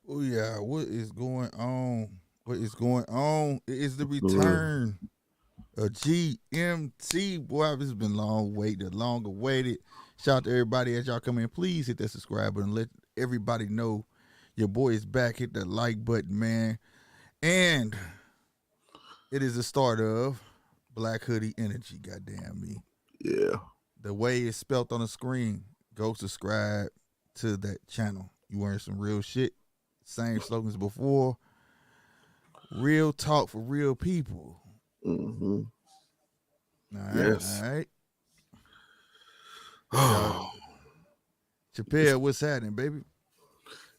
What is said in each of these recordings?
Oh yeah, what is going on? What is going on? It is the Mm, return of GMT. Boy, it's been long waited, long awaited. Shout out to everybody as y'all come in. Please hit that subscribe button. Let everybody know your boy is back. Hit that like button, man. And it is the start of Black Hoodie Energy. Goddamn me. yeah. The way it's spelt on the screen, go subscribe to that channel. You wearing some real shit. Same slogans before. Real talk for real people. Hmm. All right, Yes. all right. Y'all, it's Chappelle, what's happening, baby?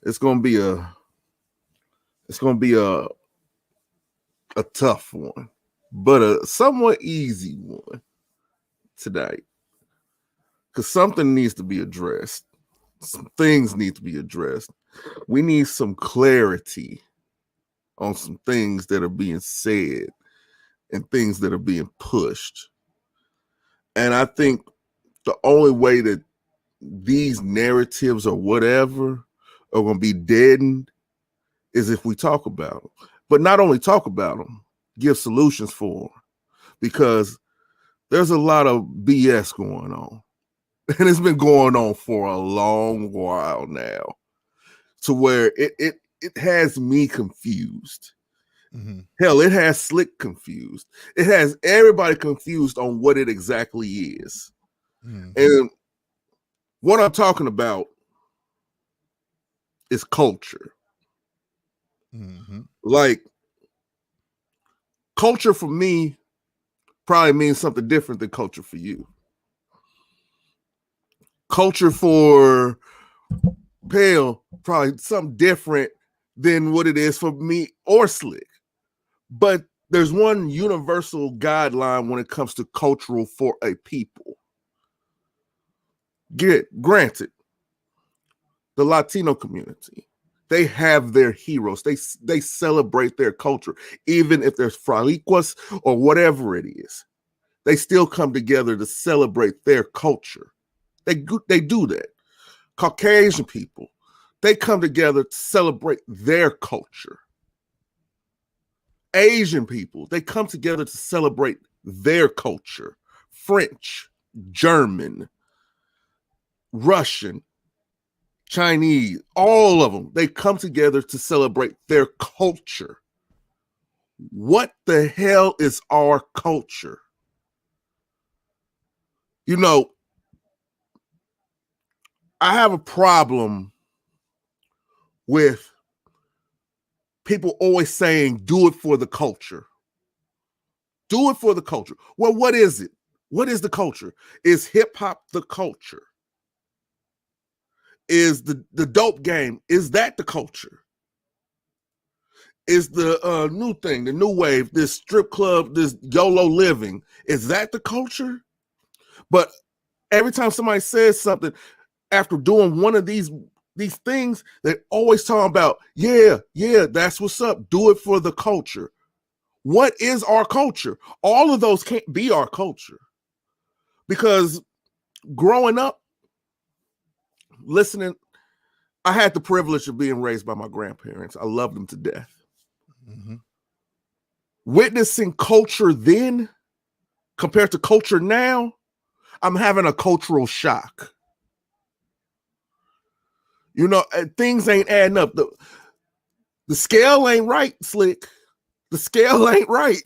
it's gonna be a it's gonna be a tough one, but a somewhat easy one tonight. Because something needs to be addressed. Some things need to be addressed. We need some clarity on some things that are being said and things that are being pushed. And I think the only way that these narratives or whatever are going to be deadened is if we talk about them. But not only talk about them, give solutions for them. Because there's a lot of BS going on. And it's been going on for a long while now, to where it has me confused. Mm-hmm. Hell, it has Slick confused. It has everybody confused on what it exactly is. Mm-hmm. And what I'm talking about is culture. Mm-hmm. Like, culture for me probably means something different than culture for you. Culture for Pale probably something different than what it is for me or Slick. But there's one universal guideline when it comes to cultural for a people. Granted, the Latino community, they have their heroes. They celebrate their culture, even if there's fraliquas or whatever it is. They still come together to celebrate their culture. They do that. Caucasian people, they come together to celebrate their culture. Asian people, they come together to celebrate their culture. French, German, Russian, Chinese, all of them, they come together to celebrate their culture. What the hell is our culture? You know, I have a problem with people always saying, do it for the culture. Do it for the culture. Well, what is it? What is the culture? Is hip hop the culture? Is the dope game? Is that the culture? Is the new thing, the new wave, this strip club, this YOLO living, is that the culture? But every time somebody says something after doing one of these things, they always talking about, yeah, that's what's up. Do it for the culture. What is our culture? All of those can't be our culture. Because growing up, listening, I had the privilege of being raised by my grandparents. I loved them to death. Mm-hmm. Witnessing culture then compared to culture now, I'm having a cultural shock. You know, things ain't adding up. The scale ain't right, Slick. The scale ain't right.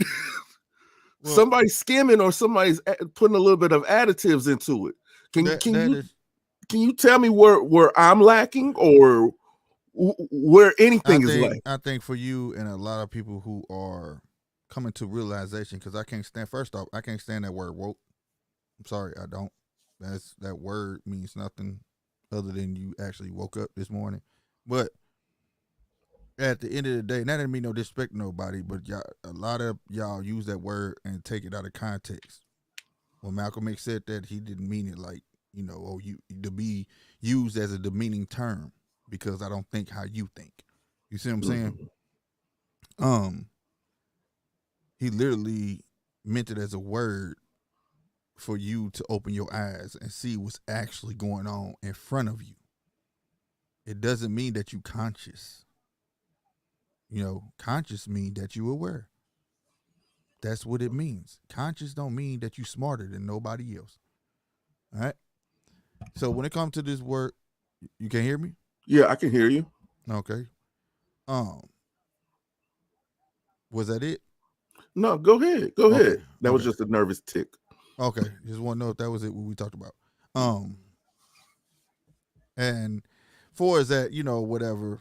Well, Somebody's skimming or somebody's putting a little bit of additives into it. Can that can that you is, can you tell me where I'm lacking or where anything is lacking? I think for you and a lot of people who are coming to realization, because I can't stand. First off, I can't stand that word woke. I'm sorry, I don't. That word means nothing other than you actually woke up this morning. But at the end of the day, and that didn't mean no disrespect to nobody, but y'all, a lot of y'all use that word and take it out of context. When Malcolm X said that, he didn't mean it like, oh, you to be used as a demeaning term because I don't think how you think. You see what I'm saying? Mhm. Um, he literally meant it as a word for you to open your eyes and see what's actually going on in front of you. It doesn't mean that you conscious. Conscious mean that you aware. That's what it means. Conscious don't mean that you smarter than nobody else. All right. So when it comes to this word, you can hear me? Yeah, I can hear you. Okay. Um, was that it? No, go ahead. Go Okay. ahead. That was Okay. just a nervous tick. Okay. Just want to know if that was it what we talked about. Um, and for is that, whatever,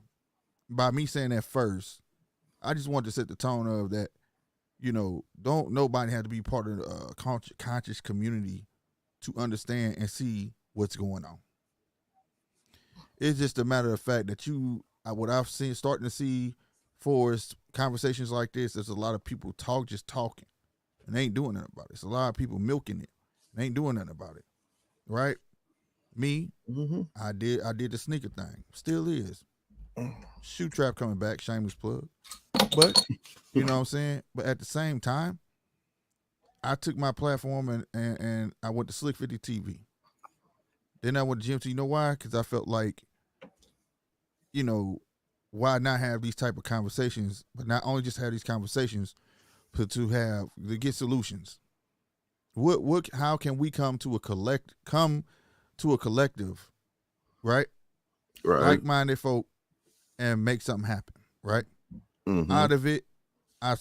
by me saying that first, I just wanted to set the tone of that, don't nobody have to be part of the conscious community to understand and see what's going on. It's just a matter of fact that what I've seen, starting to see for conversations like this, there's a lot of people just talking, and they ain't doing nothing about it. It's a lot of people milking it, and they ain't doing nothing about it, right? Me, Mm-hmm. I did the sneaker thing, still is. Shoe trap coming back, shameless plug, but you know what I'm saying. But at the same time, I took my platform and I went to Slick 50 TV. Then I went to GMT. You know why? Because I felt like, you know, why not have these type of conversations, but not only just have these conversations, but to get solutions. How can we come to a collective, right? Right. Like-minded folk and make something happen, right? Mm-hmm. Out of it, I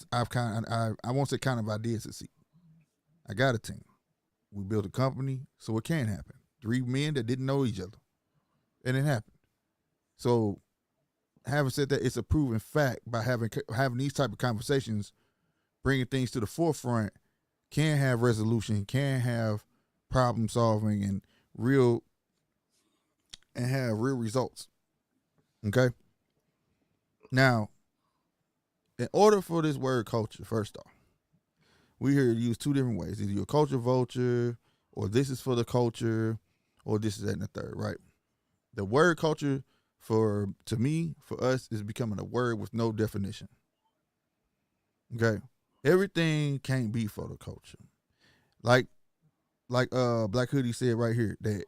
won't say kind of ideas to see. I got a team. We built a company, so it can happen. 3 men that didn't know each other, and it happened. So, having said that, it's a proven fact by having these type of conversations, bringing things to the forefront, can have resolution, can have problem solving, and real have real results. Okay. Now, in order for this word culture, first off, we hear it used 2 different ways. Either you're a culture vulture, or this is for the culture, or this is that and the third, right? The word culture to me, for us, is becoming a word with no definition. Okay. Everything can't be for the culture. Like Black Hoodie said right here, that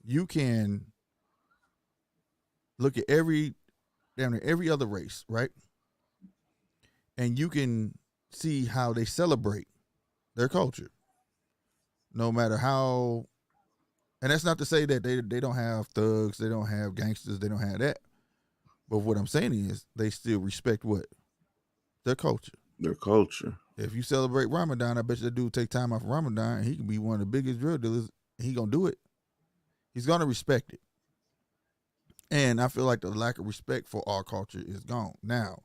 you can look at damn near every other race, right? And you can see how they celebrate their culture. No matter how, and that's not to say that they don't have thugs, they don't have gangsters, they don't have that. But what I'm saying is they still respect what? Their culture. Their culture. If you celebrate Ramadan, I bet you that dude take time off Ramadan and he can be one of the biggest drug dealers. And he gonna do it. He's gonna respect it. And I feel like the lack of respect for our culture is gone. Now,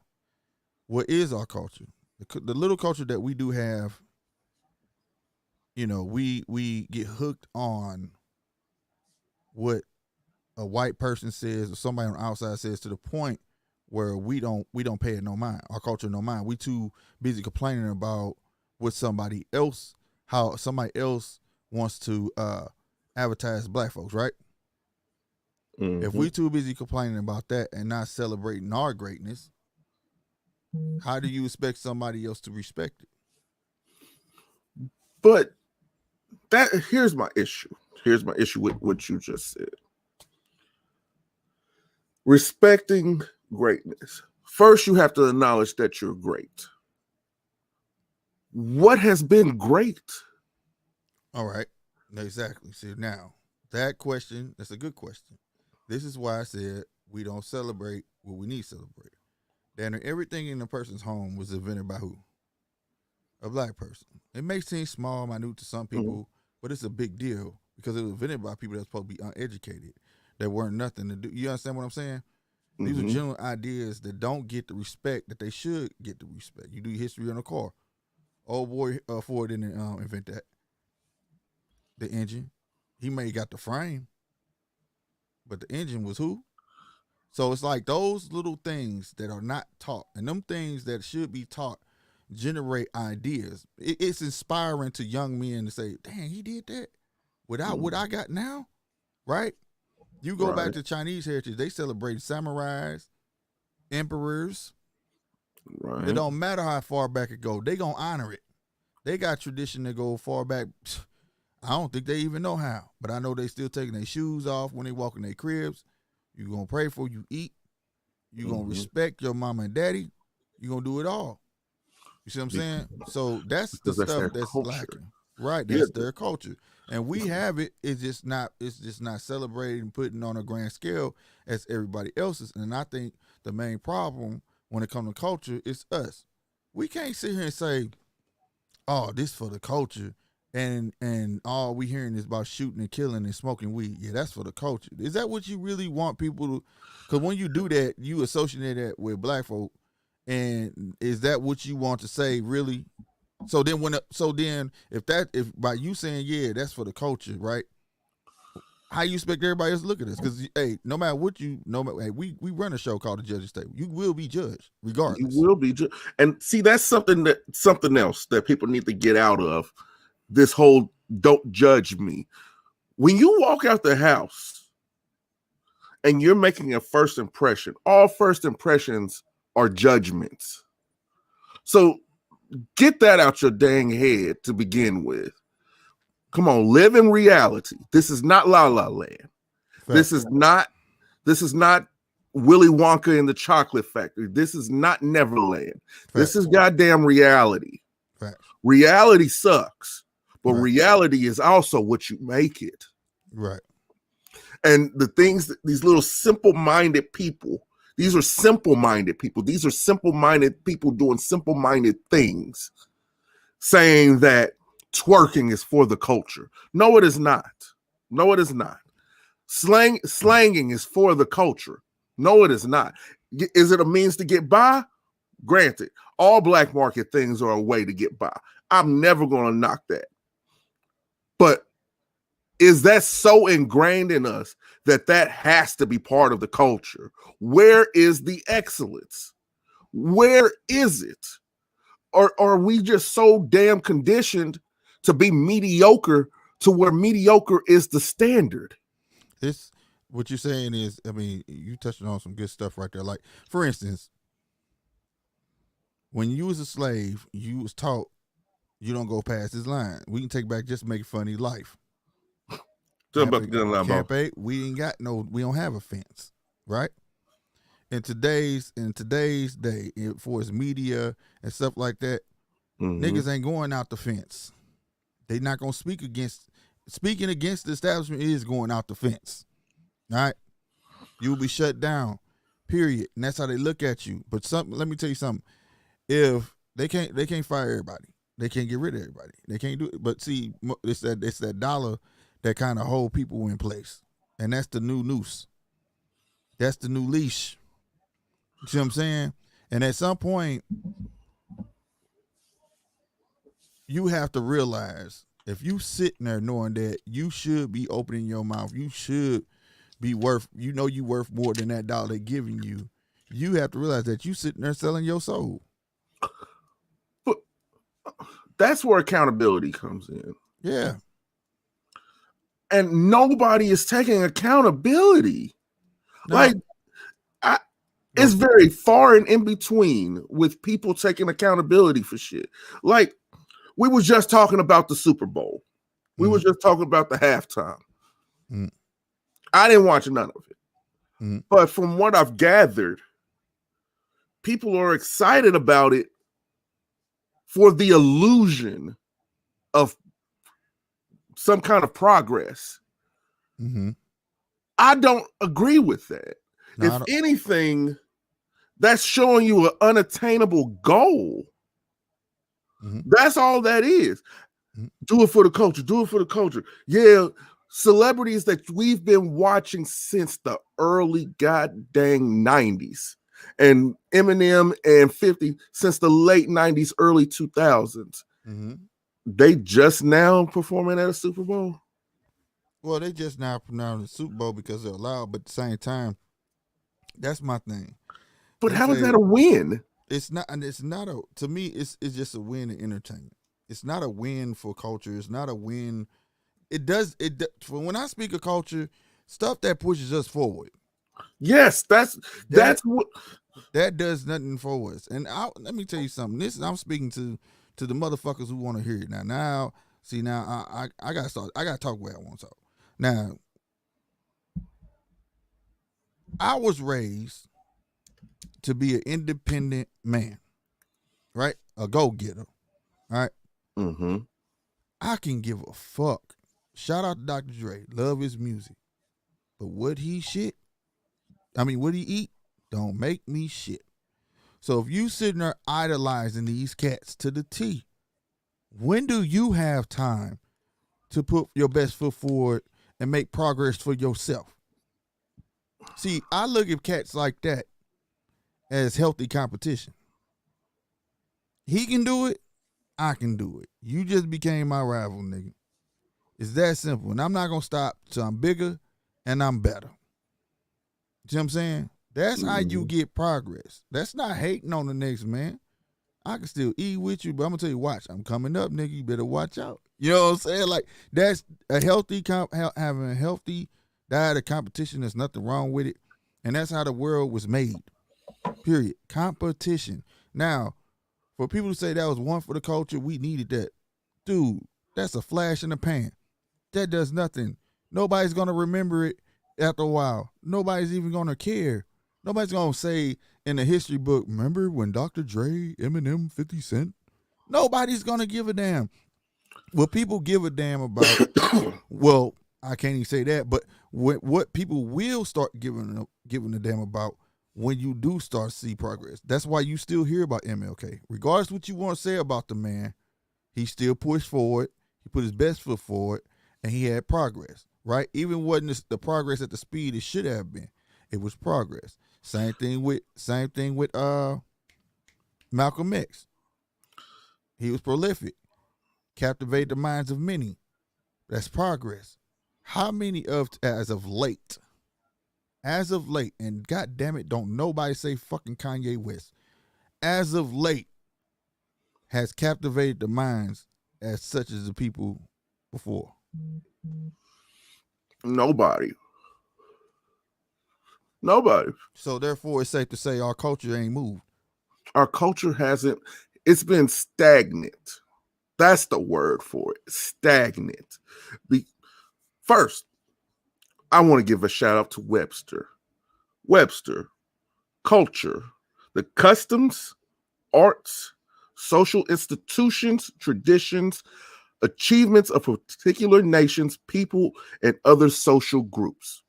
what is our culture? The little culture that we do have, we get hooked on what a white person says or somebody on the outside says, to the point where we don't pay it no mind. Our culture no mind. We too busy complaining about what how somebody else wants to advertise black folks, right? If Mm-hmm. we too busy complaining about that and not celebrating our greatness, how do you expect somebody else to respect it? But here's my issue. Here's my issue with what you just said. Respecting greatness. First, you have to acknowledge that you're great. What has been great? All right. Exactly. See, now, that's a good question. This is why I said we don't celebrate what we need to celebrate. Then everything in a person's home was invented by who? A black person. It may seem small, minute to some Mm-hmm. people, but it's a big deal because it was invented by people that's supposed to be uneducated, that weren't nothing to do. You understand what I'm saying? These are Mm-hmm. general ideas that don't get the respect that they should get the respect. You do history on a car. Old boy Ford didn't invent that. The engine. He may got the frame, but the engine was who? So it's like those little things that are not taught, and them things that should be taught generate ideas. It's inspiring to young men to say, "Dang, he did that without what I got now." Right? You go back Right. to Chinese heritage; they celebrate samurais, emperors. It Right. don't matter how far back it go; they gonna honor it. They got tradition that go far back. I don't think they even know how, but I know they still taking their shoes off when they walk in their cribs. You gonna pray for you eat. You gonna Mm-hmm. respect your mama and daddy. You gonna do it all. You see what I'm saying? So that's the Because that's stuff their that's culture. lacking. Right, Yeah. that's their culture. And we have it. It's just not celebrated and putting on a grand scale as everybody else's. And I think the main problem when it comes to culture is us. We can't sit here and say, "Oh, this for the culture," and all we hearing is about shooting and killing and smoking weed. Yeah, that's for the culture. Is that what you really want people to? Because when you do that, you associate that with black folk, and is that what you want to say really? So then if by you saying yeah, that's for the culture, right? How you expect everybody else to look at this? Because hey, no matter what you, no matter hey, we run a show called the Judges Table. You will be judged You regardless. will be. And see, that's something else that people need to get out of this whole "don't judge me." When you walk out the house and you're making a first impression, all first impressions are judgments. So get that out your dang head to begin with. Come on, live in reality. This is not La La Land. This Facts. is not this is not Willy Wonka in the Chocolate Factory. This is not Neverland. This is Facts. goddamn reality. Facts. Reality sucks, but Right. reality is also what you make it. Right. And the things that these little simple-minded people, these are simple-minded people. These are simple-minded people doing simple-minded things, saying that twerking is for the culture. No, it is not. No, it is not. Slanging is for the culture. No, it is not. Is it a means to get by? Granted, all black market things are a way to get by. I'm never going to knock that. But is that so ingrained in us that that has to be part of the culture? Where is the excellence? Where is it? Or are we just so damn conditioned to be mediocre to where mediocre is the standard? This what you're saying is, I mean, you touched on some good stuff right there. Like, for instance, when you was a slave, you was taught you don't go past this line. We can take back just make funny life. Tell about the gun line, boss. Camp 8, we don't have a fence, right? In today's day, for its media and stuff like that, niggas ain't going out the fence. They not gonna speaking against the establishment is going out the fence. All right, you will be shut down. Period. And that's how they look at you. But let me tell you something. If they can't fire everybody. They can't get rid of everybody. They can't do it. But see, it's that dollar that kind of hold people in place, and that's the new noose. That's the new leash. You see what I'm saying? And at some point, you have to realize if you sitting there knowing that you should be opening your mouth, you should be worth, you worth more than that dollar they're giving you. You have to realize that you sitting there selling your soul. But that's where accountability comes in. Yeah. And nobody is taking accountability. No. Like, it's very far and in between with people taking accountability for shit. Like, we were just talking about the Super Bowl. We were just talking about the halftime. I didn't watch none of it. But from what I've gathered, people are excited about it for the illusion of some kind of progress. I don't agree with that. No, if anything, that's showing you an unattainable goal. That's all that is. Do it for the culture. Do it for the culture. Yeah, celebrities that we've been watching since the early goddamn 90s. And Eminem and 50 since the late 90s, early 2000s. They just now performing at a Super Bowl? Well, they just now performing at the Super Bowl because they're allowed, but at the same time, That's my thing. But They how is say that a win? it's not, and it's not a. To me, it's just a win in entertainment. It's not a win for culture. It's not a win. It does it for when I speak of culture, stuff that pushes us forward. Yes, that's That what. that does nothing for us. And let me tell you something. This I'm speaking to the motherfuckers who want to hear it now. Now, see, now I gotta start. I gotta talk where I want to talk. Now, I was raised to be an independent man, right? A go getter, right? Mm-hmm. I can give a fuck. Shout out to Dr. Dre. Love his music. But what he what he eat, don't make me shit. So if you sitting there idolizing these cats to the T, when do you have time to put your best foot forward and make progress for yourself? See, I look at cats like that as healthy competition. He can do it, I can do it. You just became my rival, nigga. It's that simple. And I'm not gonna stop till I'm bigger and I'm better. You know what I'm saying? That's how you get progress. That's not hating on the next man. I can still eat with you, but I'm gonna tell you, watch, I'm coming up, nigga. You better watch out. You know what I'm saying? Like that's a healthy having a healthy diet of competition. There's nothing wrong with it, and that's how the world was made. Period. Competition. Now, for people to say that was one for the culture, we needed that, dude. That's a flash in the pan. That does nothing. Nobody's gonna remember it after a while. Nobody's even gonna care. Nobody's gonna say in the history book, remember when Dr. Dre, Eminem, 50 Cent? Nobody's gonna give a damn. What people give a damn about, well, I can't even say that, but what people will start giving a damn about when you do start to see progress. That's why you still hear about MLK. Regardless what you want to say about the man, he still pushed forward. He put his best foot forward, and he had progress. Right? Even wasn't the progress at the speed it should have been. It was progress. Same thing with Malcolm X. He was prolific, captivated the minds of many. That's progress. How many as of late, and god damn it, don't nobody say fucking Kanye West. As of late, has captivated the minds as such as the people before? Nobody. So therefore, it's safe to say our culture ain't moved. Our culture hasn't. It's been stagnant. That's the word for it. Stagnant. First, I want to give a shout out to Webster. Webster, culture, the customs, arts, social institutions, traditions, achievements of particular nations, people, and other social groups.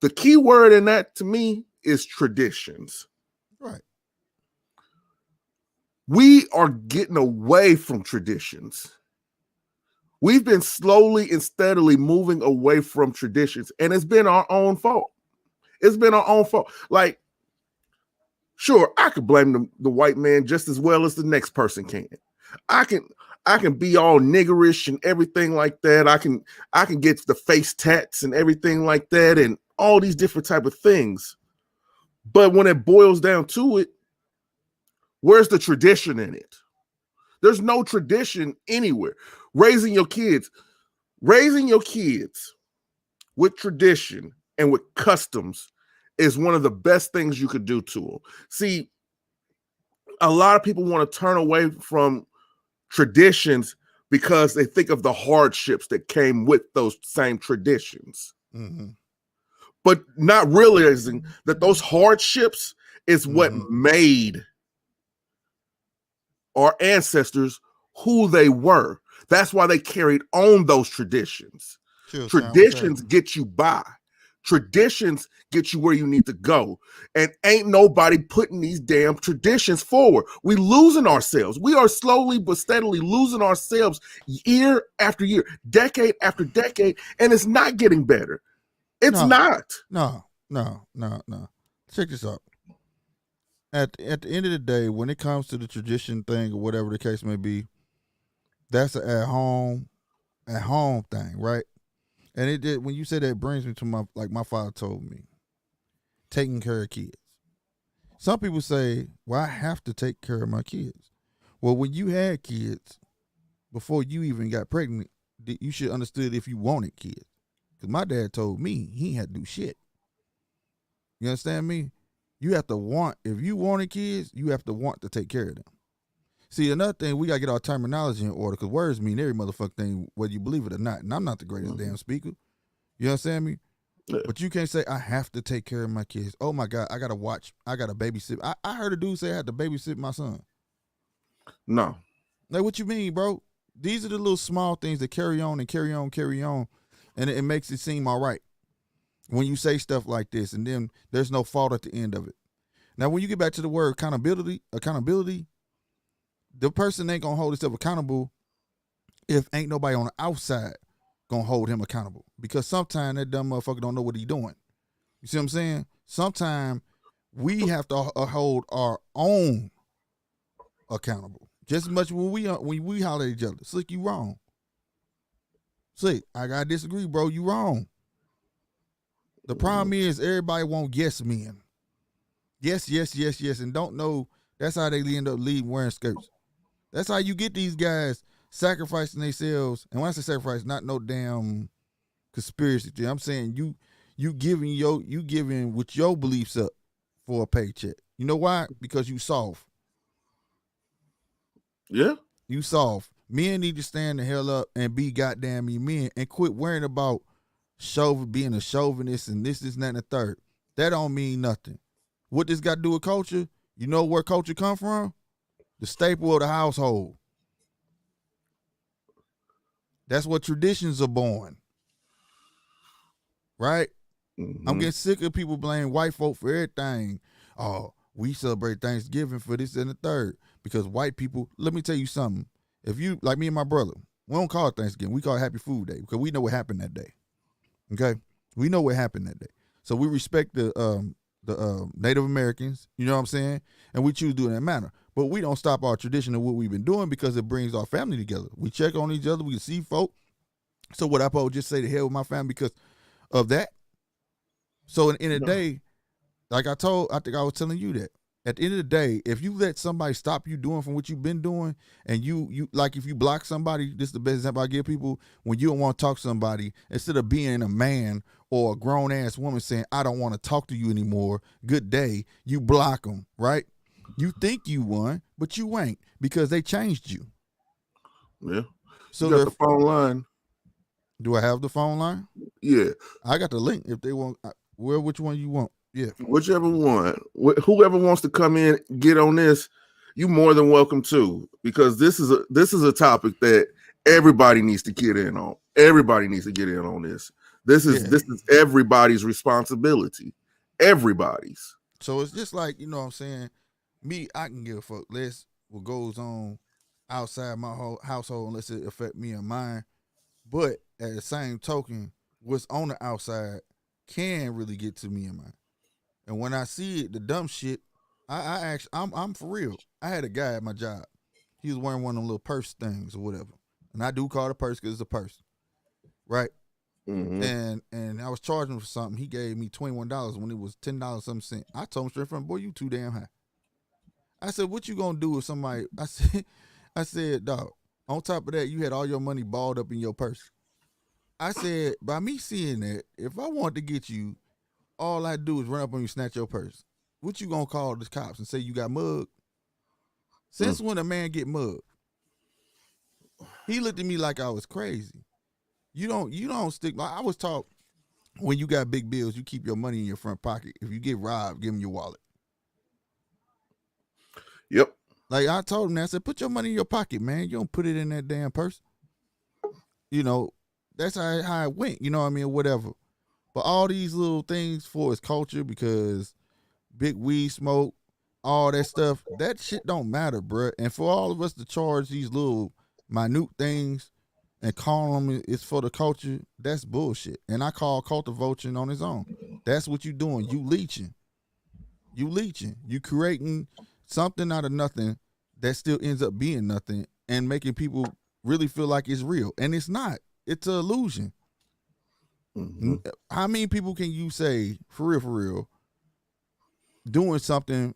The key word in that to me is traditions. Right. We are getting away from traditions. We've been slowly and steadily moving away from traditions, and it's been our own fault. It's been our own fault. Like, sure, I could blame the white man just as well as the next person can. I can be all niggerish and everything like that. I can get the face tats and everything like that and all these different type of things. But when it boils down to it, where's the tradition in it? There's no tradition anywhere. Raising your kids with tradition and with customs is one of the best things you could do to them. See, a lot of people want to turn away from traditions because they think of the hardships that came with those same traditions. Mm-hmm. But not realizing that those hardships is what made our ancestors who they were. That's why they carried on those traditions. Traditions get you by. Traditions get you where you need to go. And ain't nobody putting these damn traditions forward. We losing ourselves. We are slowly but steadily losing ourselves year after year, decade after decade, and it's not getting better. It's not. No. Check this out. At the end of the day, when it comes to the tradition thing or whatever the case may be, that's an at home thing, right? And it did when you said that, it brings me to my father told me. taking care of kids. Some people say, well, I have to take care of my kids. Well, when you had kids, before you even got pregnant, you should understood if you wanted kids. Because my dad told me he had to do shit. You understand me? You have to want, if you wanted kids, you have to want to take care of them. See, another thing, we got to get our terminology in order because words mean every motherfucking thing, whether you believe it or not. And I'm not the greatest damn speaker. You understand me? Yeah. But you can't say, I have to take care of my kids. Oh my God, I got to watch. I got to babysit. I heard a dude say I had to babysit my son. No. Like, what you mean, bro? These are the little small things that carry on and carry on, carry on. And it makes it seem all right when you say stuff like this. And then there's no fault at the end of it. Now, when you get back to the word accountability, the person ain't going to hold himself accountable if ain't nobody on the outside going to hold him accountable. Because sometimes that dumb motherfucker don't know what he doing. You see what I'm saying? Sometimes we have to hold our own accountable. Just as much when we holler at each other. Slick, you wrong. Slick, I got to disagree, bro. You wrong. The problem is everybody want yes men. Yes, yes, yes, yes, and don't know. That's how they end up leaving wearing skirts. That's how you get these guys sacrificing themselves. And when I say sacrifice, not no damn conspiracy thing. I'm saying you giving with your beliefs up for a paycheck. You know why? Because you soft. Yeah. You soft. Men need to stand the hell up and be goddamn me men and quit worrying about being a chauvinist and this, that, and the third. That don't mean nothing. What this got to do with culture? You know where culture come from? The staple of the household. That's what traditions are born. Right? I'm getting sick of people blaming white folk for everything. Oh, we celebrate Thanksgiving for this and the third. Because white people, let me tell you something. If you, like me and my brother, we don't call it Thanksgiving. We call it Happy Food Day because we know what happened that day. Okay? We know what happened that day. So we respect the Native Americans, you know what I'm saying? And we choose to do it in that manner. But we don't stop our tradition of what we've been doing because it brings our family together. We check on each other. We can see folk. So what I probably just say to hell with my family because of that. So in the day, like I think I was telling you that. At the end of the day, if you let somebody stop you doing from what you've been doing, and you like if you block somebody, this is the best example I give people, when you don't want to talk to somebody, instead of being a man or a grown-ass woman saying, I don't want to talk to you anymore, good day, you block them, right? You think you won, but you ain't because they changed you. Yeah. So you got the phone line. Do I have the phone line? Yeah. I got the link if they want. Which one you want? Yeah. Whichever one. Whoever wants to come in, get on this, you more than welcome to, because this is a topic that everybody needs to get in on. Everybody needs to get in on this. This is everybody's responsibility. Everybody's. So it's just like, you know what I'm saying? Me, I can give a fuck less what goes on outside my whole household unless it affect me and mine. But at the same token, what's on the outside can really get to me and mine. And when I see it, the dumb shit, I'm for real. I had a guy at my job. He was wearing one of them little purse things or whatever. And I do call it a purse because it's a purse. Right? Mm-hmm. And I was charging him for something. He gave me $21 when it was $10 something cent. I told him straight from, boy, you too damn high. I said, what you gonna do with somebody? I said, dog, on top of that, you had all your money balled up in your purse. I said, by me seeing that, if I want to get you, all I do is run up on you, snatch your purse. What you gonna call the cops and say you got mugged? Since when a man get mugged? He looked at me like I was crazy. You don't stick. I was taught when you got big bills, you keep your money in your front pocket. If you get robbed, give him your wallet. Yep. Like I told him that, I said, put your money in your pocket, man. You don't put it in that damn purse. You know, that's how it went, you know what I mean, or whatever. But all these little things for his culture, because big weed smoke, all that stuff, that shit don't matter, bruh. And for all of us to charge these little minute things and call them it's for the culture, that's bullshit. And I call cultivation on his own. That's what you doing. You leeching. You creating something out of nothing that still ends up being nothing and making people really feel like it's real. And it's not. It's an illusion. Mm-hmm. How many people can you say, for real, doing something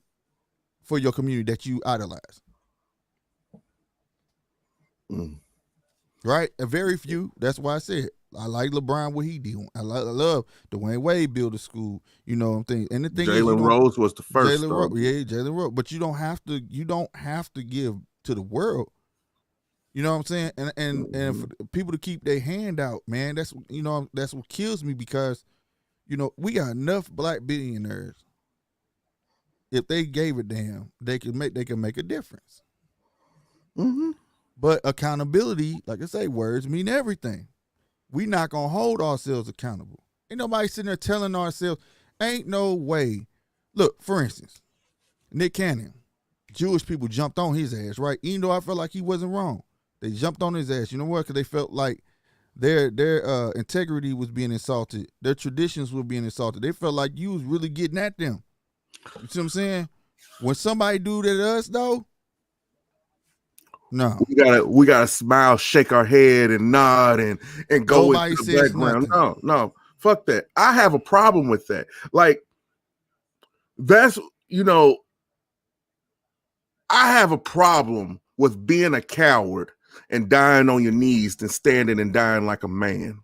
for your community that you idolize. Right? A very few. That's why I said I like LeBron what he did. I love Dwayne Wade build a school. You know what I'm thinking. And the thing is, you Jalen don't Rose was the first. Jalen Rose, yeah, Jalen Rose. But you don't have to. You don't have to give to the world. You know what I'm saying? And for people to keep their hand out, man. That's that's what kills me because, we got enough black billionaires. If they gave a damn, they can make a difference. Mm-hmm. But accountability, like I say, words mean everything. We not gonna hold ourselves accountable. Ain't nobody sitting there telling ourselves, ain't no way. Look, for instance, Nick Cannon, Jewish people jumped on his ass, right? Even though I felt like he wasn't wrong. They jumped on his ass. You know what? Because they felt like their integrity was being insulted. Their traditions were being insulted. They felt like you was really getting at them. You see what I'm saying? When somebody do that to us, though, no. We gotta smile, shake our head, and nod, and go Nobody into the says background. nothing. No, fuck that. I have a problem with that. Like, that's I have a problem with being a coward and dying on your knees than standing and dying like a man.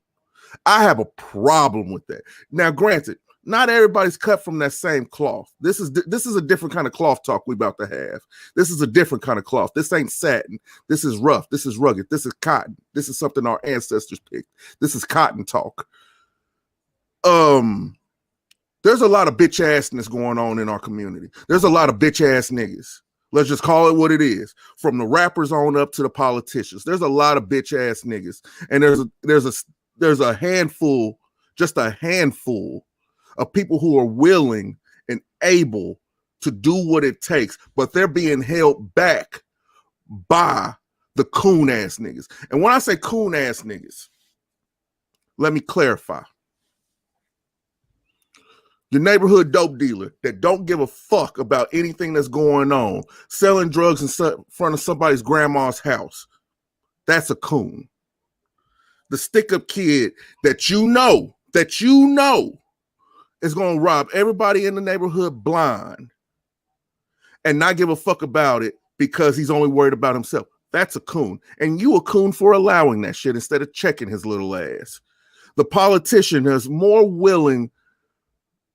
I have a problem with that. Now, granted, not everybody's cut from that same cloth. This is a different kind of cloth talk we about to have. This is a different kind of cloth. This ain't satin. This is rough. This is rugged. This is cotton. This is something our ancestors picked. This is cotton talk. There's a lot of bitch assness going on in our community. There's a lot of bitch ass niggas. Let's just call it what it is. From the rappers on up to the politicians, there's a lot of bitch ass niggas, and there's a handful, just a handful of people who are willing and able to do what it takes, but they're being held back by the coon ass niggas. And when I say coon ass niggas, let me clarify. Your neighborhood dope dealer that don't give a fuck about anything that's going on, selling drugs in front of somebody's grandma's house. That's a coon. The stick-up kid that you know is going to rob everybody in the neighborhood blind and not give a fuck about it because he's only worried about himself. That's a coon. And you a coon for allowing that shit instead of checking his little ass. The politician is more willing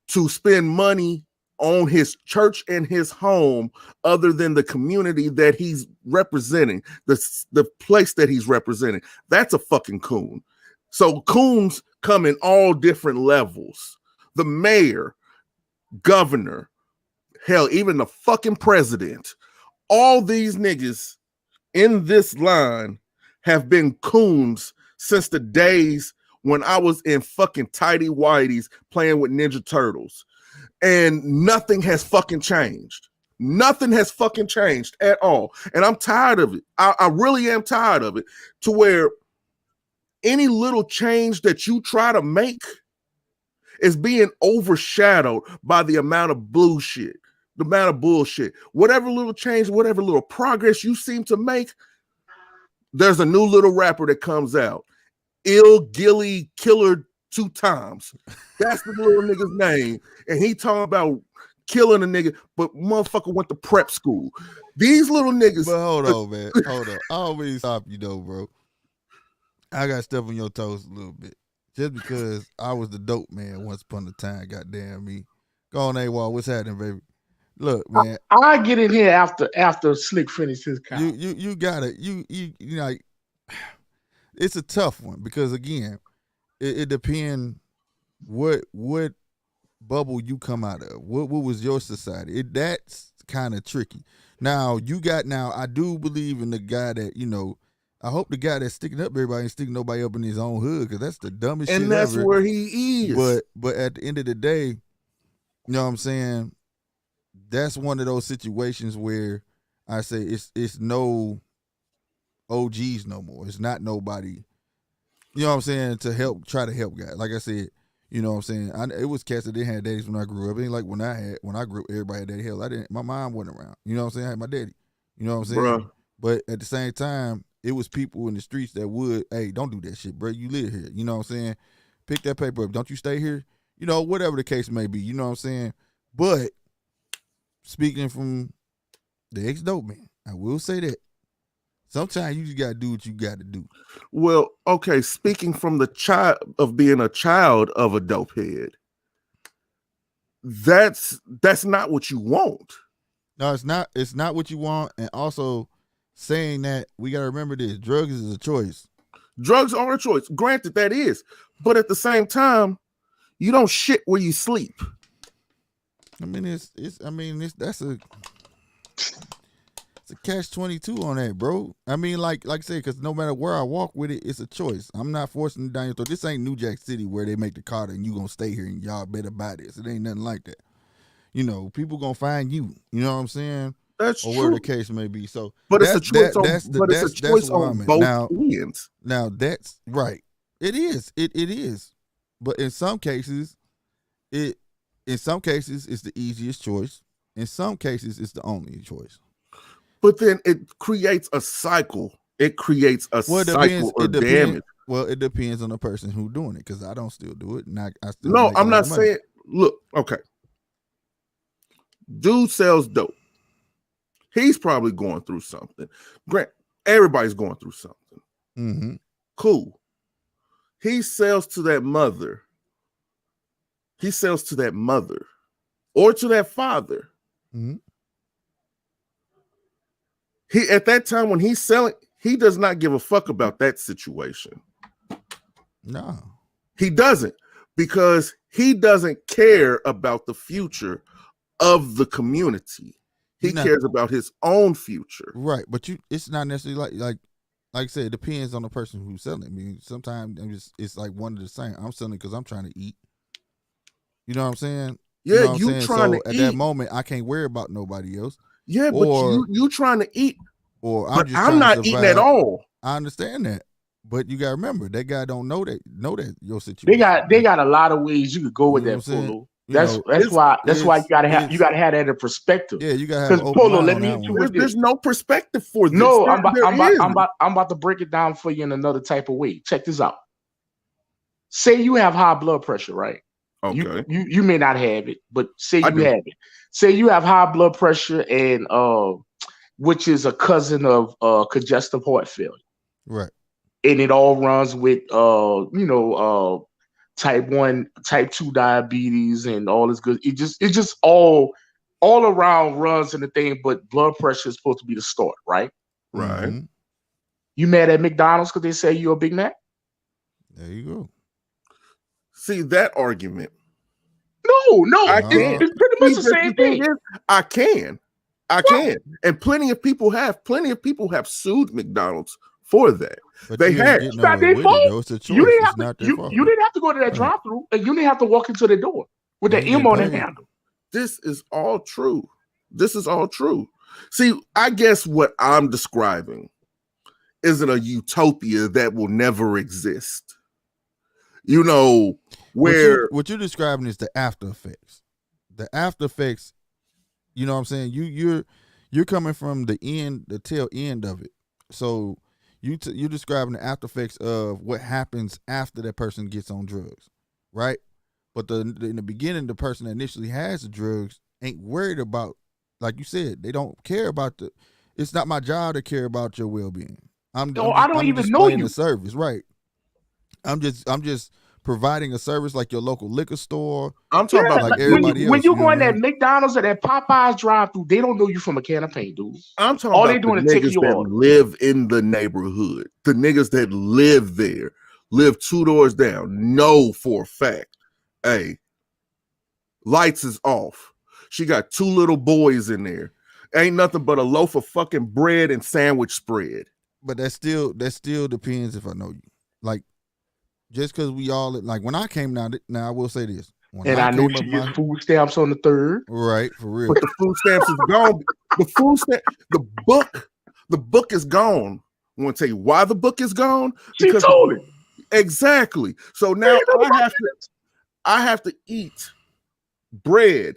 to spend money on his church and his home other than the community that he's representing, the place that he's representing. That's a fucking coon. So coons come in all different levels. The mayor, governor, hell, even the fucking president, all these niggas in this line have been coons since the days when I was in fucking tighty whities playing with Ninja Turtles. And nothing has fucking changed. Nothing has fucking changed at all. And I'm tired of it. I really am tired of it, to where any little change that you try to make is being overshadowed by the amount of bullshit. The amount of bullshit. Whatever little change, whatever little progress you seem to make, there's a new little rapper that comes out. Ill Gilly Killer 2 times. That's the little nigga's name. And he talking about killing a nigga, but motherfucker went to prep school. These little niggas. But hold on, man. Hold on. I always stop you though, bro. I got to step on your toes a little bit. Just because I was the dope man once upon a time, goddamn me. Go on, AWOL. What's happening, baby? Look, man. I get in here after Slick finishes his count. You got it. You know, it's a tough one because again, it depends what bubble you come out of. What was your society? That's kind of tricky. Now I do believe in the guy that I hope the guy that's sticking up everybody ain't sticking nobody up in his own hood, because that's the dumbest shit ever. And that's where he is. But at the end of the day, you know what I'm saying? That's one of those situations where I say it's no OGs no more. It's not nobody, you know what I'm saying, to try to help guys. Like I said, you know what I'm saying? It was cats that didn't have daddies when I grew up. It ain't like when I grew up, everybody had daddy. Hell, my mom wasn't around. You know what I'm saying? I had my daddy. You know what I'm saying? Bruh. But at the same time, it was people in the streets that would, hey, don't do that shit, bro. You live here. You know what I'm saying? Pick that paper up. Don't you stay here? Whatever the case may be. You know what I'm saying? But speaking from the ex-dope man, I will say that sometimes you just gotta do what you gotta do. Well, okay, speaking from the child of being a child of a dope head, that's not what you want. No, it's not. It's not what you want. And also saying that, we gotta remember this: drugs is a choice. Drugs are a choice. Granted, that is, but at the same time, you don't shit where you sleep. I mean, that's a catch-22 on that, bro. I mean, like I said, because no matter where I walk with it, it's a choice. I'm not forcing it down your throat. This ain't New Jack City where they make the card and you gonna stay here and y'all better buy this. It ain't nothing like that. You know, people gonna find you. You know what I'm saying? That's or true. where the case may be. So, but it's a choice on both ends. Now that's right. It is. It is. But in some cases, it's the easiest choice. In some cases, it's the only choice. But then it creates a cycle. It creates a cycle of damage. Well, it depends on the person who's doing it, because I don't still do it. And I still no, I'm not saying. Look, okay. Dude sells dope. He's probably going through something. Grant, everybody's going through something. Mm-hmm. Cool. He sells to that mother. He sells to that mother or to that father. Mm-hmm. He at that time when he's selling, he does not give a fuck about that situation. No. He doesn't, because he doesn't care about the future of the community. He cares about his own future. Right, but it's not necessarily like I said, it depends on the person who's selling. I mean, sometimes it's like one of the same. I'm selling because I'm trying to eat. You know what I'm saying? Yeah, you know you trying to at eat. that moment, I can't worry about nobody else. Yeah, but you trying to eat. Or I'm not eating at all. I understand that. But you gotta remember, that guy don't know that your situation. They got a lot of ways you could go with that, Polo. That's why you gotta have that in perspective. Yeah, you gotta have because Polo, let me hit you with this. There's no perspective for this. No, I'm about to break it down for you in another type of way. Check this out. Say you have high blood pressure, right? Okay. You may not have it, but say you have it. Say you have high blood pressure and which is a cousin of congestive heart failure. Right. And it all runs with type 1, type 2 diabetes and all this good. It just all around runs in the thing, but blood pressure is supposed to be the start, right? Right. Mm-hmm. You mad at McDonald's because they say you're a Big Mac? There you go. See that argument. No, I can. It's pretty much the same thing. I can. And plenty of people have sued McDonald's for that. But they have. It's not their fault. You didn't have to go to that drive-through, and you didn't have to walk into the door with the M on the handle. This is all true. See, I guess what I'm describing isn't a utopia that will never exist. You know, where what you're describing is the after effects. The after effects, you know what I'm saying? You're coming from the tail end of it. So you're describing the after effects of what happens after that person gets on drugs, right? But in the beginning, the person that initially has the drugs ain't worried about, like you said, they don't care about it's not my job to care about your well-being. I don't even know you. The service, right? I'm just providing a service like your local liquor store. I'm talking about like everybody else. When you go in that McDonald's or that Popeyes drive-through, they don't know you from a can of paint, dude. I'm talking about the niggas that live in the neighborhood. The niggas that live there, live 2 doors down, know for a fact, hey, lights is off. She got 2 little boys in there. Ain't nothing but a loaf of fucking bread and sandwich spread. But that still depends if I know you. Like, just because we all, like, when I came down, now I will say this. And I know she gets food stamps on the 3rd. Right, for real. But the food stamps is gone. The book is gone. I want to tell you why the book is gone. Because she told it. Exactly. So now I have to eat bread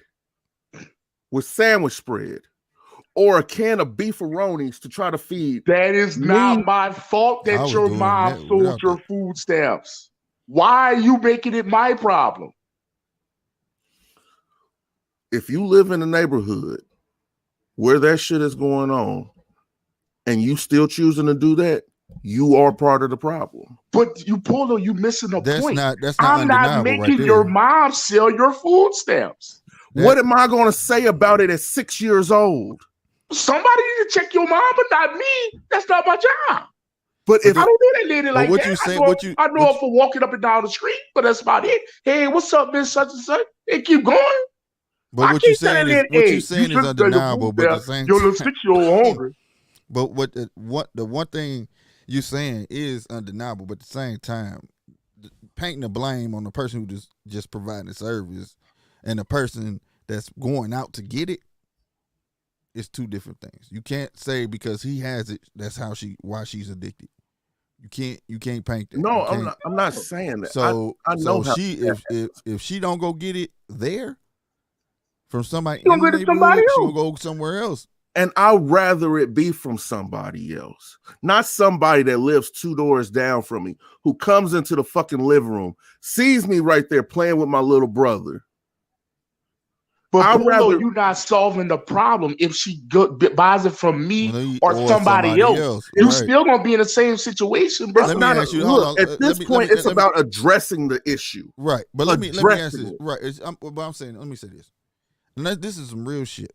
with sandwich spread or a can of beefaronis to try to feed. That is not my fault that your mom sold your food stamps. Why are you making it my problem? If you live in a neighborhood where that shit is going on, and you still choosing to do that, you are part of the problem. But you missing the point. That's not I'm not undeniable right making there. your mom sell your food stamps. What am I going to say about it at 6 years old? Somebody need to check your mom, but not me. That's not my job. But if I don't know that lady like what that. you saying? I know her for walking up and down the street, but that's about it. Hey, what's up, Miss Such and Such? They keep going. But what you saying is undeniable. But at the same your time, little 6-year-old hungry. But the one thing you're saying is undeniable. But at the same time, painting the blame on the person who just providing the service and the person that's going out to get it, it's two different things. You can't say because he has it, that's why she's addicted. You can't paint that. No, I'm not saying that. So I know so if she don't go get it there from somebody She in gonna the go to somebody neighborhood, she else. gonna go somewhere else. And I'd rather it be from somebody else, not somebody that lives 2 doors down from me, who comes into the fucking living room, sees me right there playing with my little brother. But you're not solving the problem if she buys it from me or somebody else. You're still gonna be in the same situation, bro. Let me ask you. Look, at this point, it's about addressing the issue, right? But let me ask this. Right? But I'm saying, let me say this. And this is some real shit.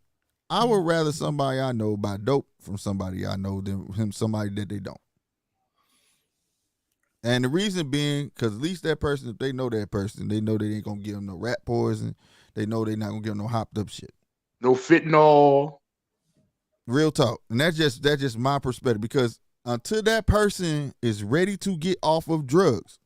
I would rather somebody I know buy dope from somebody I know than somebody that they don't. And the reason being, because at least that person, if they know that person, they know they ain't gonna give them no rat poison. They know they're not gonna give them no hopped up shit. No fentanyl. Real talk. And that's just my perspective. Because until that person is ready to get off of drugs,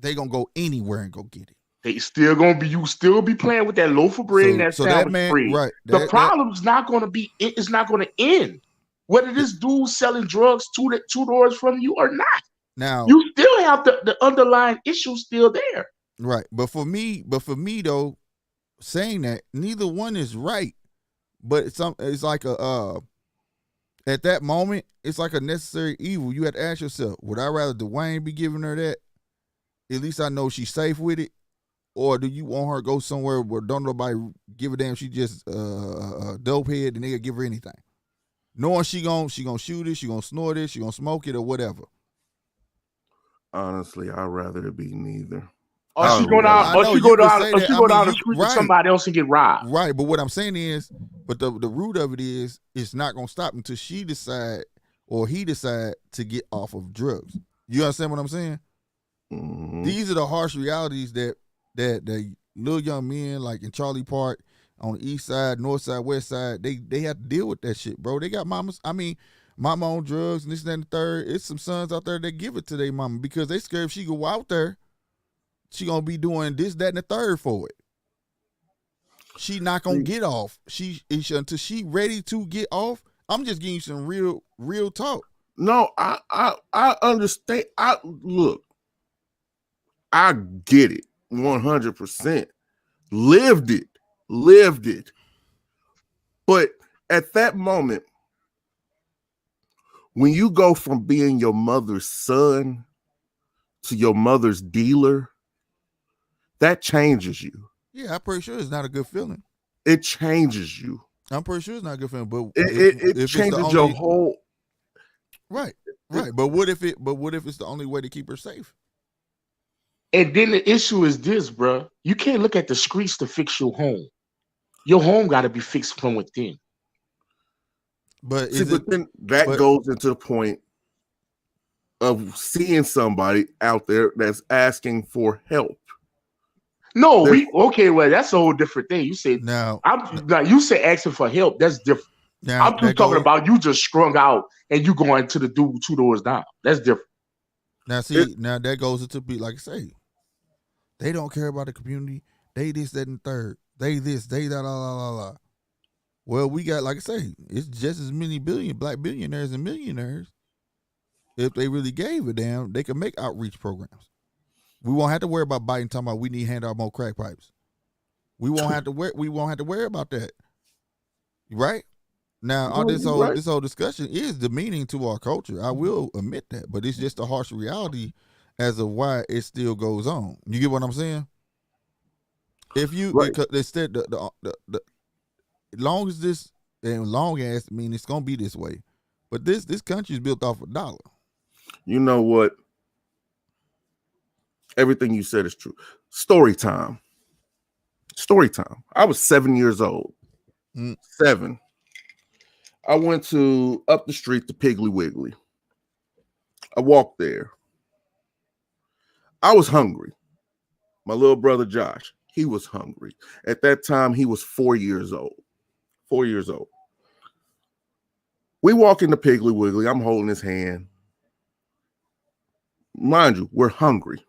they gonna go anywhere and go get it. They still gonna be, you still be playing with that loaf of bread and that sandwich bread. Right. The problem's not gonna be, it's not gonna end. Whether this dude selling drugs 2 doors from you or not. Now you still have the underlying issue still there. Right. But for me though, saying that neither one is right. But it's like at that moment, it's like a necessary evil. You have to ask yourself, would I rather Dwayne be giving her that? At least I know she's safe with it. Or do you want her to go somewhere where don't nobody give a damn? She just a dope head and they'll give her anything, knowing she gonna shoot it, she gonna snort it, she gonna smoke it or whatever. Honestly, I'd rather it be neither. Or she go down the street with somebody else and get robbed. Right, but what I'm saying is, but the root of it is, it's not gonna stop until she decide or he decide to get off of drugs. You understand what I'm saying? Mm-hmm. These are the harsh realities that the little young men like in Charlie Park on the east side, north side, west side, they have to deal with that shit, bro. They got mama on drugs and this, that, and the third. It's some sons out there that give it to their mama because they scared if she go out there, she gonna be doing this, that, and the third for it. She not gonna get off. Until she ready to get off. I'm just giving you some real talk. No, I understand. Look, I get it 100%. Lived it. But at that moment, when you go from being your mother's son to your mother's dealer, that changes you. Yeah, I'm pretty sure it's not a good feeling. It changes you. I'm pretty sure it's not a good feeling, but it changes your whole. Right. But what if it's the only way to keep her safe? And then the issue is this, bro. You can't look at the streets to fix your home. Your home got to be fixed from within. But then that goes into the point of seeing somebody out there that's asking for help. No, well, that's a whole different thing. You say you say asking for help. That's different. Now, I'm just talking about you just strung out and you going to the dude 2 doors down. That's different. Now, see, now that goes into be like I say, they don't care about the community. They this, that, and third. They this, they that, la. Well, we got, like I say, it's just as many black billionaires and millionaires. If they really gave a damn, they could make outreach programs. We won't have to worry about Biden talking about we need to hand out more crack pipes. We won't have to worry about that. Right? Now, this whole discussion is demeaning to our culture. I will admit that, but it's just a harsh reality as of why it still goes on. You get what I'm saying? If you because instead long as this and long as it's gonna be this way. But this country is built off a dollar. You know what? Everything you said is true. Story time. I was 7 years old. 7. I went to up the street to Piggly Wiggly. I walked there. I was hungry. My little brother Josh, he was hungry. At that time, he was 4 years old. 4 years old. We walk into Piggly Wiggly. I'm holding his hand. Mind you, we're hungry.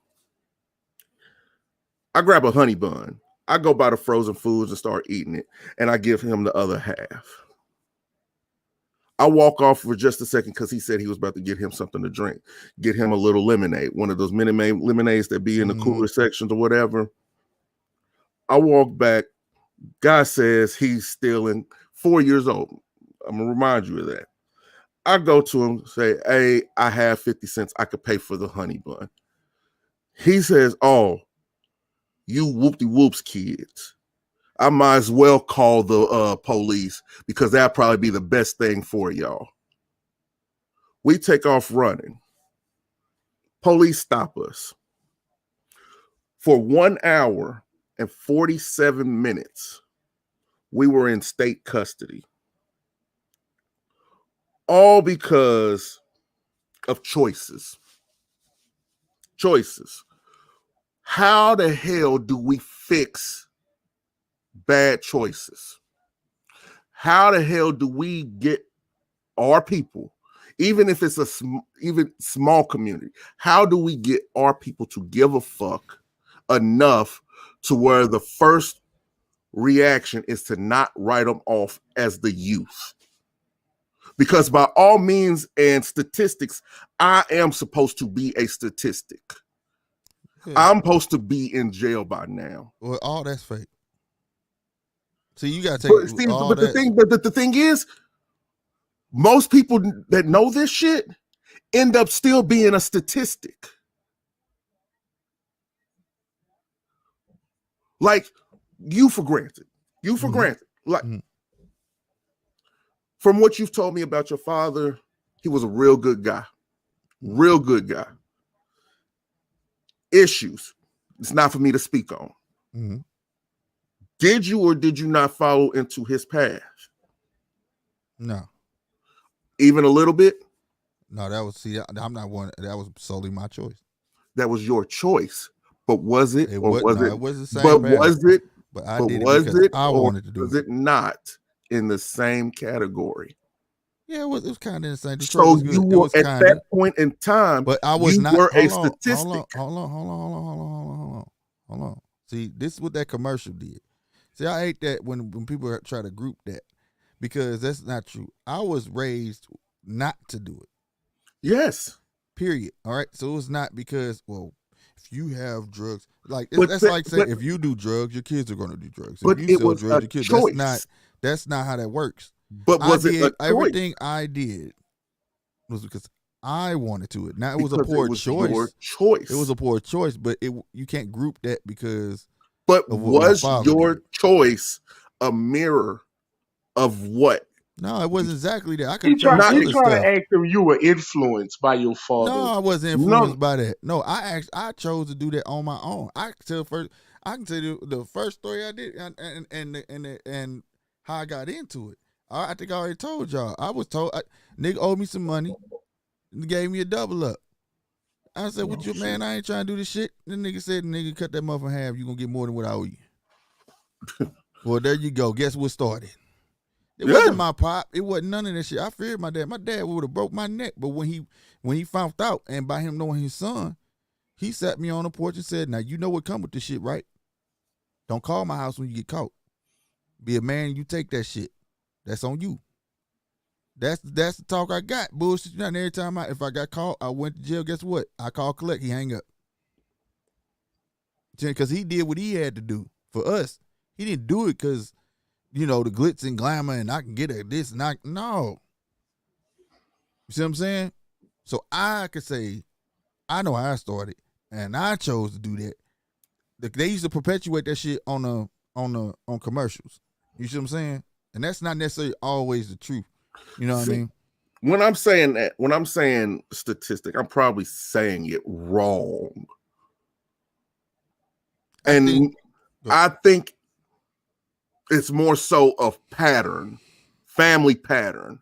I grab a honey bun. I go buy the frozen foods and start eating it, and I give him the other half. I walk off for just a second because he said he was about to get him something to drink, get him a little lemonade, one of those Minute Maid lemonades that be in the cooler sections or whatever. I walk back. Guy says he's stealing. 4 years old. I'm going to remind you of that. I go to him, say, hey, I have 50 cents. I could pay for the honey bun. He says, oh, you whoop-de-whoops kids. I might as well call the police because that'll probably be the best thing for y'all. We take off running. Police stop us. For 1 hour and 47 minutes, we were in state custody. All because of choices. Choices. How the hell do we fix bad choices? How the hell do we get our people, even if it's even small community, how do we get our people to give a fuck enough to where the first reaction is to not write them off as the youth? Because by all means and statistics, I am supposed to be a statistic. Yeah. I'm supposed to be in jail by now. Well, all that's fake. See, you gotta take all that. But the thing is, most people that know this shit end up still being a statistic. Like you for granted. Like from what you've told me about your father, he was a real good guy. Real good guy. Issues. It's not for me to speak on. Mm-hmm. Did you or did you not follow into his path? No. Even a little bit? No, I'm not one. That was solely my choice. That was your choice. But was it? It was the same But path. was it? But I did it because I wanted to do it. Was it not in the same category? Yeah, it was kind of in the same. So you were at that point in time, but I was not. Were a statistic. Hold on. See, this is what that commercial did. See, I hate that when people try to group that because that's not true. I was raised not to do it. Yes. Period. All right. So it's not because, well, if you have drugs, like saying if you do drugs, your kids are going to do drugs. But if you sell drugs, your kids. That's not how that works. But was it a choice? Everything I did was because I wanted to it. Now it was a poor choice. Your choice. It was a poor choice, but you can't group that because. But was your choice a mirror of what? No, it wasn't exactly that. I could try to ask them you were influenced by your father. No, I wasn't influenced by that. No, I chose to do that on my own. I can tell you the first story I did and how I got into it. I think I already told y'all. I was told nigga owed me some money and gave me a double up. I said, "What you man? I ain't trying to do this shit." The nigga said, "Nigga, cut that motherfucker in half. You gonna get more than what I owe you." Well, there you go. Guess what started? It wasn't my pop. It wasn't none of that shit. I feared my dad. My dad would have broke my neck. But when he found out, and by him knowing his son, he sat me on the porch and said, "Now you know what come with this shit, right? Don't call my house when you get caught. Be a man. You take that shit. That's on you." That's the talk I got. Bullshit. Not every time if I got caught, I went to jail. Guess what? I called collect. He hang up. Because he did what he had to do for us. He didn't do it because, the glitz and glamour and I can get at this and no. You see what I'm saying? So I could say, I know how I started and I chose to do that. They used to perpetuate that shit on commercials. You see what I'm saying? And that's not necessarily always the truth. You know what I mean? When I'm saying that, when I'm saying statistic, I'm probably saying it wrong. I think it's more so of pattern, family pattern,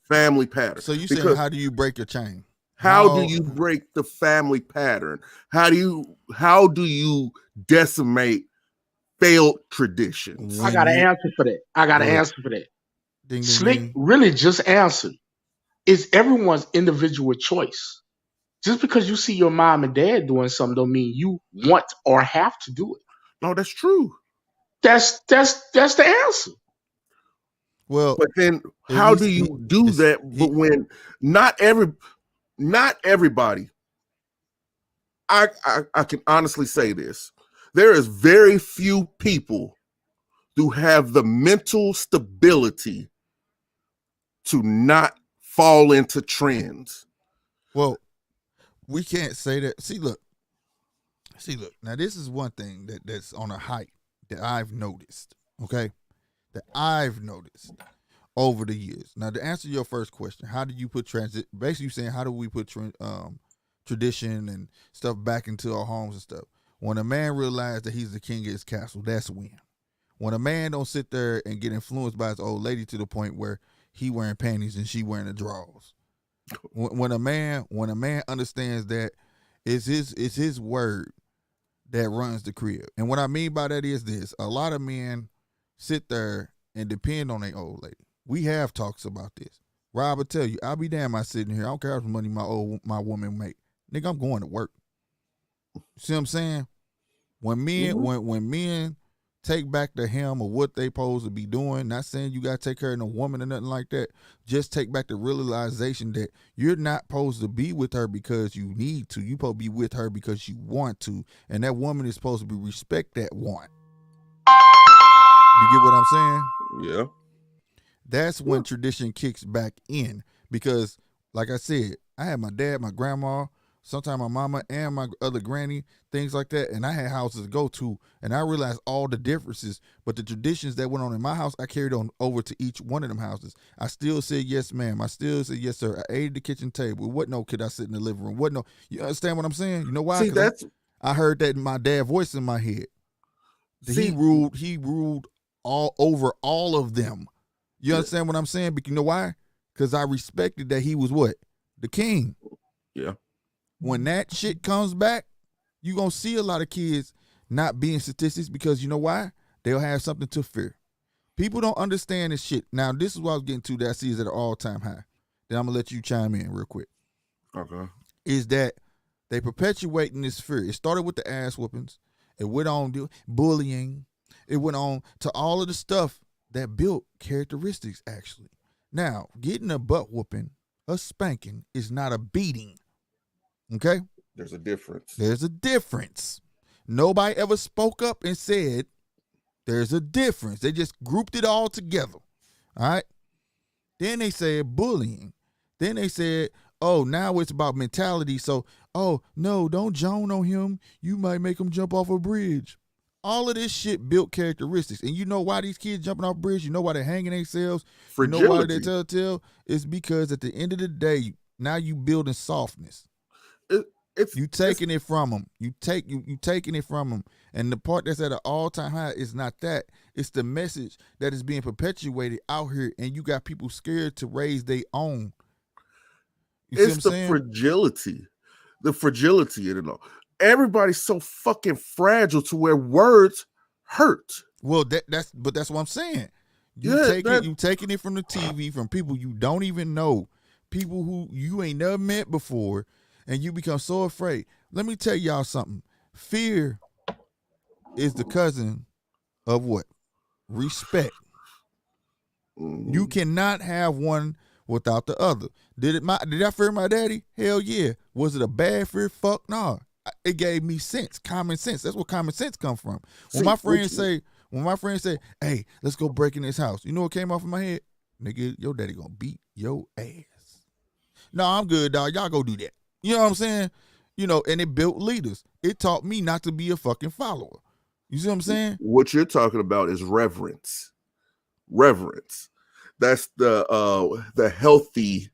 family pattern. So you saying, how do you break your chain? How do you break the family pattern? How do you decimate failed traditions? I got an answer for that. Slick really just answered. It's everyone's individual choice. Just because you see your mom and dad doing something don't mean you want or have to do it. No, that's true. That's the answer. Well, but then how do you do that? But when not everybody, I can honestly say this. There is very few people who have the mental stability to not fall into trends. Well, we can't say that. See, look. Now, this is one thing that's on a hype that I've noticed, okay? That I've noticed over the years. Now, to answer your first question, how do you put transit? Basically, you're saying, how do we put tradition and stuff back into our homes and stuff? When a man realizes that he's the king of his castle, that's when. When a man don't sit there and get influenced by his old lady to the point where he wearing panties and she wearing the drawers. When a man understands that it's his word that runs the crib. And what I mean by that is this: a lot of men sit there and depend on their old lady. We have talks about this. Rob will tell you, I'll be damn, I sitting here. I don't care how much money my woman make. Nigga, I'm going to work. See what I'm saying? When men when men take back the helm of what they supposed to be doing, not saying you gotta take care of no woman or nothing like that. Just take back the realization that you're not supposed to be with her because you need to. You supposed to be with her because you want to. And that woman is supposed to be respect that want. You get what I'm saying? Yeah. That's when tradition kicks back in. Because, like I said, I had my dad, my grandma, sometimes my mama and my other granny, things like that. And I had houses to go to, and I realized all the differences. But the traditions that went on in my house, I carried on over to each one of them houses. I still said yes, ma'am. I still said yes, sir. I ate at the kitchen table. What no could I sit in the living room? What no? You understand what I'm saying? You know why? See, I heard that in my dad's voice in my head. He ruled all over all of them. You understand what I'm saying? But you know why? Because I respected that he was what? The king. Yeah. When that shit comes back, you're going to see a lot of kids not being statistics because you know why? They'll have something to fear. People don't understand this shit. Now, this is what I was getting to that I see is at an all-time high. Then I'm going to let you chime in real quick. Okay. Is that they perpetuating this fear. It started with the ass whoopings. It went on to bullying. It went on to all of the stuff that built characteristics, actually. Now, getting a butt whooping, a spanking, is not a beating. Okay? There's a difference. There's a difference. Nobody ever spoke up and said there's a difference. They just grouped it all together. All right? Then they said bullying. Then they said, oh, now it's about mentality. So, oh, no, don't Joan on him. You might make him jump off a bridge. All of this shit built characteristics. And you know why these kids jumping off bridge? You know why they're hanging themselves? Fragility. You know why they telltale? It's because at the end of the day, now you building softness. You taking it from them. You taking it from them. And the part that's at an all-time high is not that. It's the message that is being perpetuated out here, and you got people scared to raise their own. It's the fragility. The fragility in it all. Everybody's so fucking fragile to where words hurt. Well, that's what I'm saying. You taking it from the TV, from people you don't even know, people who you ain't never met before, and you become so afraid. Let me tell y'all something. Fear is the cousin of what? Respect. You cannot have one without the other. Did I fear my daddy? Hell yeah. Was it a bad fear? Fuck no. It gave me sense, common sense. That's where common sense come from. When my friends say, hey, let's go break in this house, you know what came off of my head? Nigga, your daddy gonna beat your ass. No, I'm good, dog. Y'all go do that. You know what I'm saying? You know, and it built leaders. It taught me not to be a fucking follower. You see what I'm saying? What you're talking about is reverence. reverence. That's the healthy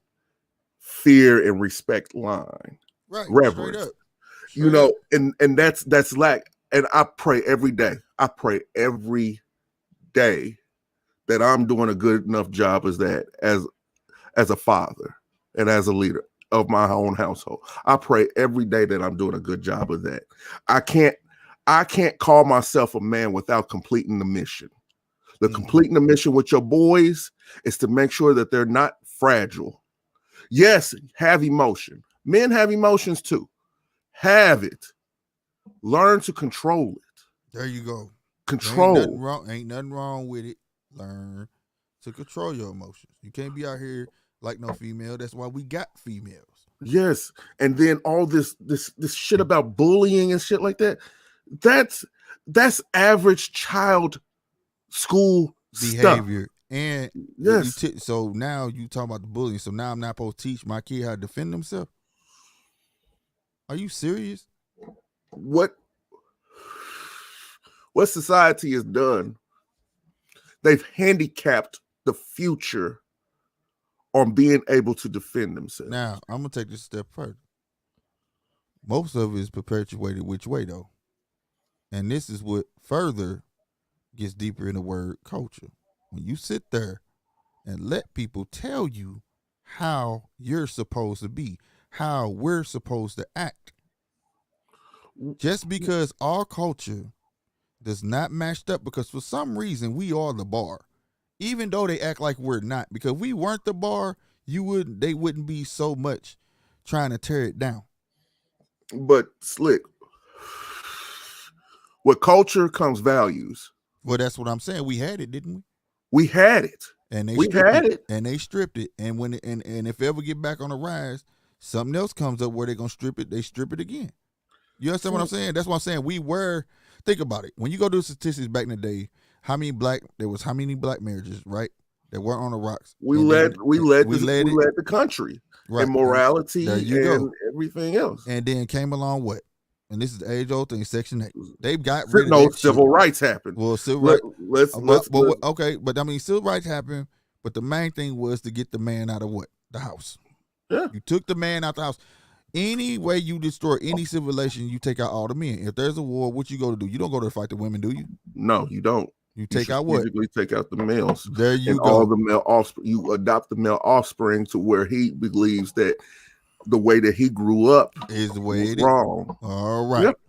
fear and respect line. Right. Reverence. Straight up. You know, and that's like, and I pray every day. I pray every day that I'm doing a good enough job as that, as a father and as a leader of my own household. I pray every day that I'm doing a good job of that. I can't call myself a man without completing the mission. Completing the mission with your boys is to make sure that they're not fragile. Yes, have emotion. Men have emotions too. Have it. Learn to control it. There you go. Control. Ain't nothing wrong with it. Learn to control your emotions. You can't be out here like no female. That's why we got females. Yes. And then all this shit about bullying and shit like that. That's average child school behavior. Stuff. And yes. So now you talking about the bullying. So now I'm not supposed to teach my kid how to defend themselves? Are you serious? What society has done, they've handicapped the future on being able to defend themselves. Now, I'm going to take this a step further. Most of it is perpetuated which way, though? And this is what further gets deeper in the word culture. When you sit there and let people tell you how you're supposed to be, how we're supposed to act. Just because our culture does not match up, because for some reason we are the bar, even though they act like we're not. Because if we weren't the bar, they wouldn't be so much trying to tear it down. But Slick, with culture comes values. Well, that's what I'm saying. We had it, didn't we? We had it, and we had it, and they stripped it. And when and if it ever get back on the rise, something else comes up where they're gonna strip it. They strip it again. You understand what I'm saying? That's what I'm saying. Think about it. When you go do statistics back in the day, how many black marriages, right? That weren't on the rocks. We led the country, right, in morality and everything else. And then came along what? And this is the age-old thing, Section 8. They've got rid of that civil rights happened. Well, civil rights. Okay, but I mean, civil rights happened. But the main thing was to get the man out of what? The house. Yeah. You took the man out the house. Any way you destroy any civilization, you take out all the men. If there's a war, what you go to do? You don't go to fight the women, do you? No, you don't. You take out what? You take out the males. There you go. All the male offspring. You adopt the male offspring to where he believes that the way that he grew up is the way it wrong. Is. All right. Yep.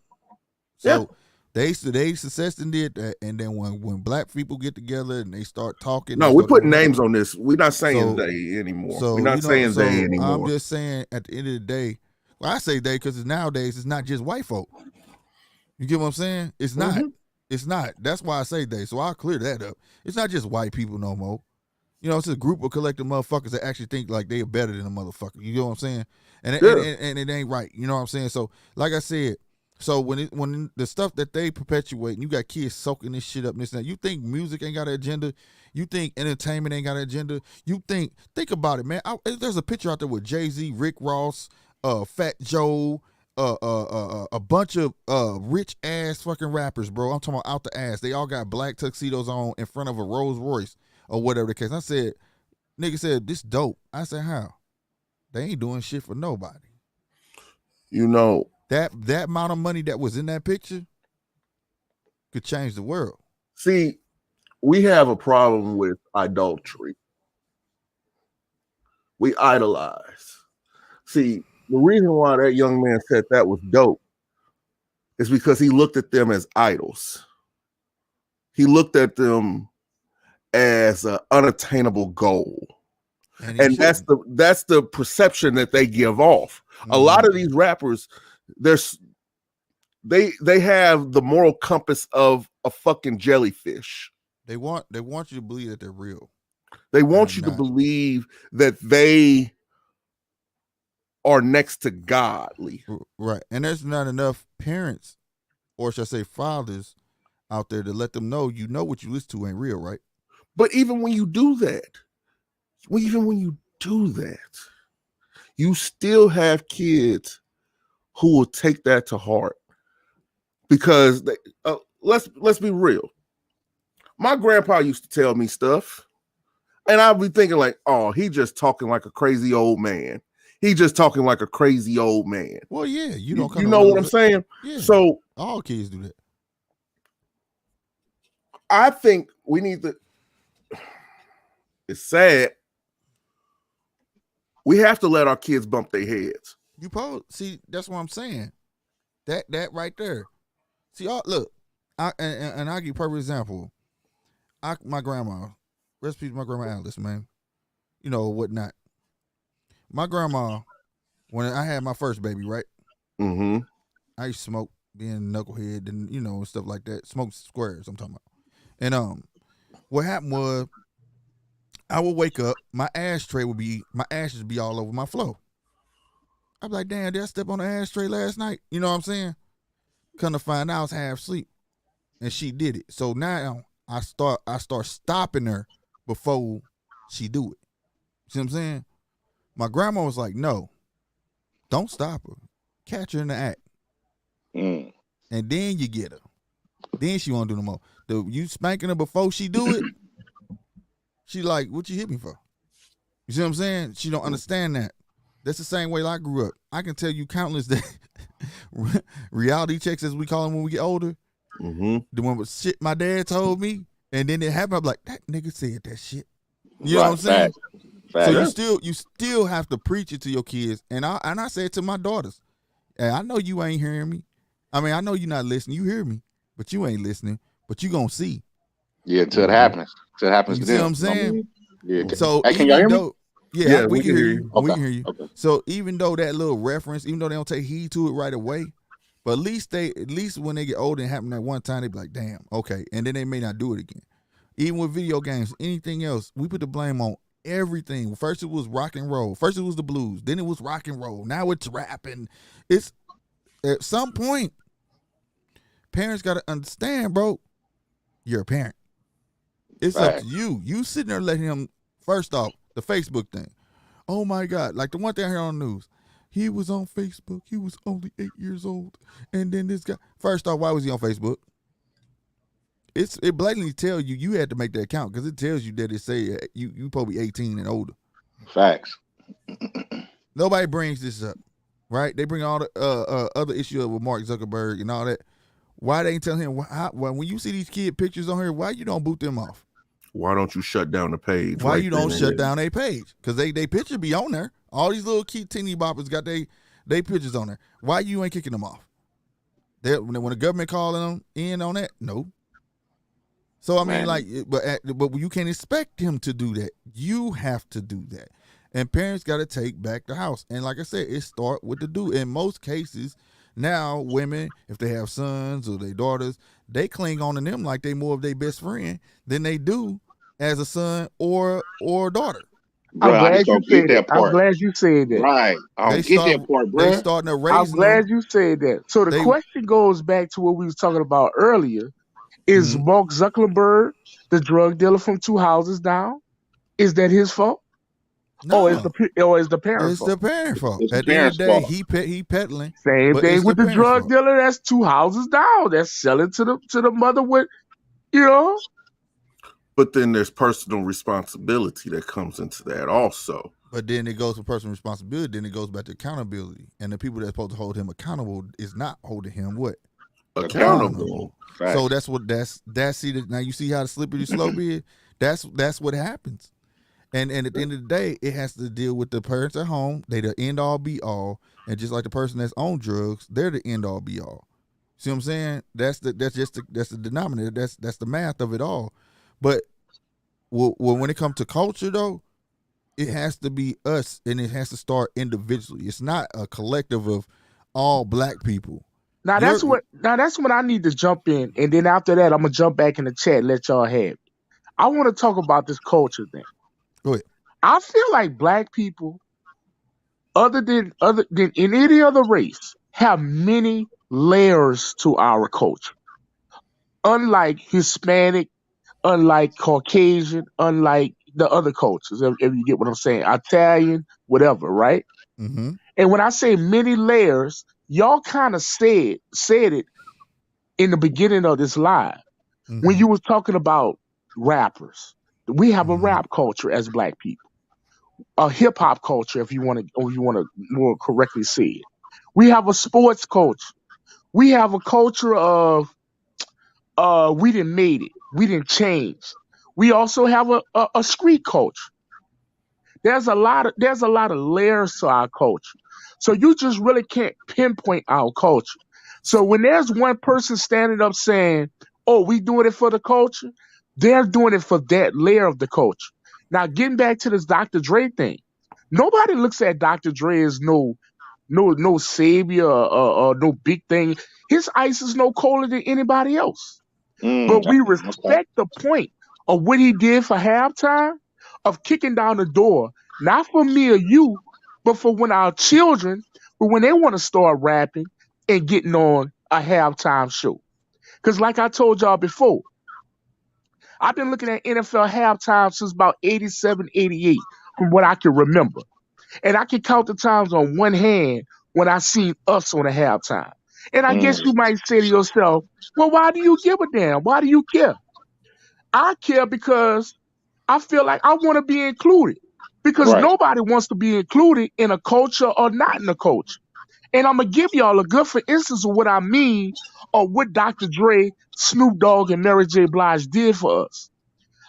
So they successfully did that, and then when black people get together and they start talking. No, we're putting names on this. We're not saying they anymore. We're not saying they anymore. I'm just saying at the end of the day, well, I say they because nowadays it's not just white folk. You get what I'm saying? It's not. Mm-hmm. It's not. That's why I say they. So I'll clear that up. It's not just white people no more. You know, it's a group of collective motherfuckers that actually think like they are better than a motherfucker. You know what I'm saying? And it ain't right. You know what I'm saying? So like I said, so when the stuff that they perpetuate, and you got kids soaking this shit up and this and that, you think music ain't got an agenda? You think entertainment ain't got an agenda? You think about it, man. There's a picture out there with Jay-Z, Rick Ross, Fat Joe, a bunch of rich ass fucking rappers, bro. I'm talking about out the ass. They all got black tuxedos on in front of a Rolls Royce or whatever the case. I said, nigga said, this dope. I said, how? They ain't doing shit for nobody. You know, that amount of money that was in that picture could change the world. See, we have a problem with idolatry. We idolize. See, the reason why that young man said that was dope is because he looked at them as idols. He looked at them as an unattainable goal. And that's the perception that they give off. Mm-hmm. A lot of these rappers, they have the moral compass of a fucking jellyfish. They want you to believe that they're real. They want you to believe that they are next to godly. Right. And there's not enough parents, or should I say fathers, out there to let them know, you know, what you listen to ain't real, right? But even when you do that, you still have kids who will take that to heart. Because let's be real. My grandpa used to tell me stuff, and I'd be thinking like, oh, he just talking like a crazy old man. He just talking like a crazy old man. Well, yeah, you know what I'm saying? Yeah. So all kids do that. I think we need to. It's sad. We have to let our kids bump their heads. See, that's what I'm saying. That right there. See, look, and I'll give you a perfect example. My grandma, recipe to my grandma Alice, man. You know, whatnot. My grandma, when I had my first baby, right? Mm-hmm. I used to smoke, being a knucklehead, and and stuff like that. Smoke squares, I'm talking about. And what happened was, I would wake up, my ashes would be all over my floor. I'd be like, damn, did I step on the ashtray last night? You know what I'm saying? Come to find out, I was half asleep, and she did it. So now I start stopping her before she do it. See what I'm saying? My grandma was like, no, don't stop her. Catch her in the act. And then you get her. Then she won't do no more. You spanking her before she do it, she like, what you hit me for? You see what I'm saying? She don't understand that. That's the same way I grew up. I can tell you countless reality checks, as we call them when we get older. Mm-hmm. The one with shit my dad told me, and then it happened. I'm like, that nigga said that shit. You know what I'm saying? Fact. So you still have to preach it to your kids, and I say it to my daughters. Hey, I know you ain't hearing me. I mean, I know you're not listening. You hear me, but you ain't listening. But you gonna see. Yeah, till it happens. Till it happens you to see them. What I'm saying? Yeah. So hey, can y'all hear me? Yeah, we can hear you. Okay. We can hear you. Okay. So even though that little reference, even though they don't take heed to it right away, but at least when they get older and happen that one time, they be like, damn, okay. And then they may not do it again. Even with video games, anything else, we put the blame on everything. First it was rock and roll. First it was the blues. Then it was rock and roll. Now it's rap. And it's at some point, parents got to understand, bro, you're a parent. It's up to you. You sitting there letting him, first off, the Facebook thing. Oh my God. Like the one thing I heard on the news. He was on Facebook. He was only 8 years old. And then this guy. First off, why was he on Facebook? It blatantly tells you had to make that count, because it tells you that it say you probably 18 and older. Facts. Nobody brings this up, right? They bring all the other issue up with Mark Zuckerberg and all that. Why they ain't telling him? When you see these kid pictures on here, why you don't boot them off? Why don't you shut down the page? Why you don't shut down their page? Because they picture be on there. All these little kid teeny boppers got they pictures on there. Why you ain't kicking them off? When the government calling them in on that, no. So I mean, like, but you can't expect him to do that. You have to do that, and parents got to take back the house. And like I said, it start with the dude. In most cases, now women, if they have sons or their daughters, they cling on to them like they more of their best friend than they do as a son or daughter. Bro, I'm glad you said that. I'm glad you said that. Right. That part, bro. They starting to raise I'm glad you said that. So the question goes back to what we was talking about earlier. Is Mark Zuckerberg the drug dealer from 2 houses down? Is that his fault? No. Or is the parent's fault? It's the parent's fault. It's At the end of the day, he peddling. Same thing with the drug dealer that's 2 houses down. That's selling to the mother with, But then there's personal responsibility that comes into that also. But then it goes to personal responsibility. Then it goes back to accountability. And the people that's supposed to hold him accountable is not holding him what? Accountable. So that's now you see how the slippery slope is? That's what happens. And at the end of the day, it has to deal with the parents at home. They the end all be all. And just like the person that's on drugs, they're the end all be all. See what I'm saying? That's the denominator. That's the math of it all. But when it comes to culture, though, it has to be us, and it has to start individually. It's not a collective of all black people. Now that's what I need to jump in, and then after that, I'm gonna jump back in the chat and let y'all have it. I want to talk about this culture thing. Go ahead. I feel like black people, other than in any other race, have many layers to our culture. Unlike Hispanic, unlike Caucasian, unlike the other cultures, if you get what I'm saying, Italian, whatever, right? Mm-hmm. And when I say many layers, y'all kind of said it in the beginning of this live when you was talking about rappers. We have a rap culture as black people, a hip hop culture, if you want to more correctly say it. We have a sports culture. We have a culture of we didn't made it. We didn't change. We also have a street culture. There's a lot of layers to our culture. So you just really can't pinpoint our culture. So when there's one person standing up saying, "Oh, we doing it for the culture," they're doing it for that layer of the culture. Now, getting back to this Dr. Dre thing, nobody looks at Dr. Dre as no savior or no big thing. His ice is no colder than anybody else. But we respect the point of what he did for halftime, of kicking down the door, not for me or you, but for when our children, when they want to start rapping and getting on a halftime show. Because like I told y'all before, I've been looking at NFL halftime since about 87, 88, from what I can remember. And I can count the times on one hand when I seen us on a halftime. And I guess you might say to yourself, well, why do you give a damn? Why do you care? I care because I feel like I want to be included. Because nobody wants to be included in a culture or not in a culture. And I'm going to give y'all a good for instance of what I mean or what Dr. Dre, Snoop Dogg, and Mary J. Blige did for us.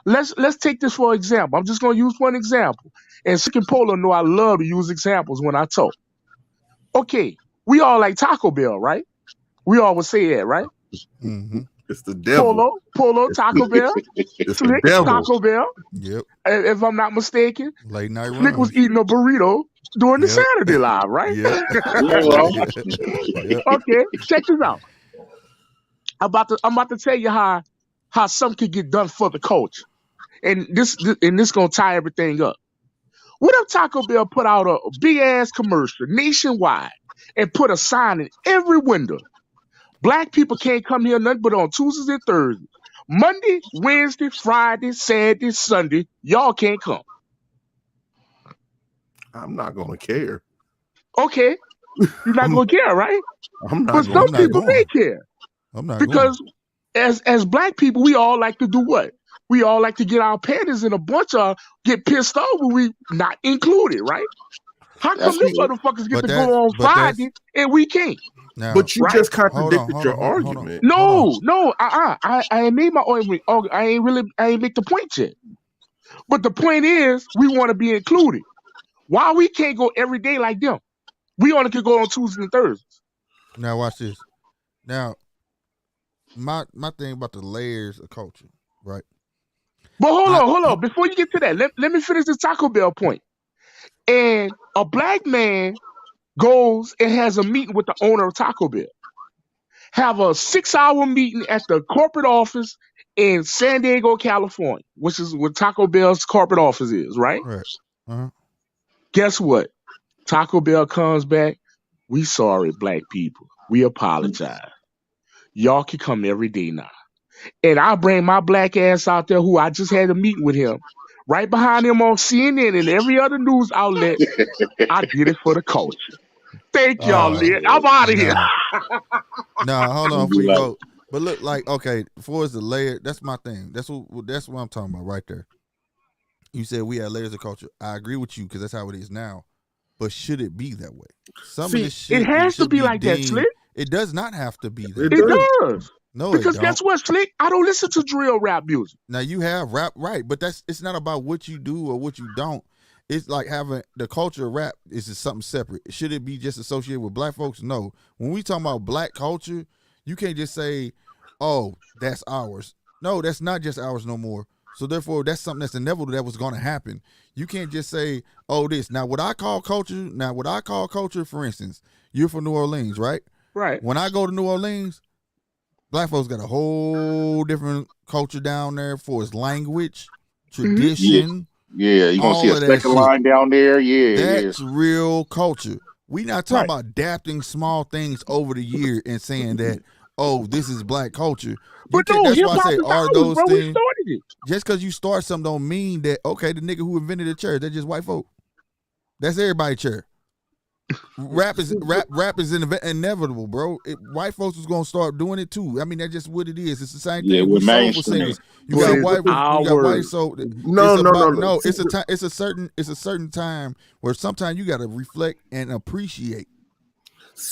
Let's take this for example. I'm just going to use one example. And Sick and Polo know I love to use examples when I talk. Okay, we all like Taco Bell, right? We always say that, right? Mm-hmm. It's the devil. Polo, Taco Bell. It's Slick, the devil. Taco Bell. Yep. If I'm not mistaken, late night Slick was eating a burrito during the Saturday Live, right? Yep. Okay, check this out. I'm about to tell you how something can get done for the culture, and this gonna tie everything up. What if Taco Bell put out a big ass commercial nationwide and put a sign in every window? Black people can't come here nothing but on Tuesdays and Thursdays. Monday, Wednesday, Friday, Saturday, Sunday, y'all can't come. I'm not gonna care. Okay, you're not gonna care, right? I'm not. But some people may care. I'm not because as black people, we all like to do what? We all like to get our panties in a bunch of get pissed off when we not included, right? How come these motherfuckers get to go on Friday and we can't? Now, but you just contradicted your argument. No, I ain't made my argument. I ain't make the point yet. But the point is, we want to be included. Why we can't go every day like them? We only can go on Tuesdays and Thursdays. Now watch this. Now, my thing about the layers of culture, right? But hold on. Before you get to that, let me finish this Taco Bell point. And a black man goes and has a meeting with the owner of Taco Bell. Have a 6-hour meeting at the corporate office in San Diego, California, which is where Taco Bell's corporate office is, right? Right. Uh-huh. Guess what? Taco Bell comes back. We sorry, black people. We apologize. Y'all can come every day now. And I bring my black ass out there who I just had a meeting with him. Right behind him on CNN and every other news outlet. I did it for the culture. Thank y'all, Lynn. I'm out of here. No, hold on before you go. But look, like, okay, before it's the layer, that's my thing. That's what I'm talking about right there. You said we had layers of culture. I agree with you because that's how it is now. But should it be that way? Some of this shit, it has to be like that, Slick. It does not have to be that. It does. No, because guess what, Slick? I don't listen to drill rap music. Now you have rap, right? But it's not about what you do or what you don't. It's like having the culture of rap is just something separate. Should it be just associated with black folks? No. When we talk about black culture, you can't just say, "Oh, that's ours." No, that's not just ours no more. So therefore, that's something that's inevitable that was going to happen. You can't just say, "Oh, this." Now, what I call culture, for instance, you're from New Orleans, right? Right. When I go to New Orleans, black folks got a whole different culture down there for its language, tradition. Yeah, you're going to see a second line down there. Yeah, that's real culture. We not talking about adapting small things over the year and saying that, oh, this is black culture. But no, that's why I say, are those things? Just because you start something don't mean that, okay, the nigga who invented the church, that's just white folk. That's everybody's church. Rap is inevitable, bro. White folks is gonna start doing it too. I mean, that's just what it is. It's the same thing with soulful singers. You got white soul. No. It's a certain time where sometimes you got to reflect and appreciate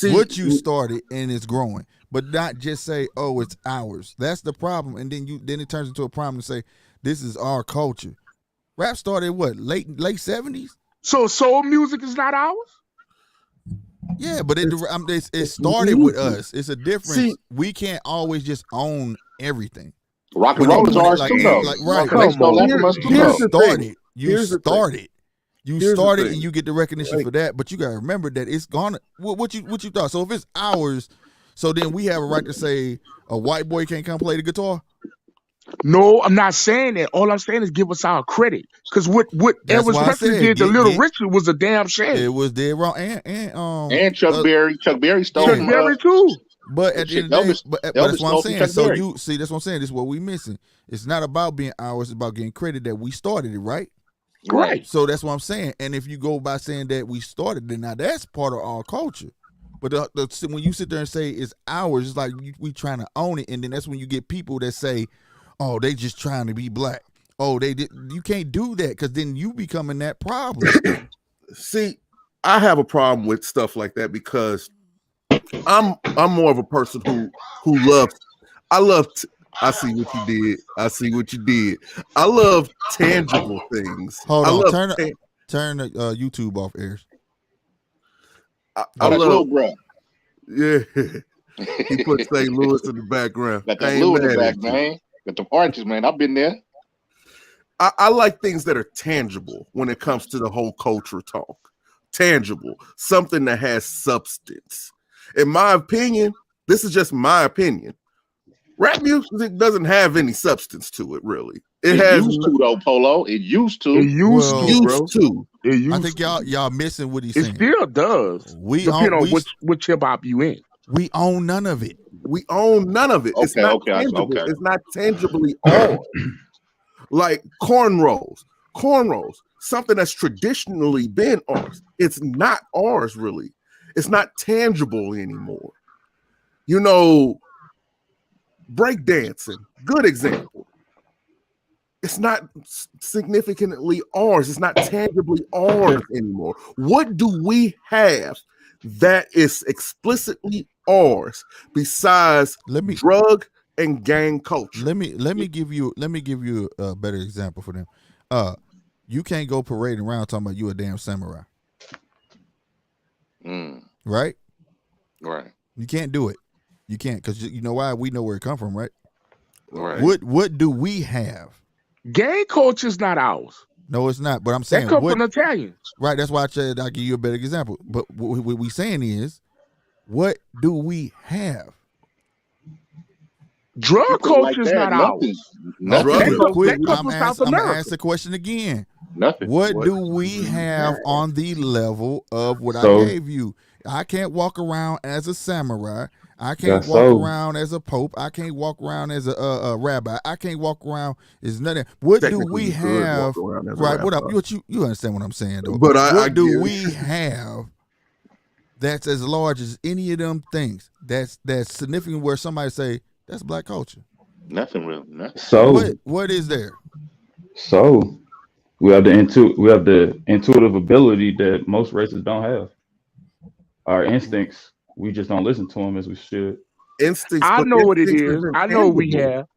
what you started and it's growing, but not just say, "Oh, it's ours." That's the problem, and then it turns into a problem to say, "This is our culture." Rap started what late 70s. So soul music is not ours. Yeah, but it started with us. It's a difference. See, we can't always just own everything. Rock and roll is ours too, though. You started, and you get the recognition for that. But you gotta remember that it's gonna. What you thought? So if it's ours, so then we have a right to say a white boy can't come play the guitar. No, I'm not saying that. All I'm saying is give us our credit. Because what Elvis Presley did to Little Richard was a damn shame. It was dead wrong. And Chuck Berry. Chuck Berry stole Chuck Berry too. But at the end of the day, but that's what I'm saying. So you see, that's what I'm saying. This is what we missing. It's not about being ours. It's about getting credit that we started it, right? Right. So that's what I'm saying. And if you go by saying that we started it, now that's part of our culture. But when you sit there and say it's ours, it's like we trying to own it. And then that's when you get people that say, "Oh, they just trying to be black." Oh, they did. You can't do that because then you becoming that problem. See, I have a problem with stuff like that because I'm more of a person who loves. I see what you did. I see what you did. I love tangible things. Hold on, turn the YouTube off, Ayers. I love, bro. Yeah, he put St. Louis in the background. Got that Louis in the back, man. Got the arches, man. I've been there. I like things that are tangible when it comes to the whole culture talk. Tangible, something that has substance. In my opinion, this is just my opinion. Rap music doesn't have any substance to it, really. It has used to, though, Polo. It used to. It used to. I think y'all missing what he's saying. It still does. Depending on which hip hop you in. We own none of it. We own none of it. It's not tangible. It's not tangibly ours. Like cornrows, something that's traditionally been ours. It's not ours, really. It's not tangible anymore. You know, breakdancing, good example. It's not significantly ours. It's not tangibly ours anymore. What do we have that is explicitly ours besides drug and gang culture? Let me give you a better example for them. You can't go parading around talking about you a damn samurai. Right? Right. You can't do it. You can't, because you know why? We know where it come from, right? Right. What do we have? Gang culture is not ours. No, it's not. But I'm saying that come from Italians. Right. That's why I said I'll give you a better example. But what we saying is, what do we have? Drug culture is not ours. I'm gonna ask the question again. Nothing. What do we have on the level of what I gave you? I can't walk around as a samurai. I can't walk around as a pope. I can't walk around as a rabbi. I can't walk around as nothing. What do we have? Right. What up? You understand what I'm saying though? But what do we have that's as large as any of them things? That's significant where somebody say that's black culture. Nothing real. Nothing. So what is there? So we have the intuitive ability that most races don't have. Our instincts. We just don't listen to them as we should. Instincts. I know what it is. I know we have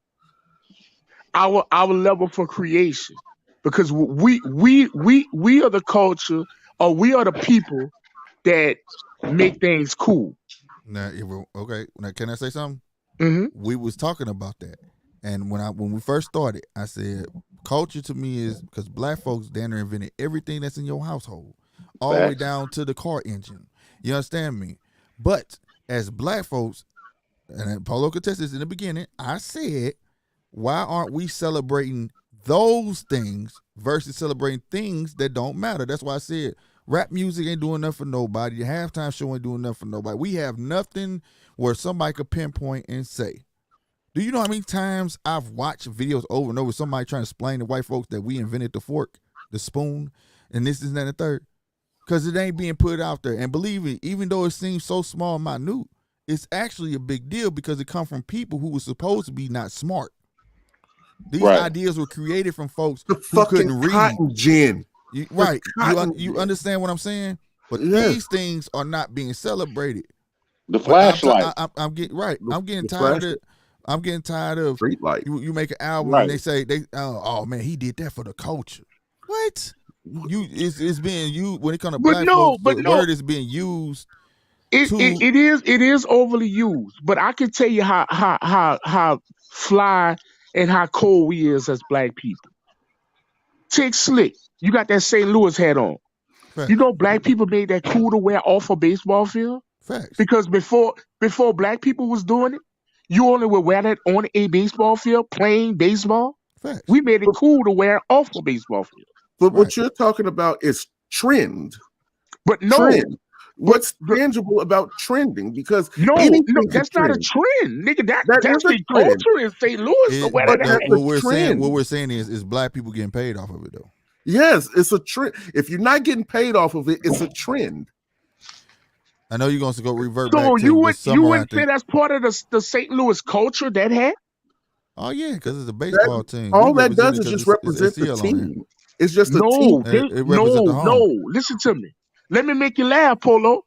our level for creation, because we are the culture, or we are the people that make things cool. Now, okay. Now, can I say something? Mm-hmm. We was talking about that, and when we first started, I said culture to me is because black folks down there invented everything that's in your household, all the way down to the car engine. You understand me? But as black folks, and Polo could test this in the beginning, I said, why aren't we celebrating those things versus celebrating things that don't matter? That's why I said rap music ain't doing nothing for nobody. The halftime show ain't doing nothing for nobody. We have nothing where somebody could pinpoint and say. Do you know how many times I've watched videos over and over, somebody trying to explain to white folks that we invented the fork, the spoon, and this, and that, and the third? because it ain't being put out there. And believe it, even though it seems so small and minute, it's actually a big deal because it comes from people who were supposed to be not smart. These ideas were created from folks who couldn't read. Cotton gin. You understand what I'm saying? But these things are not being celebrated. The flashlight. I'm getting right. I'm getting tired of street light. You make an album and they say oh man, he did that for the culture. What? It's being used when it comes to black folks. The word is being used. It is overly used, but I can tell you how fly and how cold we is as black people. Take Slick, you got that St. Louis hat on. Facts. You know black people made that cool to wear off a baseball field. Facts. Because before black people was doing it, you only would wear that on a baseball field playing baseball. Facts. We made it cool to wear off a baseball field. But what you're talking about is trend. But no. Trend. What's tangible about trending? Because no, that's not a trend, nigga. That's the culture in St. Louis. What we're saying is black people getting paid off of it though. Yes, it's a trend. If you're not getting paid off of it, it's a trend. I know you're going to go revert back to you wouldn't say that's part of the St. Louis culture, that hat? Oh yeah, because it's a baseball team. All that does is just represent the team. It's just a team. No. Listen to me. Let me make you laugh, Polo.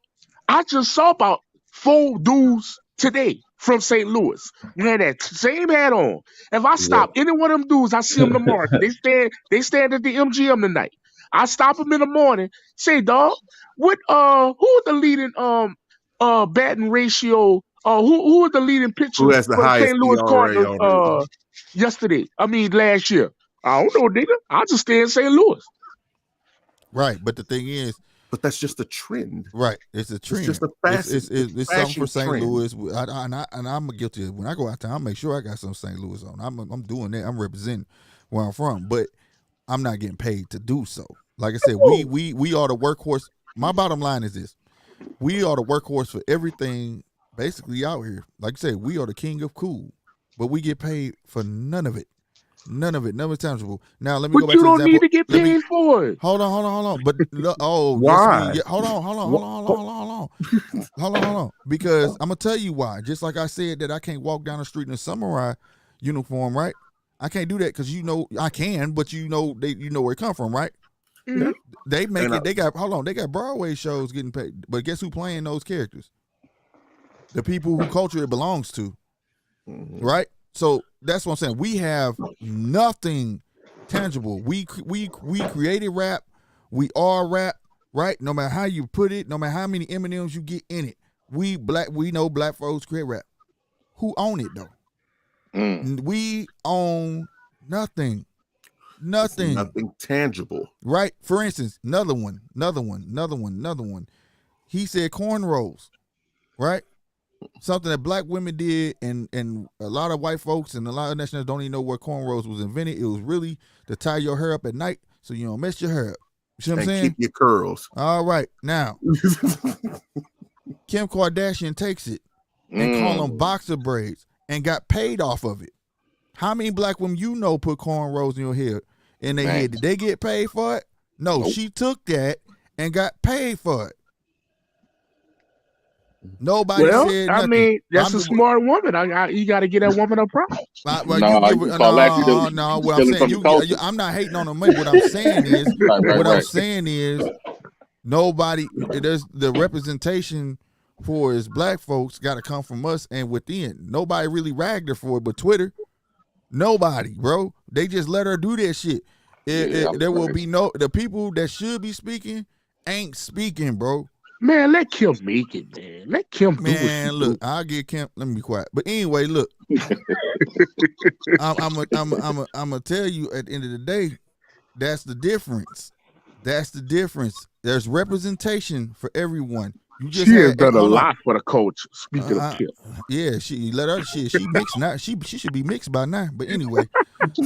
I just saw about 4 dudes today from St. Louis. They had that same hat on. If I stop any one of them dudes, I see them tomorrow. They stand at the MGM tonight. I stop them in the morning. Say, dog, what? Who the leading batting ratio? Who are the leading pitchers for the St. Louis Cardinals yesterday? I mean, last year. I don't know, nigga. I just stay in St. Louis. Right, but the thing is. But that's just a trend. Right. It's a trend. It's just a fashion. It's something for St. Louis. And I'm guilty. When I go out there, I'll make sure I got some St. Louis on. I'm doing that. I'm representing where I'm from. But I'm not getting paid to do so. Like I said, we are the workhorse. My bottom line is this. We are the workhorse for everything basically out here. Like I said, we are the king of cool. But we get paid for none of it. None of it. None of it's tangible. Now let me go back to the example. But you don't need to get paid for it. Hold on. But why? Yes, hold on. Because I'm gonna tell you why. Just like I said that I can't walk down the street in a samurai uniform, right? I can't do that because I can, but you know where it come from, right? Mm-hmm. They make it. They got Broadway shows getting paid, but guess who playing those characters? The people who culture it belongs to, right? So that's what I'm saying. We have nothing tangible. We created rap. We are rap, right? No matter how you put it, no matter how many M&Ms you get in it, we know black folks create rap. Who own it though? We own nothing. Nothing tangible. Right? For instance, another one. He said cornrows, right? Something that black women did, and a lot of white folks and a lot of nationals don't even know where cornrows was invented. It was really to tie your hair up at night so you don't mess your hair up. You see what I'm saying? Keep your curls. All right. Now, Kim Kardashian takes it and call them boxer braids and got paid off of it. How many black women put cornrows in your hair in their head? Did they get paid for it? No, she took that and got paid for it. Nobody said nothing. I mean, that's a smart woman. You got to get that woman a prize. What I'm saying, I'm not hating on them. What I'm saying is, I'm saying is, nobody. There's the representation for his black folks got to come from us and within. Nobody really ragged her for it, but Twitter. Nobody, bro. They just let her do that shit. There will be the people that should be speaking ain't speaking, bro. Man, let Kim make it, man. Let Kim do it. Man, look, I'll get Kim. Let me be quiet. But anyway, look, I'm gonna tell you at the end of the day, that's the difference. That's the difference. There's representation for everyone. She has done a lot for the coach. Speaking of Kim, yeah, she let her shit. She mixed now. She should be mixed by now. But anyway,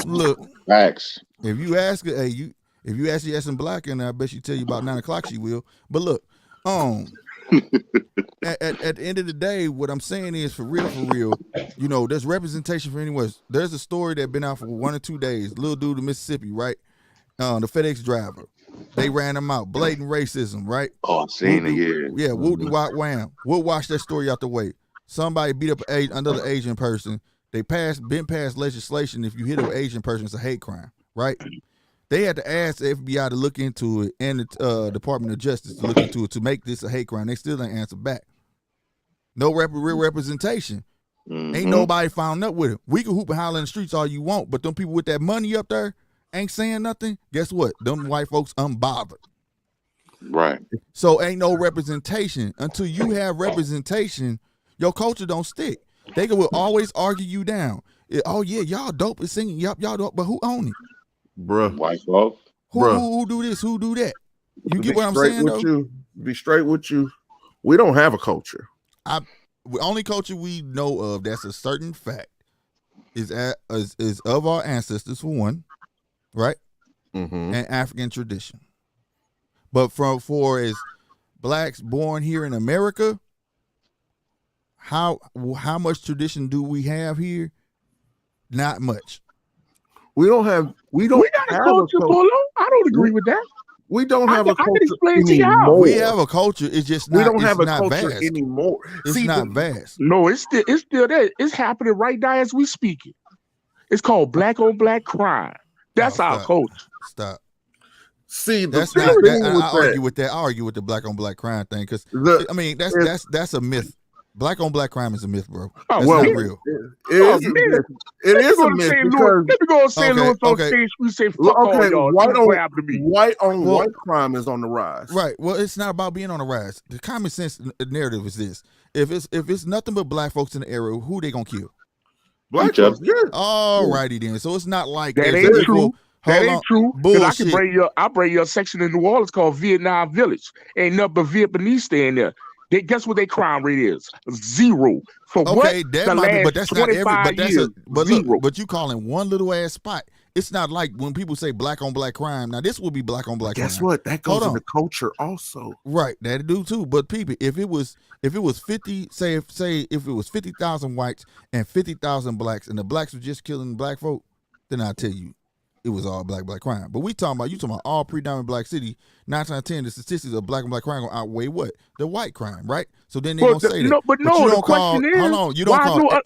look, facts. If you ask her, if you ask her some black, and I bet she tell you about 9 o'clock she will. But look. At the end of the day, what I'm saying is for real, there's representation for anyone. There's a story that been out for 1 or 2 days. Little dude in Mississippi, right? The FedEx driver. They ran them out. Blatant racism, right? Oh, I've seen it, yeah. Yeah, whoop wham. We'll wash that story out the way. Somebody beat up another Asian person. They been passed legislation. If you hit an Asian person, it's a hate crime, right? They had to ask the FBI to look into it and the Department of Justice to look into it to make this a hate crime. They still didn't answer back. No real representation. Ain't nobody found up with it. We can hoop and holler in the streets all you want, but them people with that money up there ain't saying nothing. Guess what? Them white folks unbothered. Right. So ain't no representation. Until you have representation, your culture don't stick. They will always argue you down. Oh yeah, y'all dope at singing. Y'all dope, but who own it? Bruh. White folks. Who do this? Who do that? You get what I'm saying, though? Be straight with you. We don't have a culture. The only culture we know of that's a certain fact is of our ancestors, for one, right? Mm-hmm. And African tradition. But for as blacks born here in America, how much tradition do we have here? Not much. We don't have We got a culture, Polo. I don't agree with that. We don't have a culture explain to you how. anymore. We have a culture. It's just not. We don't have a culture vast. anymore. It's not vast. No, it's still there. It's happening right now as we speak it. It's called black on black crime. That's our culture. Stop. See, that's not. I argue with that. I argue with the black on black crime thing because I mean that's a myth. Black on black crime is a myth, bro. That's not real. It is a myth. Let me go and say Louis on stage. We say fuck all y'all. White on white crime is on the rise. Right. Well, it's not about being on the rise. The common sense narrative is this: if it's nothing but black folks in the area, who they gonna kill? Black folks. Yeah. Alrighty then. So it's not like that ain't true. That ain't true. Bullshit. I bring you a section in New Orleans called Vietnam Village. Ain't nothing but Vietnamese staying there. Guess what their crime rate is? 0. For okay, what? That might be, but that's not every. But that's years, but you calling one little ass spot. It's not like when people say black on black crime. Now this will be black on black crime. Guess what? That goes into culture also. Right, that do too. But people, if it was 50, say if it was 50,000 whites and 50,000 blacks, and the blacks were just killing black folk, then I tell you, it was all black crime. But you talking about all predominant black city. 9 times 10, the statistics of black and black crime gonna outweigh what? The white crime, right? So then they gonna say that. But the question is, hold on, you don't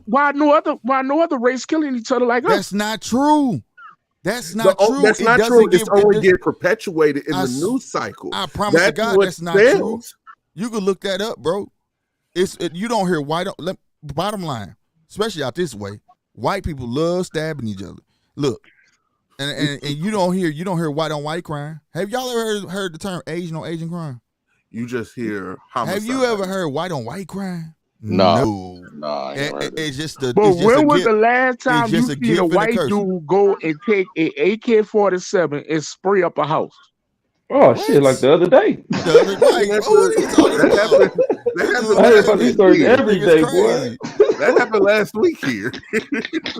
why no other race killing each other like us? That's not true. That's not true. That's not true. It's only get perpetuated in the news cycle. I promise to God, that's not true. You can look that up, bro. You don't hear bottom line, especially out this way, white people love stabbing each other. Look. And you don't hear white on white crime. Have y'all ever heard the term Asian on Asian crime? You just hear homicide. Have you ever heard white on white crime? No. It's just the. But when was the last time you seen a white dude go and take an AK-47 and spray up a house? Oh shit! Like the other day. That happened these stories every day, boy. That happened last week here.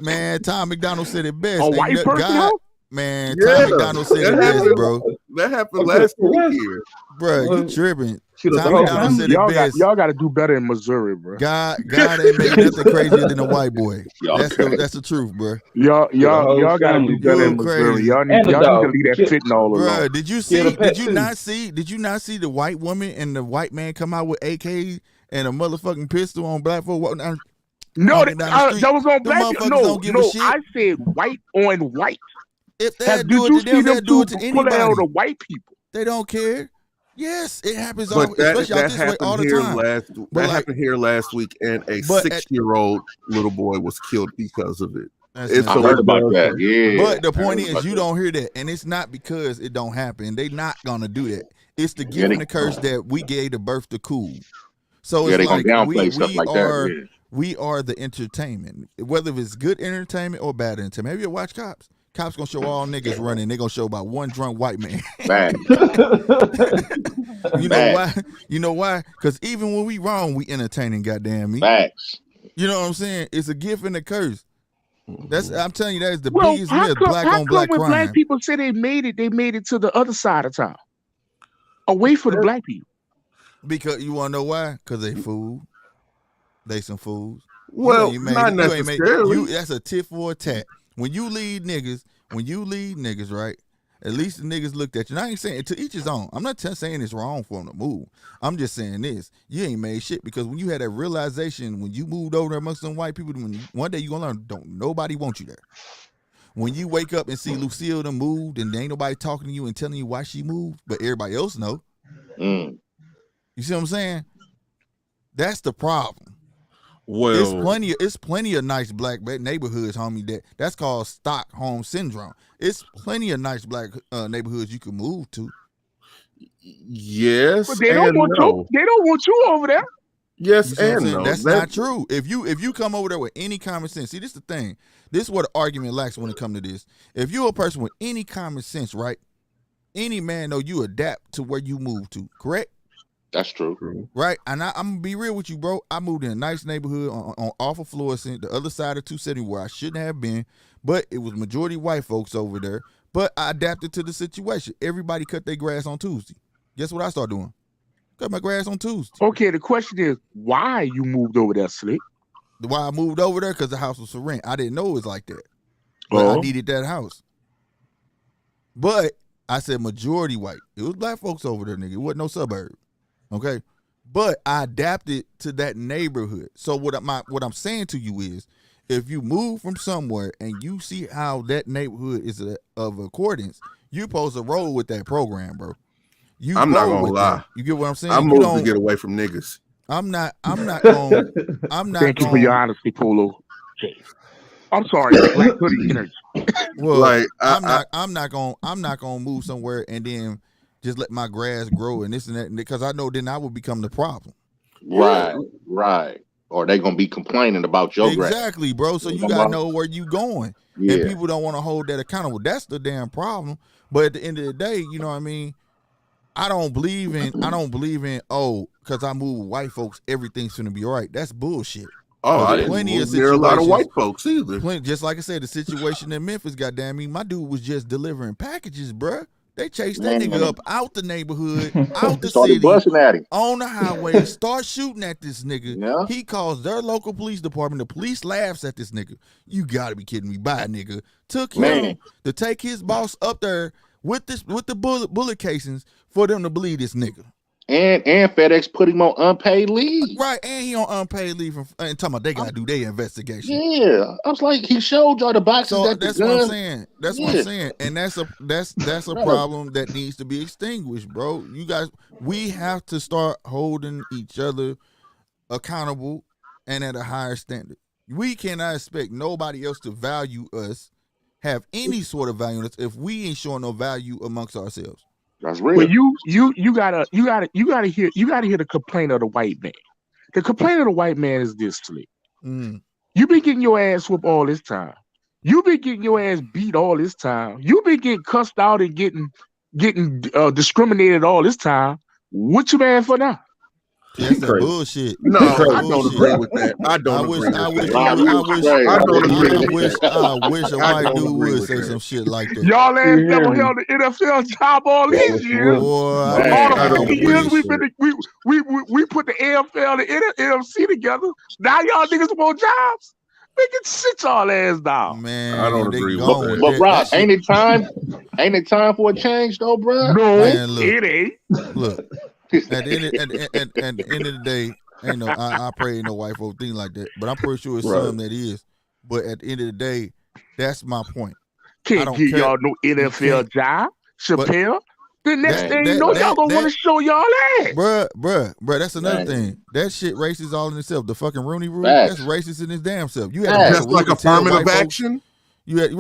Man, Tom McDonald said it best. A white person? Man, Tom McDonald said it best, bro. That happened last week here. Bro, you tripping. Tom McDonald said it best. Y'all got to do better in Missouri, bro. God ain't made nothing crazier than a white boy. That's the truth, bro. Y'all got to do better in Missouri. Y'all need to leave that fentanyl alone. Bro, did you not see the white woman and the white man come out with AKs and a motherfucking pistol on black folk? No, that was on black people. No, I said white on white. If they do it to them, they'll do it to anybody. Pull out the white people. They don't care. Yes, it happens especially out this way all the time. That happened here last week, and a 6-year-old little boy was killed because of it. I heard about that. Yeah. But the point is, you don't hear that, and it's not because it don't happen. They're not gonna do that. It's the gift and the curse that we gave the birth to cool. So it's like we are the entertainment, whether it's good entertainment or bad entertainment. Have you ever watched Cops? Cops gonna show all niggas running. They gonna show about one drunk white man. You know why? Because even when we wrong, we entertaining. Goddamn me. Facts. You know what I'm saying? It's a gift and a curse. I'm telling you, that is the biggest myth. Black on black crime. When black people say they made it to the other side of town, away from the black people. Because you want to know why? Because they fool. They some fools. Well, not necessarily. That's a tit for a tat. When you lead niggas, right? At least the niggas looked at you. And I ain't saying to each his own. I'm not saying it's wrong for them to move. I'm just saying this. You ain't made shit because when you had that realization, when you moved over there amongst some white people, one day you gonna learn, don't nobody want you there. When you wake up and see Lucille done moved and there ain't nobody talking to you and telling you why she moved, but everybody else know. You see what I'm saying? That's the problem. Well, it's plenty of nice black neighborhoods, homie. That's called Stockholm syndrome. It's plenty of nice black neighborhoods you can move to. Yes, but they don't want you. They don't want you over there. Yes, and no. That's not true. If you come over there with any common sense, see, this is the thing. This is what the argument lacks when it comes to this. If you're a person with any common sense, right? Any man know you adapt to where you move to, correct? That's true. Right? And I'm going to be real with you, bro. I moved in a nice neighborhood on off of Florissant, the other side of 270 where I shouldn't have been, but it was majority white folks over there. But I adapted to the situation. Everybody cut their grass on Tuesday. Guess what I started doing? Cut my grass on Tuesday. Okay, the question is, why you moved over there, Slick? Why I moved over there? Because the house was for rent. I didn't know it was like that. But I needed that house. But I said majority white. It was black folks over there, nigga. It wasn't no suburb. Okay? But I adapted to that neighborhood. So what I'm saying to you is, if you move from somewhere and you see how that neighborhood is of accordance, you're supposed to roll with that program, bro. I'm not gonna lie. That. You get what I'm saying? I moved to get away from niggas. I'm not going. Thank you for your honesty, Polo. I'm sorry, Black Hoodie energy. Well, like I'm not gonna move somewhere and then just let my grass grow and this and that because I know then I will become the problem. Right. Or they gonna be complaining about your grass. Exactly, bro. So you gotta know where you going. Yeah. And people don't want to hold that accountable. That's the damn problem. But at the end of the day, you know what I mean? I don't believe in because I move with white folks, everything's gonna be all right. That's bullshit. Oh, I didn't hear a lot of white folks either. Just like I said, the situation in Memphis, goddamn me, my dude was just delivering packages, bruh. They chased that nigga up out the neighborhood, out the city, busting at him on the highway, start shooting at this nigga. Yeah. He calls their local police department. The police laughs at this nigga. You gotta be kidding me. Bye, nigga. Took him to take his boss up there with the bullet casings for them to believe this nigga. And FedEx put him on unpaid leave. Right, and he on unpaid leave and talking about they gotta do their investigation. Yeah. I was like, he showed y'all the boxes. So that's what I'm saying. That's what I'm saying. And that's a problem that needs to be extinguished, bro. You guys, we have to start holding each other accountable and at a higher standard. We cannot expect nobody else to value us, have any sort of value in us if we ain't showing no value amongst ourselves. That's real. But you gotta hear the complaint of the white man. The complaint of the white man is this, Slick. You been getting your ass whooped all this time. You been getting your ass beat all this time. You been getting cussed out and getting discriminated all this time. What you mad for now? That's that bullshit. No, I don't agree with that. I wish a white dude would say some shit like that. Y'all ass never held the NFL job all these years. Boy, all the years we put the AFL and the NFC together. Now y'all niggas want jobs. We can sit y'all ass down. Man, I don't agree with that. But Rob, ain't it time for a change though, bro? No, man, look, it ain't. Look. At the end of the day, ain't no I pray ain't no white folk thing like that. But I'm pretty sure it's some that is. But at the end of the day, that's my point. Can't give y'all no NFL job, Chappelle. The next thing you know, y'all gonna want to show y'all ass. Bruh, that's another thing. That shit racist all in itself. The fucking Rooney Rule, that's racist in its damn self. You had just like affirmative action. You had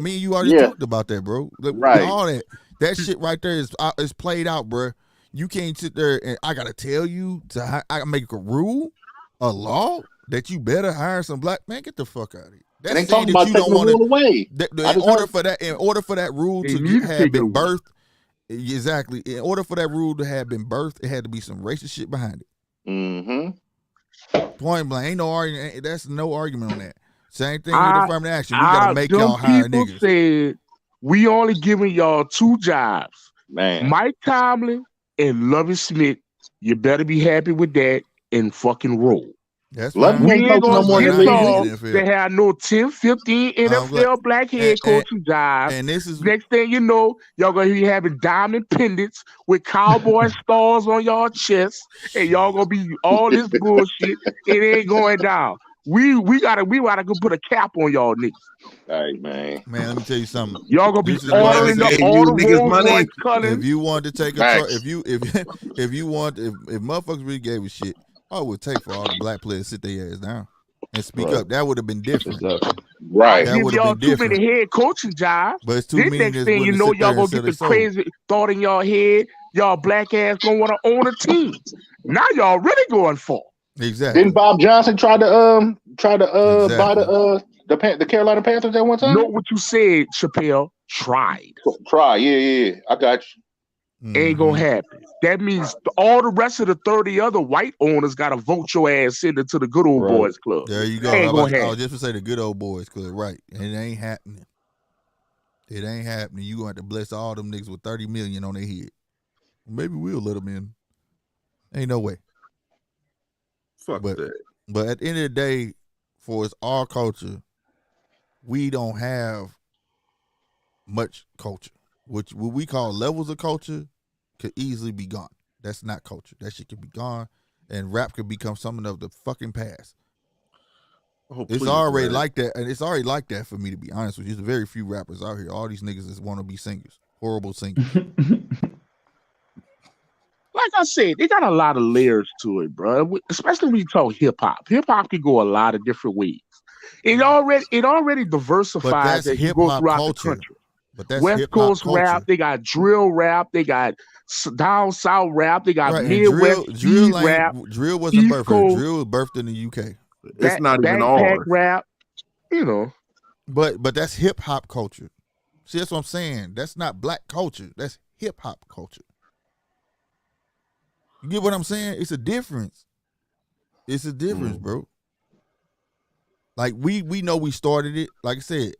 me and you already talked about that, bro. Right. All that shit right there is played out, bruh. You can't sit there and I gotta tell you I make a rule, a law that you better hire some black man. Get the fuck out of here. That's ain't talking about taking the rule away. In order for that rule to have been birthed, exactly. In order for that rule to have been birthed, it had to be some racist shit behind it. Mm-hmm. Point blank, ain't no argument. That's no argument on that. Same thing with affirmative action. We gotta make y'all hire niggas. Said we only giving y'all 2 jobs, man. Mike Tomlin and Lovie Smith. You better be happy with that and fucking roll. That's London fine. ain't We ain't coaching no gonna more see in But the I league. ain't y'all in the that NFL. have no 10, 15 I'm glad. NFL black head coaching jobs. And this is Next thing you know, y'all gonna be having diamond pendants with cowboy stars on y'all chests, and y'all gonna be all this bullshit. It ain't going down. We gotta go put a cap on y'all niggas. Hey, man. Man, let me tell you something. Y'all gonna be This is That why man ordering gave all you the niggas Rolls money. Royce colors. if you wanted to take a Facts. if motherfuckers really gave a shit, all it would take for all the black players to sit their ass down and speak Right. up. That would have been different. Exactly. I Right. That give would have y'all been too many different. head coaching jobs. But it's too Then many next that's thing you willing to know, sit y'all there and gonna sell get their the soul. crazy thought in y'all head. Y'all black ass gonna want to own a team. Now y'all really going for. Exactly. Didn't Bob Johnson try to buy Exactly. the Carolina Panthers at one time? Know what you said, Chappelle? Tried. Try, yeah. I got you. Ain't gonna happen. That means all the rest of the 30 other white owners gotta vote your ass into the good old Right. boys club. There you go. Ain't I gonna was happen. just to say the good old boys club, right? And it ain't happening. It ain't happening. You gonna have to bless all them niggas with 30 million on their head. Maybe we'll let them in. Ain't no way. Fuck that. But at the end of the day, for it's our culture, we don't have much culture. Which what we call levels of culture could easily be gone. That's not culture. That shit could be gone, and rap could become something of the fucking past. Oh, It's please, already man. like that, and it's already like that for me, to be honest with you. There's very few rappers out here. All these niggas just want to be singers, horrible singers. Like I said, they got a lot of layers to it, bro. Especially when you talk hip hop. Hip hop can go a lot of different ways. It already But diversifies that's as you hip go hop throughout the culture. country. But that's West hip hop Coast rap, culture. they got drill rap, they got down south rap, they got Right, and Midwest speed rap, drill wasn't East birthed here. Coast Drill was birthed in the UK. It's not even backpack ours. rap. You know, But that's hip hop culture. See, that's what I'm saying. That's not black culture. That's hip hop culture. You get what I'm saying? It's a difference. It's a difference, bro. Like we know we started it. Like I said,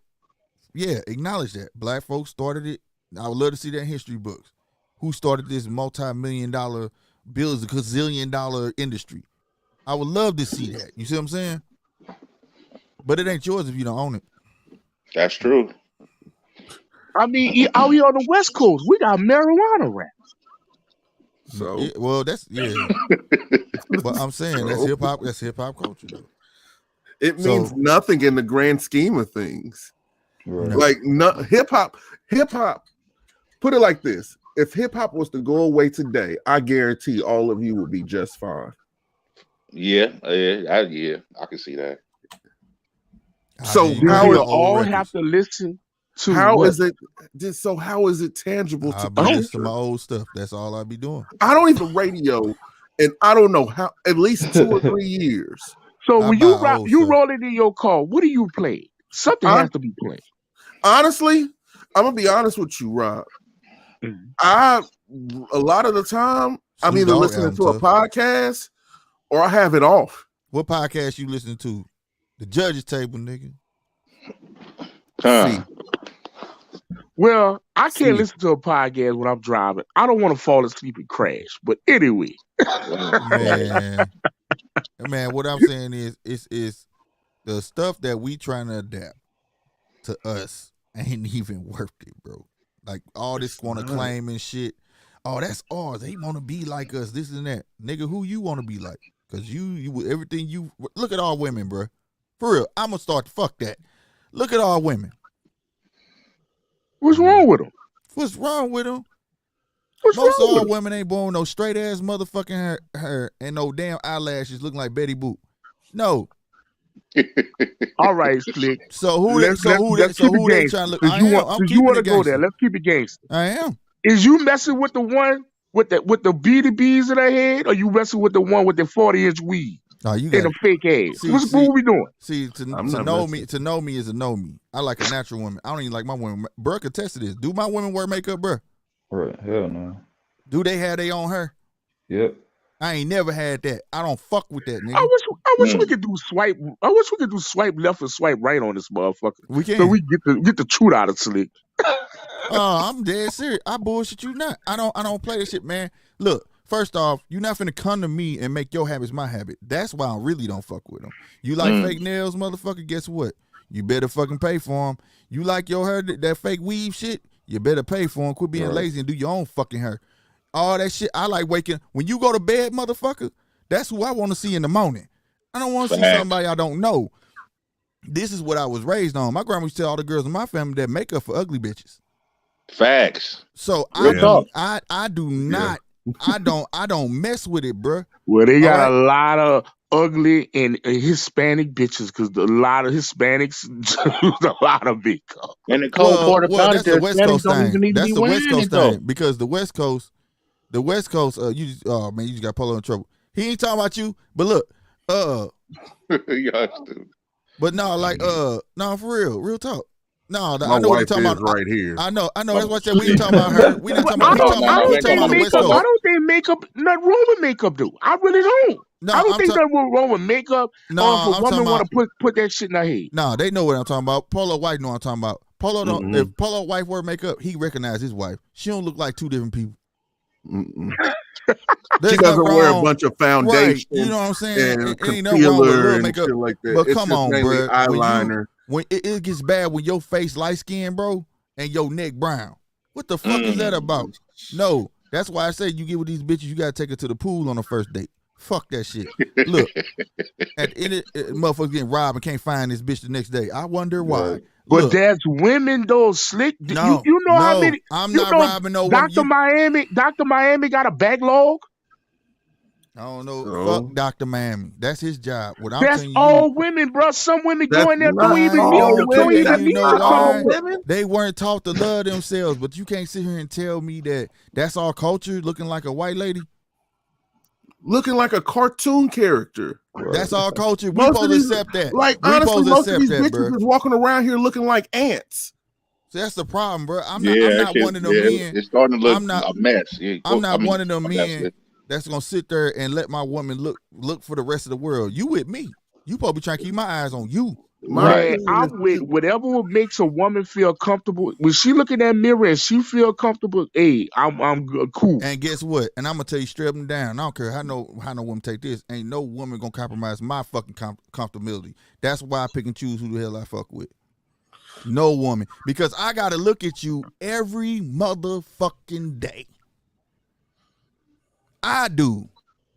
yeah, acknowledge that. Black folks started it. I would love to see that in history books. Who started this multi-million-dollar, bills a gazillion-dollar industry? I would love to see that. You see what I'm saying? But it ain't yours if you don't own it. That's true. I mean, out here on the West Coast, we got marijuana rap. So, Well, that's But I'm saying that's hip hop. That's hip hop culture, though. It means nothing in the grand scheme of things. Right. No. Like hip hop. Put it like this: if hip hop was to go away today, I guarantee all of you would be just fine. Yeah, I can see that. So how we all have to listen to how what? is it? So how is it tangible to be listening culture? to my old stuff. That's all I be doing. I don't even radio, and I don't know how. At least 2 or 3 years. So when you roll it in your car, what do you play? Something has to be playing. Honestly, I'm gonna be honest with you, Rob. A lot of the time I'm either listening to a podcast or I have it off. What podcast you listening to? The Judge's Table, nigga. Well, I can't listen to a podcast when I'm driving. I don't want to fall asleep and crash. But anyway, man, what I'm saying is the stuff that we trying to adapt to us ain't even worth it, bro. Like all this want to claim and shit. Oh, that's ours. They want to be like us. This and that, nigga. Who you want to be like? Cause you everything you look at all women, bro. For real, I'm gonna start to fuck that. Look at all women. What's wrong with them? What's wrong with them? Most of all women ain't born no straight ass motherfucking hair and no damn eyelashes looking like Betty Boop. No. All right, Slick. So who they trying to look? You want to go there? Let's keep it gangster. I am. Is you messing with the one with the beady bees in her head, or you messing with the one with the 40-inch weed? You got a fake ass. What we doing? See, to know me is to know me. I like a natural woman. I don't even like my women. Bruh could test this. Do my women wear makeup, bruh? Right, hell no. Do they have their own hair? Yep. I ain't never had that. I don't fuck with that, nigga. I wish we could do swipe. I wish we could do swipe left and swipe right on this motherfucker. We can. So we get the truth out of Slick. I'm dead serious. I bullshit you not. I don't play this shit, man. Look, First off, you're not finna come to me and make your habits my habit. That's why I really don't fuck with them. You like fake nails, motherfucker? Guess what? You better fucking pay for them. You like your hair, that fake weave shit? You better pay for them. Quit being lazy and do your own fucking hair. All that shit. I like waking. When you go to bed, motherfucker, that's who I want to see in the morning. I don't want to see somebody I don't know. This is what I was raised on. My grandma used to tell all the girls in my family that makeup for ugly bitches. Facts. So I do not. I don't mess with it, bro. Well, they got a lot of ugly and Hispanic bitches because a lot of Hispanics use a lot of makeup. And the cold part about that's the West Coast thing. That's the West Coast thing because the West Coast, you just got Polo in trouble. He ain't talking about you, but look, but no, like no, for real talk. No, I know what you're talking about right here. I know. That's why I said we ain't talking about her. We not talking about. I don't think makeup nothing wrong with makeup, do I really don't. No, I don't think nothing wrong with makeup. No, if a woman want to put that shit in her head. No, they know what I'm talking about. Polo White know what I'm talking about. Polo don't. If Polo White wear makeup, he recognize his wife. She don't look like two different people. She doesn't wear a bunch of foundation. Right. You know what I'm saying? And it ain't nothing wrong with little makeup. Shit like that. But come on, bro. Eyeliner. When it gets bad when your face light skin, bro, and your neck brown. What the fuck is that about? No, that's why I say you get with these bitches, you gotta take her to the pool on the first date. Fuck that shit. Look, at the end of motherfuckers getting robbed and can't find this bitch the next day. I wonder why. But look, that's women though, slick. No, you know how many? I'm not robbing no woman. Dr. Miami got a backlog. I don't know. Fuck Dr. Miami. That's his job. What I'm that's telling all you, women, bro. Some women go in there don't even need to. They weren't taught to love themselves, but you can't sit here and tell me that that's our culture, looking like a white lady. Looking like a cartoon character. That's our culture. We supposed to accept that. Like, honestly, most of these bitches is walking around here looking like ants. So that's the problem, bro. I'm not one of them men. It's starting to look a mess. I'm not one of them men that's gonna sit there and let my woman look for the rest of the world. You with me? You supposed to be trying to keep my eyes on you. Right. I'm with whatever makes a woman feel comfortable. When she look in that mirror and she feel comfortable, hey, I'm cool. And guess what? And I'm gonna tell you straight up and down. I don't care how no woman take this. Ain't no woman gonna compromise my fucking comfortability. That's why I pick and choose who the hell I fuck with. No woman, because I gotta look at you every motherfucking day. I do.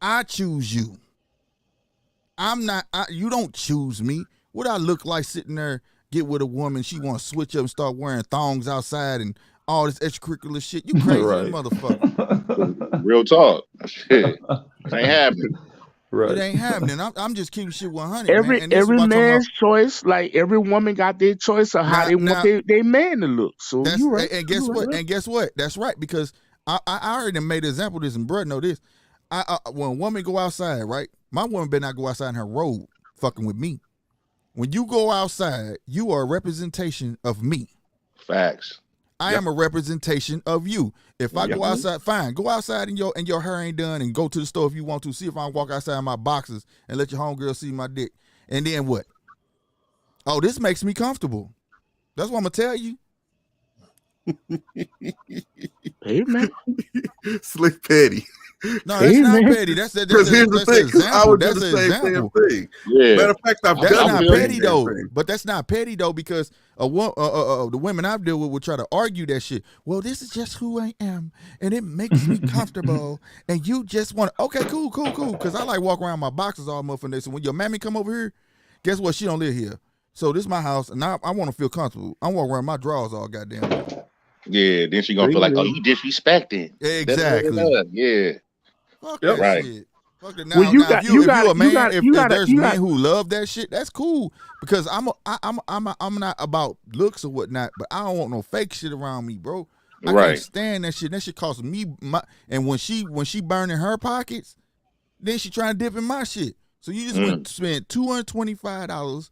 I choose you. I'm not. You don't choose me. What I look like sitting there, get with a woman, she want to switch up and start wearing thongs outside and all this extracurricular shit. You crazy motherfucker. Real talk. Shit. It ain't happening. Right. It ain't happening. I'm just keeping shit 100. Every man's choice, like every woman got their choice of how they want their man to look. So you right. And guess what? And guess what? That's right, because I already made an example of this, and bro know this. When a woman go outside, right? My woman better not go outside in her robe fucking with me. When you go outside, you are a representation of me. Facts. I am a representation of you. If I go outside, fine. Go outside and your hair ain't done, and go to the store if you want to. See if I can walk outside in my boxes and let your homegirl see my dick. And then what? Oh, this makes me comfortable. That's what I'm gonna tell you. Hey man, Slick petty. No, that's not petty. That's here's the thing. I would do the same thing. Yeah. Matter of fact, that's not petty though. But that's not petty though, because the women I've dealt with will try to argue that shit. Well, this is just who I am, and it makes me comfortable. And you just want okay, cool. Because I like walk around my boxes all motherfucking day. So when your mammy come over here, guess what? She don't live here. So this is my house, and I want to feel comfortable. I want to wear my drawers all goddamn day. Yeah, then she gonna feel like, oh, you disrespecting. Exactly. Yeah. Fuck that right. shit. Fuck it. Now, if there's men who love that shit, that's cool. Because I'm not about looks or whatnot, but I don't want no fake shit around me, bro. I can't stand that shit. That shit costs me and when she burning her pockets, then she trying to dip in my shit. So you just went to spend $225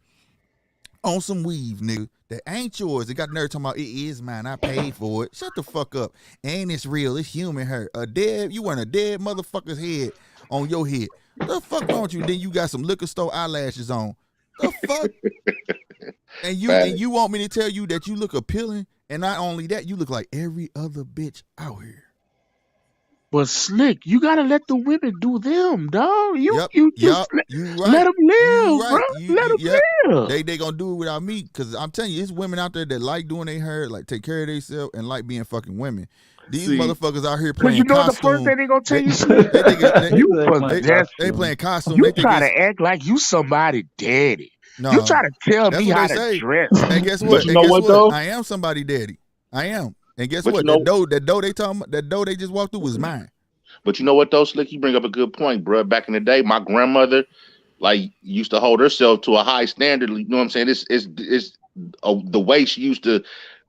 on some weave, nigga. That ain't yours. They got nerve talking about it is mine. I paid for it. Shut the fuck up. And it's real. It's human hair. You wearing a dead motherfucker's head on your head. The fuck wrong with you? Then you got some liquor store eyelashes on. The fuck? and you want me to tell you that you look appealing, and not only that, you look like every other bitch out here. But Slick, you gotta let the women do them, dog. You just you let them live, right. bro. Let them live. They gonna do it without me, because I'm telling you, it's women out there that like doing their hair, like take care of themselves, and like being fucking women. These motherfuckers out here playing costume. The first thing they gonna tell you, Slick, they playing costume. You try to act like you somebody daddy. No, you try to tell me how to dress. And guess what? You know what though? I am somebody daddy. I am. And guess But what? you know, that dough they talking about, that dough they just walked through was mine. But you know what though, Slick? You bring up a good point, bro. Back in the day, my grandmother used to hold herself to a high standard. You know what I'm saying? It's the way she used to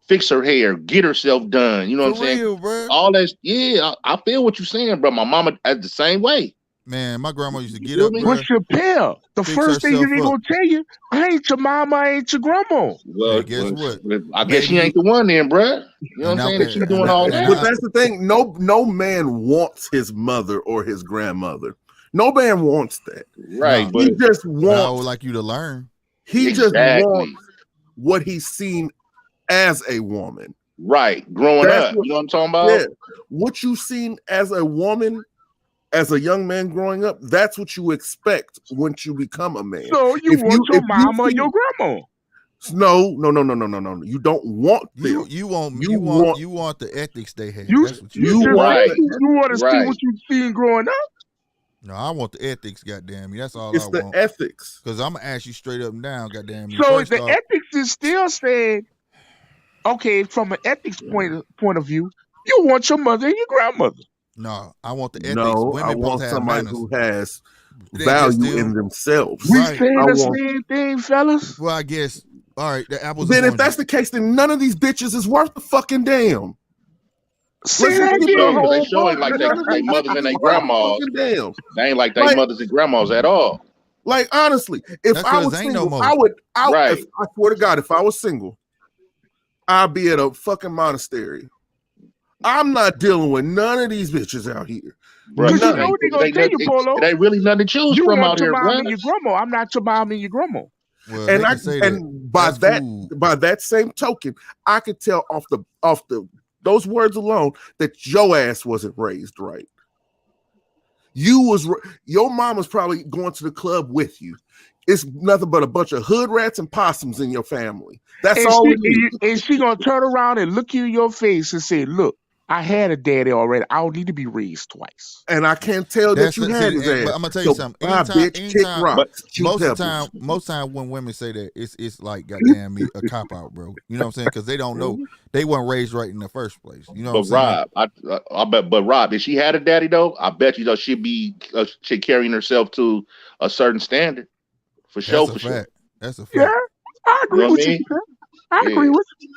fix her hair, get herself done. You know what I'm saying? Bro. All that. Yeah, I feel what you're saying, bro. My mama at the same way. Man, my grandma used to get up, bro. What's your pill? The first thing they gonna tell you, I ain't your mama, I ain't your grandma. Well, guess what? I guess she ain't the one then, bro. You know what I'm saying? That she's doing all that. But that's the thing. No man wants his mother or his grandmother. No man wants that. Right. No, but he just wants. I would like you to learn. He just wants what he's seen as a woman. Right. Growing up. You know what I'm talking about? Yeah. What you seen as a woman, as a young man growing up, that's what you expect once you become a man. So you want your mama or your grandma? No. You don't want them. You want the ethics they have. That's what you want. You want to see what you seen growing up? No, I want the ethics, goddamn me. That's all it's I want. It's the ethics. Because I'm going to ask you straight up and down, goddamn me. So the ethics is still saying, okay, from an ethics point of view, you want your mother and your grandmother. No, I want the ethics. No, women I want somebody manners. who has value in themselves. We saying the same thing, fellas. Well, I guess. All right, the apples. Then if that's the case, then none of these bitches is worth the fucking damn. They showing like they mothers and they grandmas. Damn. They ain't like they mothers and grandmas at all. Like honestly, if I was single, I swear to God, if I was single, I'd be at a fucking monastery. I'm not dealing with none of these bitches out here. Bro, you know what they gonna tell you, Polo? It ain't really nothing to choose from out here, bro. Your grandma. I'm not your mom and your grandma. Well, and by that same token, I could tell off the those words alone that your ass wasn't raised right. Your mom was probably going to the club with you. It's nothing but a bunch of hood rats and possums in your family. That's all it is. And she gonna turn around and look you in your face and say, "Look, I had a daddy already. I don't need to be raised twice." And I can't tell that you had his ass. But I'm gonna tell you something. Most time when women say that, it's like goddamn me a cop out, bro. You know what I'm saying? Because they don't know they weren't raised right in the first place. You know what I'm saying? I bet. But Rob, if she had a daddy though, I bet you though she'd be carrying herself to a certain standard. For sure, for sure. That's a fact. Yeah, I agree with you. I agree with you.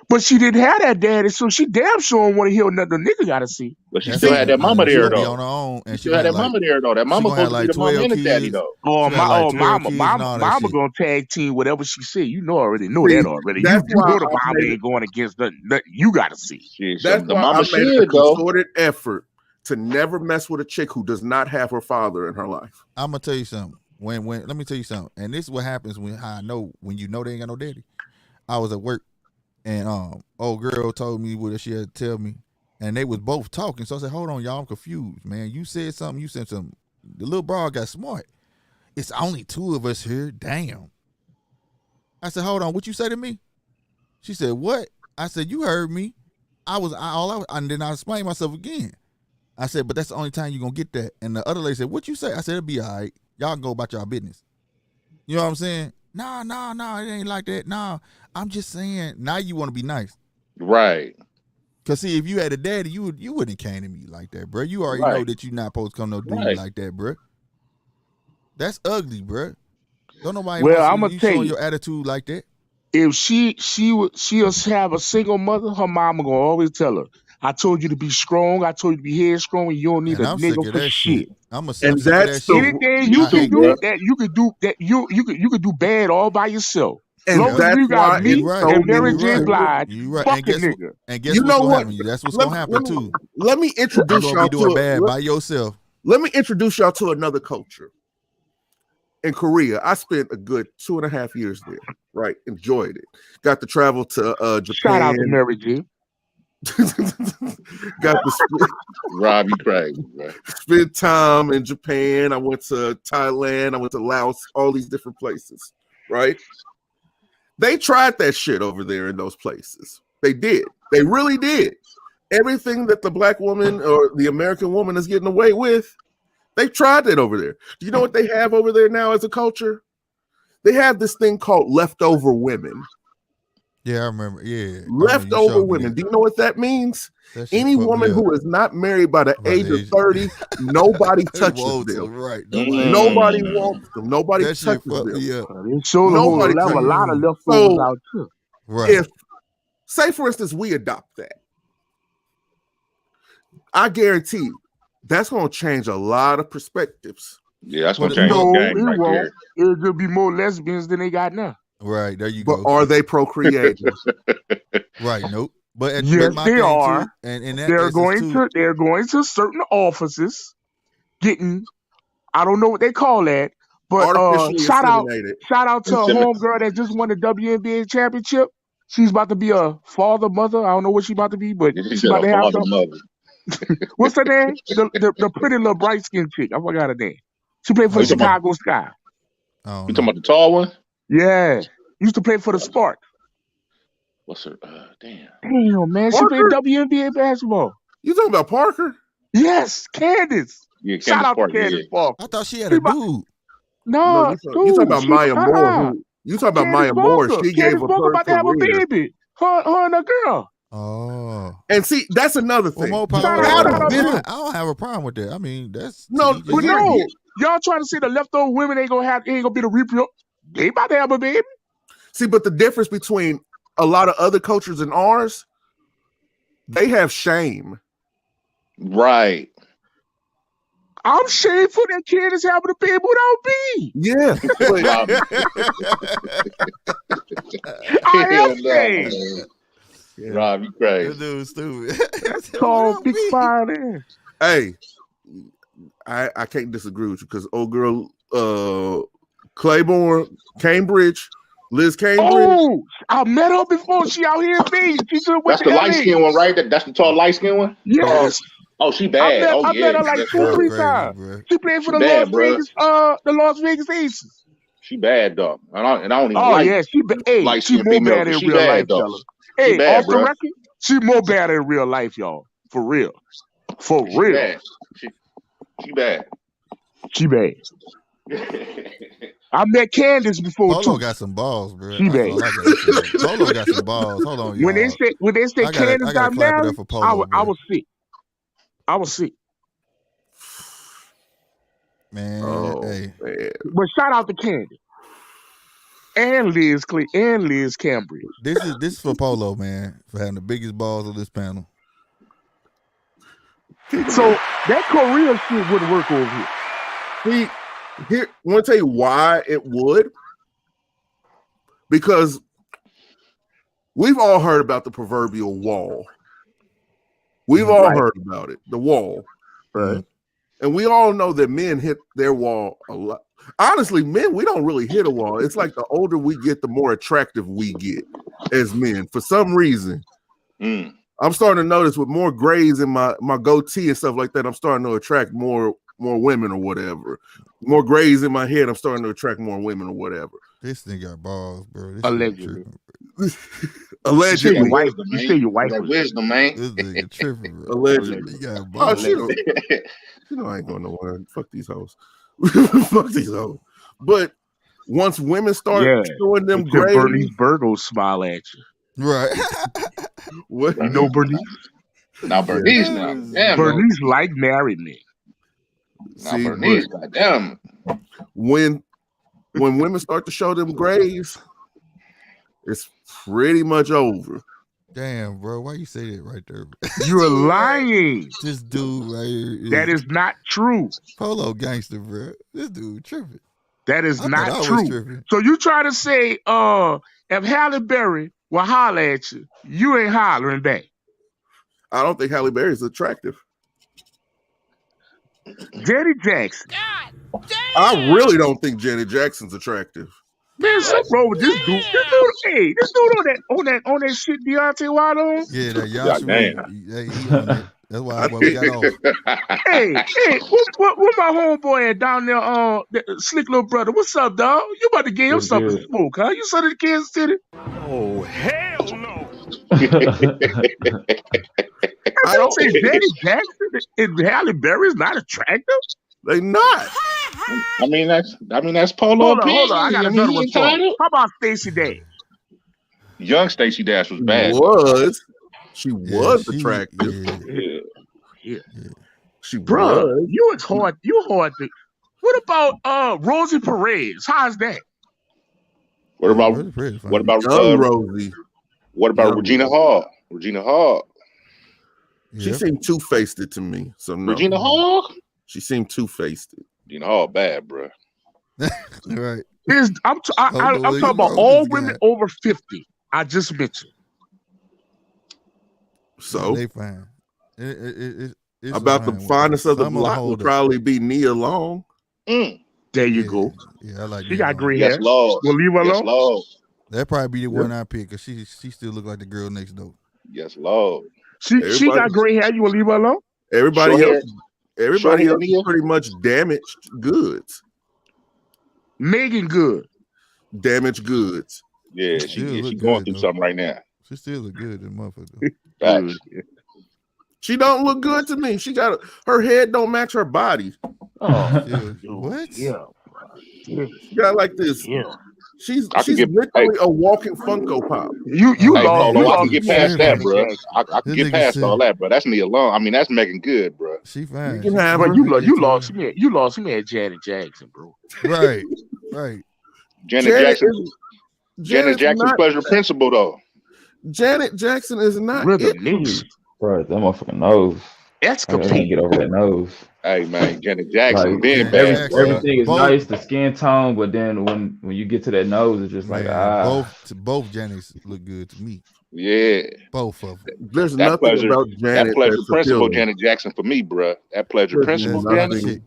But she didn't have that daddy, so she damn sure don't want to hear nothing the nigga gotta see. But she still had that mama there though. On her own, and she still had that mama there though. That mama supposed to be the mama and the daddy though. Mama gonna tag team whatever she say. You already know that already. You know the mama ain't going against nothing you gotta see. That's why I made a concerted effort to never mess with a chick who does not have her father in her life. I'm gonna tell you something. When let me tell you something, and this is what happens how I know when you know they ain't got no daddy. I was at work, and old girl told me what she had to tell me, and they was both talking. So I said, "Hold on, y'all, I'm confused, man. You said something. You said something. The little broad got smart. It's only two of us here. Damn." I said, "Hold on, what you say to me?" She said, "What?" I said, "You heard me. And then I explained myself again. I said, but that's the only time you're gonna get that." And the other lady said, "What you say?" I said, "It'll be all right. Y'all can go about y'all business." You know what I'm saying? No, it ain't like that. No, I'm just saying, now you want to be nice. Right. Because, see, if you had a daddy, you wouldn't have came to me like that, bro. You already know that you're not supposed to come no dude like that, bro. That's ugly, bro. Don't nobody I'm gonna tell you your attitude like that. If she'll have a single mother, her mama gonna always tell her, "I told you to be strong. I told you to be headstrong, and you don't need a nigga for shit." I'm sick of that shit. Anything you can do that you could do that you could do bad all by yourself. And long as you got me and Mary J. Blige, fuck a nigga. And guess what's gonna happen? That's what's gonna happen too. Let me introduce y'all to bad by yourself. Let me introduce y'all to another culture. In Korea, I spent a good 2.5 years there. Right, enjoyed it. Got to travel to Japan. Shout out to Mary J. Got to Rob, you crazy, bro. spend time in Japan. I went to Thailand. I went to Laos. All these different places, right? They tried that shit over there in those places. They did. They really did. Everything that the black woman or the American woman is getting away with, they tried that over there. Do you know what they have over there now as a culture? They have this thing called leftover women. Yeah, I remember. Yeah. Leftover women. Do you know what that means? Any woman who is not married by the age of 30, nobody touches them. Right. Nobody wants them. Nobody touches them. Yeah. Nobody touches them. A lot of leftovers out too. Right. If, say, for instance, we adopt that, I guarantee you, that's going to change a lot of perspectives. Yeah, that's going to change the game right there. It'll be more lesbians than they got now. Right, there you go. But are they procreating? Right, nope. But yes, they are. Too, and they're going to certain offices, getting, I don't know what they call that, but shout out to a homegirl that just won the WNBA championship. She's about to be a father, mother. I don't know what she's about to be, but she's about to have something. What's her name? The pretty little bright skinned chick. I forgot her name. She played for the Chicago Sky. You talking about the tall one? Yeah. Used to play for the Sparks. What's her? Damn, man. Parker? She played WNBA basketball. You talking about Parker? Yes, Candace. Yeah, shout out to Candace Parker. I thought she had a dude. No, you talking about Maya Moore. You talking about Maya Moore. She gave a birth about to have a baby. Her and a girl. Oh. And see, that's another thing. Well, I don't have a problem with that. I mean, that's no. Y'all trying to say the leftover women ain't gonna be the reproduction. They about to have a baby. See, but the difference between a lot of other cultures and ours, they have shame. Right. I'm shameful that kid is having a baby without me. Yeah. I am ashamed. Yeah. Rob, you crazy. This dude's stupid. That's called big fire. Hey, I can't disagree with you because old girl Claiborne, Cambridge, Liz Cambridge. Oh, I met her before. She out here in me. That's the light skin one, right? That's the tall light skin one? Yes. Oh, she bad. I met her like 2-3 times. Bro. She played for the Las Vegas Aces. She bad, dog. And I don't even she more bad in real life, fella. Hey, off the record, she more bad in real life, y'all. For real. Bad. She bad. She bad. I met Candace before Polo too. Got some balls, bro. She bad. Polo got some balls. Hold on, y'all. When they say Candace got married, I was sick. Man, hey. Man. But shout out to Candace and Liz Cambridge. This is for Polo, man, for having the biggest balls of this panel. So that Korea shit wouldn't work over here. See, here, I want to tell you why it would. Because we've all heard about the proverbial wall. We've all heard about it, the wall. Right. And we all know that men hit their wall a lot. Honestly, men, we don't really hit a wall. It's like the older we get, the more attractive we get as men. For some reason, I'm starting to notice with more grays in my goatee and stuff like that, I'm starting to attract more women or whatever. More grays in my head, I'm starting to attract more women or whatever. This thing got balls, bro. This allegedly. Allegedly. You say your wife. Wisdom, man. This nigga tripping, bro. Allegedly. You got balls. Oh, you know I ain't going nowhere. Fuck these hoes. Fuck these hoes. But once women start showing them grays, Bernice Burgos smile at you. Right. What? You know Bernice? Now Bernice now. Damn, Bernice like married men. Now Bernice, goddamn. When women start to show them grays, it's pretty much over. Damn, bro. Why you say that right there? You're lying. This dude right here. That is not true. Polo gangster, bro. This dude tripping. That is not true. So you try to say, if Halle Berry will holler at you, you ain't hollering back. I don't think Halle Berry is attractive. Janet Jackson. God damn. I really don't think Janet Jackson's attractive. Man, something wrong with this dude. This dude on that shit Deontay Wilder on. Yeah, that God Yashua, he on it. That's why we got off. Hey, what my homeboy at down there? Slick little brother. What's up, dog? You about to get him something to smoke, huh? You son of the Kansas City? Oh hell no! I don't say Danny Jackson and Halle Berry is not attractive. They not. I mean that's Polo. Hold on. I got another one for you. How about Stacey Dash? Young Stacey Dash was bad. She was attractive. Yeah. She Bruh, was. you hard to. What about Rosie Perez? How's that? What about Rosie? What about Regina Hall? Regina Hall. She seemed two-faced to me. So no. Regina Hall? She seemed two-faced. Regina Hall bad, bro. Right. I'm talking about all women over 50. I just mentioned. So they fine. It's about the finest of the block would probably be Nia Long. There you go. Yeah, I like. She got gray hair. Yes, Lord. We'll leave her alone. Yes, Lord. That'd probably be the one I pick because she still look like the girl next door. Yes, Lord. She got gray hair. You will leave her alone. Everybody else is pretty much damaged goods. Megan Good. Damaged goods. Yeah, she going through something right now. She still look good, this motherfucker. She don't look good to me. She got her head don't match her body. Oh, what? Yeah. She got like this. Yeah. She's literally a walking Funko Pop. I can get past that, bro. I can get past all that, bro. That's Nia Long. I mean, that's Megan Good, bro. She fine. You can have her. You lost me at Janet Jackson, bro. Right. Janet Jackson pleasure principle though. Janet Jackson is not it. Bro, that motherfucking nose. That's I can't get over that nose. Hey man, Janet Jackson like, being bad. Everything is nice, the skin tone, but then when you get to that nose, it's just like both Janets look good to me. Yeah, both of them. There's nothing about Janet. That pleasure principle, Janet Jackson for me, bro. That pleasure principle, Janet.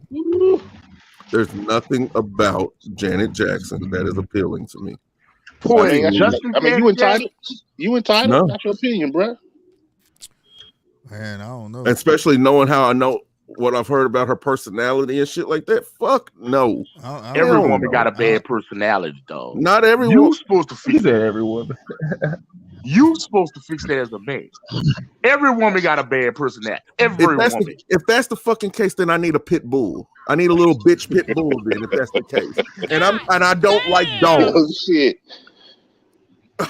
There's nothing about Janet Jackson that is appealing to me. You entitled. You entitled. No. That's your opinion, bro. Man, I don't know. Especially knowing how I know what I've heard about her personality and shit like that. Fuck no. Every woman got a bad personality, though. Not everyone. You supposed to fix that, every woman. You supposed to fix that as a man. Every woman got a bad personality. Every woman. If that's the fucking case, then I need a pit bull. I need a little bitch pit bull. Then, if that's the case, and I don't like dogs. Oh shit.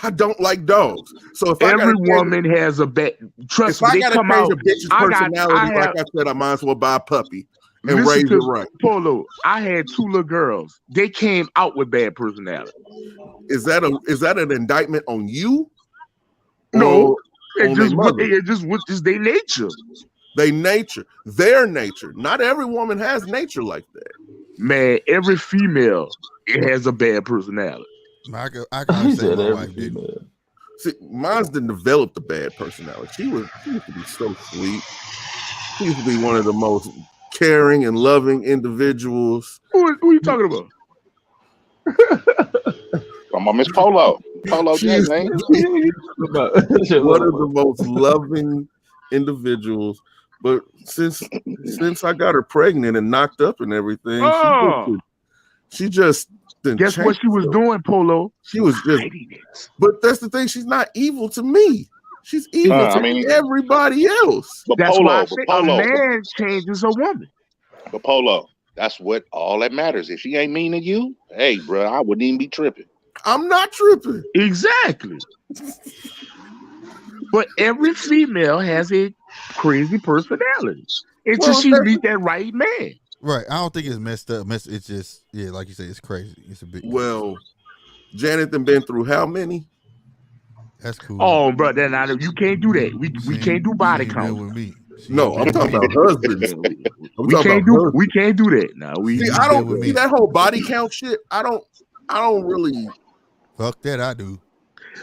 I don't like dogs. So if every woman has a bad, trust me, they come out. If I got to change a bitch's personality, like I said, I might as well buy a puppy and raise it right. Polo, I had 2 little girls. They came out with bad personality. Is that an indictment on you? No, it's just their nature. Their nature. Not every woman has nature like that. Man, every female has a bad personality. I can say my wife didn't. See, mine didn't develop the bad personality. She used to be so sweet. She used to be one of the most caring and loving individuals. Who are you talking about? I'm on Miss Polo. Polo James, one of the most loving individuals. But since I got her pregnant and knocked up and everything, she just guess what she was doing, Polo? She was just. But that's the thing. She's not evil to me. She's evil to everybody else. But that's why I say a man changes a woman. But Polo, that's what all that matters. If she ain't mean to you, hey, bro, I wouldn't even be tripping. I'm not tripping. Exactly. But every female has a crazy personality until she meet that right man. Right. I don't think it's messed up. It's just, like you say, it's crazy. It's a big. Well, Janet done been through how many? That's cool. Oh, bro, then you can't do that. We can't do body count with me. No, I'm talking about husbands. We can't do that. No, I don't see that whole body count shit. I don't really. Fuck that, I do.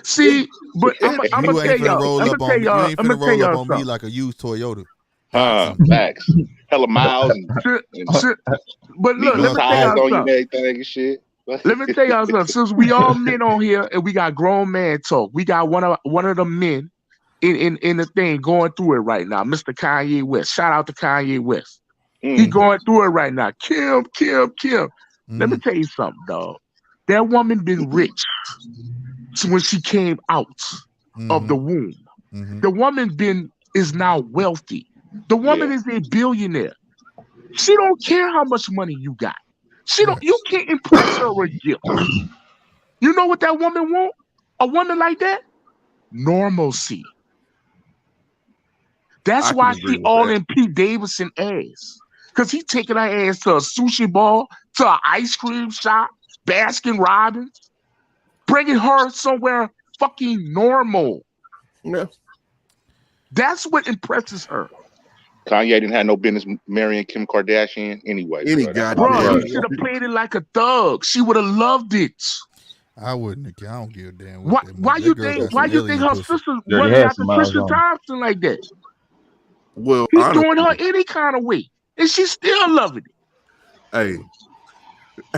See, but I'm gonna tell y'all. You ain't finna roll up on me like a used Toyota. Facts. Hella miles. But look, let me tell y'all something. And shit. Let me tell y'all something. Since we all men on here and we got grown man talk, we got one of the men in the thing going through it right now, Mr. Kanye West. Shout out to Kanye West. He going through it right now. Kim. Let me tell you something, dog. That woman been rich when she came out of the womb. The woman is now wealthy. The woman is a billionaire. She don't care how much money you got. You can't impress her with gifts. You know what that woman want? A woman like that? Normalcy. That's why she all in Pete Davidson ass. Because he taking her ass to a sushi bar, to an ice cream shop, Baskin Robbins, bringing her somewhere fucking normal. Yeah. That's what impresses her. Kanye didn't have no business marrying Kim Kardashian anyway. Bro, he should have played it like a thug. She would have loved it. I wouldn't. I don't give a damn. Why you think her sister running after Tristan Thompson like that? Well, he's doing her any kind of way, and she's still loving it. Hey,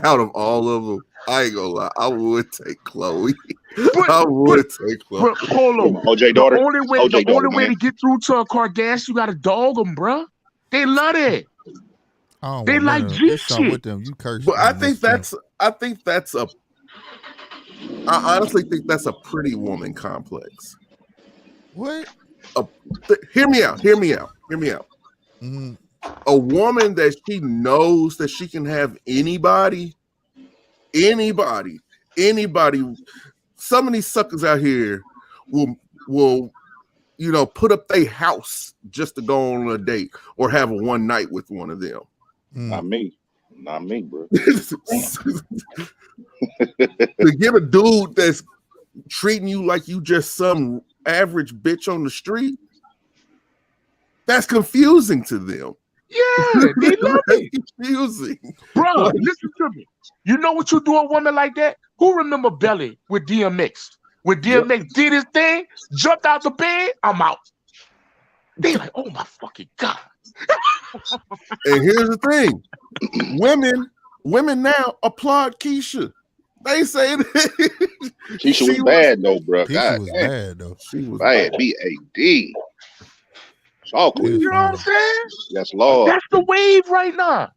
out of all of them, I ain't gonna lie, I would take Chloe. I would take Chloe. Polo, OJ daughter. The only way to get through to a Kardashian, you gotta dog them, bro. They love it. They like G shit. With them. You curse. But I honestly think that's a pretty woman complex. What? Hear me out. Mm-hmm. A woman that she knows that she can have anybody. Some of these suckers out here will put up their house just to go on a date or have a one night with one of them. Not me, bro. To get a dude that's treating you like you just some average bitch on the street, that's confusing to them. Yeah, they love it. Confusing. Bro, listen to me. You know what you do a woman like that? Who remember Belly with DMX? When DMX did his thing, jumped out the bed, I'm out. They like, oh my fucking God. And here's the thing. Women now applaud Keisha. They say that Keisha was bad though, bro. Keisha was bad though. She was bad. B-A-D. So cool. You know what I'm saying? Yes, Lord. That's the wave right now.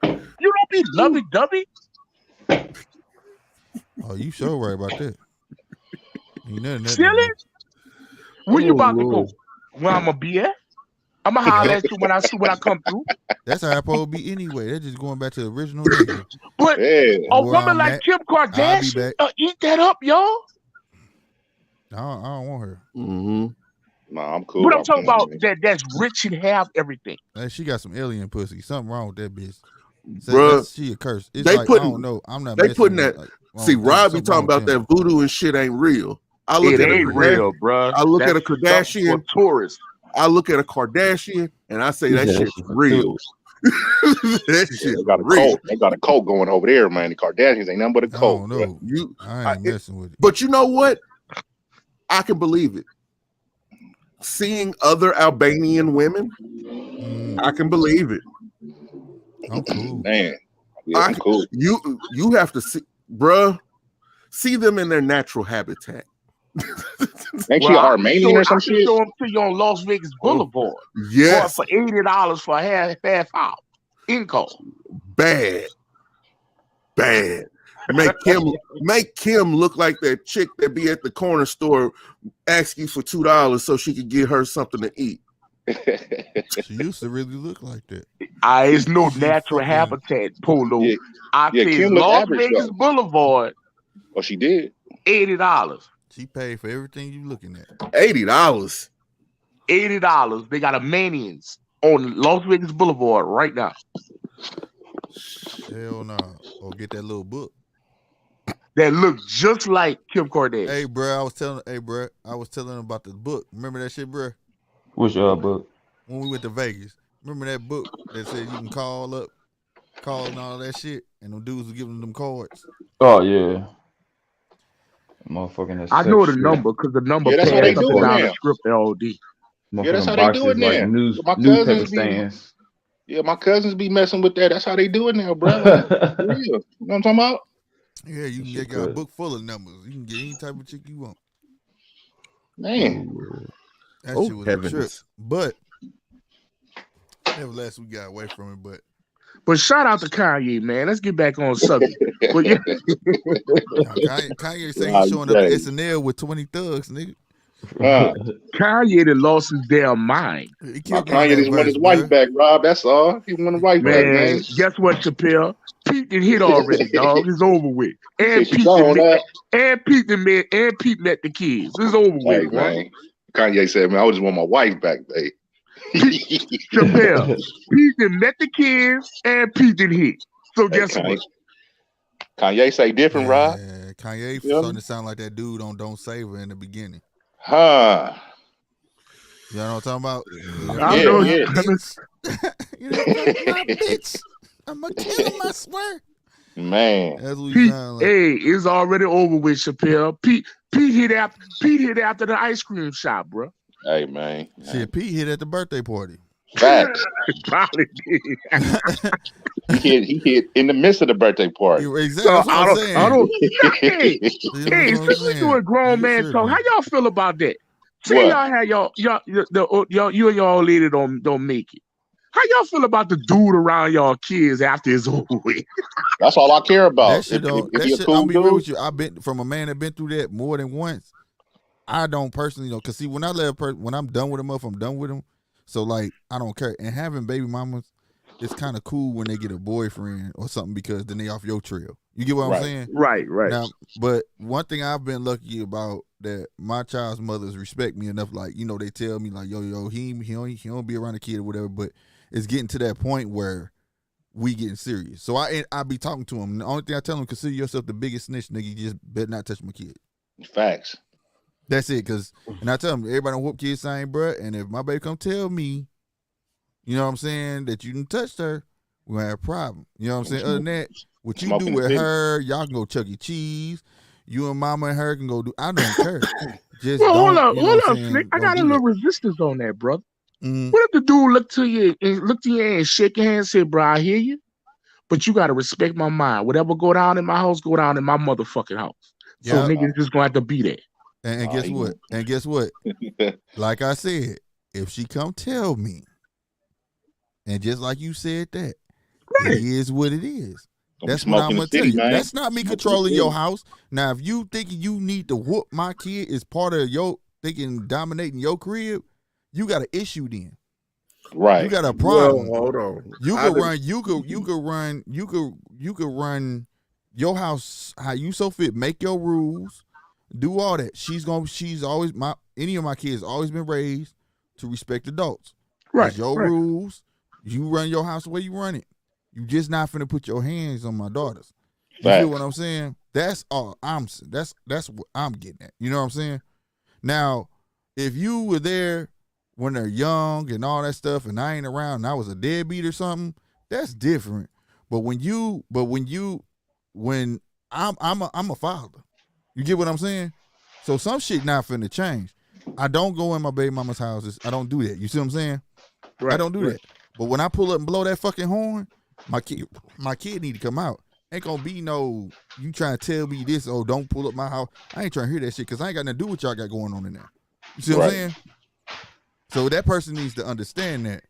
You don't be lovey-dovey. Oh, you sure right about that. You know that. Silly? Where you about to go? Where I'm gonna be at? I'm gonna holler at you when I come through. That's how I supposed to be anyway. They're just going back to the original nigga. But a woman like Kim Kardashian eat that up, y'all. I don't want her. Mm-hmm. Nah, I'm cool. But I'm talking about that's rich and have everything. Hey, she got some alien pussy. Something wrong with that bitch. Bruh, she a curse. It's they like, putting, I don't know. I'm not. They putting that. Like, see, Rob be talking about that voodoo and shit ain't real. I look at ain't real, bro. I look at a Kardashian tourist. I look at a Kardashian and I say that shit's real. That shit real. They got a cult going over there, man. The Kardashians ain't nothing but a cult. No, I ain't messing with it. But you know what? I can believe it. Seeing other Albanian women, I can believe it. I'm cool, man. Yeah, I'm cool. You have to see, bruh, see them in their natural habitat. Ain't she Armenian or some shit? Show them to you on Las Vegas Boulevard. Yes, for $80 for a half hour income. Bad. Make Kim look like that chick that be at the corner store ask you for $2 so she could get her something to eat. She used to really look like that. It's no natural habitat, Polo. I said Las Vegas Boulevard. Oh, she did? $80. She paid for everything you looking at. $80. $80. They got a Manians on Las Vegas Boulevard right now. Hell no. Or get that little book. That look just like Kim Kardashian. Hey, bro, I was telling him about the book. Remember that shit, bro? Which book? When we went to Vegas. Remember that book that said you can call and all that shit? And them dudes was giving them cards. Oh, yeah. Motherfucking I know the number because the number that's how they do it down now. The script LD. Yeah, that's how they do it now. Like newspaper stands. Yeah, my cousins be messing with that. That's how they do it now, bro. Like, for real. You know what I'm talking about? Yeah, you can get a book full of numbers. You can get any type of chick you want. Man. That shit was a trip. But nevertheless, we got away from it. But shout out to Kanye, man. Let's get back on subject. But yeah. Kanye say he's showing up at SNL with 20 thugs, nigga. Kanye that lost his damn mind. Kanye just want his wife back, Rob. That's all. He want his wife back, man. Guess what, Chappelle? Pete did hit already, dog. It's over with. And Pete met the kids. It's over with, man. Kanye said, man, I just want my wife back, babe. Chappelle, Pete met the kids and Pete did hit. So guess what? Kanye say different, Rob. Kanye starting to sound like that dude on Don't Save Her in the beginning. Huh. You know what I'm talking about? I know. You know, my bitch. I'm going to kill him, I swear. Man. That's what he sound like. Hey, it's already over with, Chappelle. Pete hit after the ice cream shop, bro. Hey, man. Shit, Pete hit at the birthday party. Facts. Probably did. He hit in the midst of the birthday party. Exactly. So I don't. Hey, speaking to a grown man talk, how y'all feel about that? Say y'all had you and your old lady don't make it. How y'all feel about the dude around y'all kids after it's over with? That's all I care about. That shit don't. I'll be real with you. I've been from a man that been through that more than once. I don't personally know, cause see, when I let when I'm done with him, I'm done with him. So like, I don't care. And having baby mamas, it's kind of cool when they get a boyfriend or something, because then they off your trail. You get what I'm saying? Right. Now, but one thing I've been lucky about, that my child's mothers respect me enough. Like, you know, they tell me like, yo, he don't be around the kid or whatever. But it's getting to that point where we getting serious. So I be talking to him. The only thing I tell him, consider yourself the biggest snitch, nigga. You just better not touch my kid. Facts. That's it. And I tell him, everybody don't whoop kids same, bro. And if my baby come tell me, you know what I'm saying, that you didn't touch her, we're gonna have a problem. You know what I'm saying? Other than that, what you do with her, y'all can go Chuck E. Cheese. You and mama and her can go do. I don't care. Just hold up, Slick. I got a little resistance on that, brother. What if the dude look to you and shake your hand and say, bro, I hear you, but you gotta respect my mind. Whatever go down in my house, go down in my motherfucking house. So niggas just gonna have to be there. And guess what? And guess what? Like I said, if she come tell me, and just like you said that, it is what it is. That's what I'm gonna tell you. Man. That's not me controlling your house. Now, if you thinking you need to whoop my kid is part of your thinking dominating your crib, you got an issue then. Right. You got a problem. Well, hold on. You could run your house how you so fit, make your rules, do all that. She's always any of my kids always been raised to respect adults. Right. It's your rules. You run your house the way you run it. You just not finna put your hands on my daughters. You feel what I'm saying? That's all that's what I'm getting at. You know what I'm saying? Now, if you were there when they're young and all that stuff, and I ain't around and I was a deadbeat or something, that's different. But when I'm a father, you get what I'm saying? So some shit not finna change. I don't go in my baby mama's houses. I don't do that. You see what I'm saying? Right, I don't do that. But when I pull up and blow that fucking horn, my kid need to come out. Ain't gonna be no, you trying to tell me this, oh, don't pull up my house. I ain't trying to hear that shit, because I ain't got nothing to do with y'all got going on in there. You see what I'm saying? So that person needs to understand that,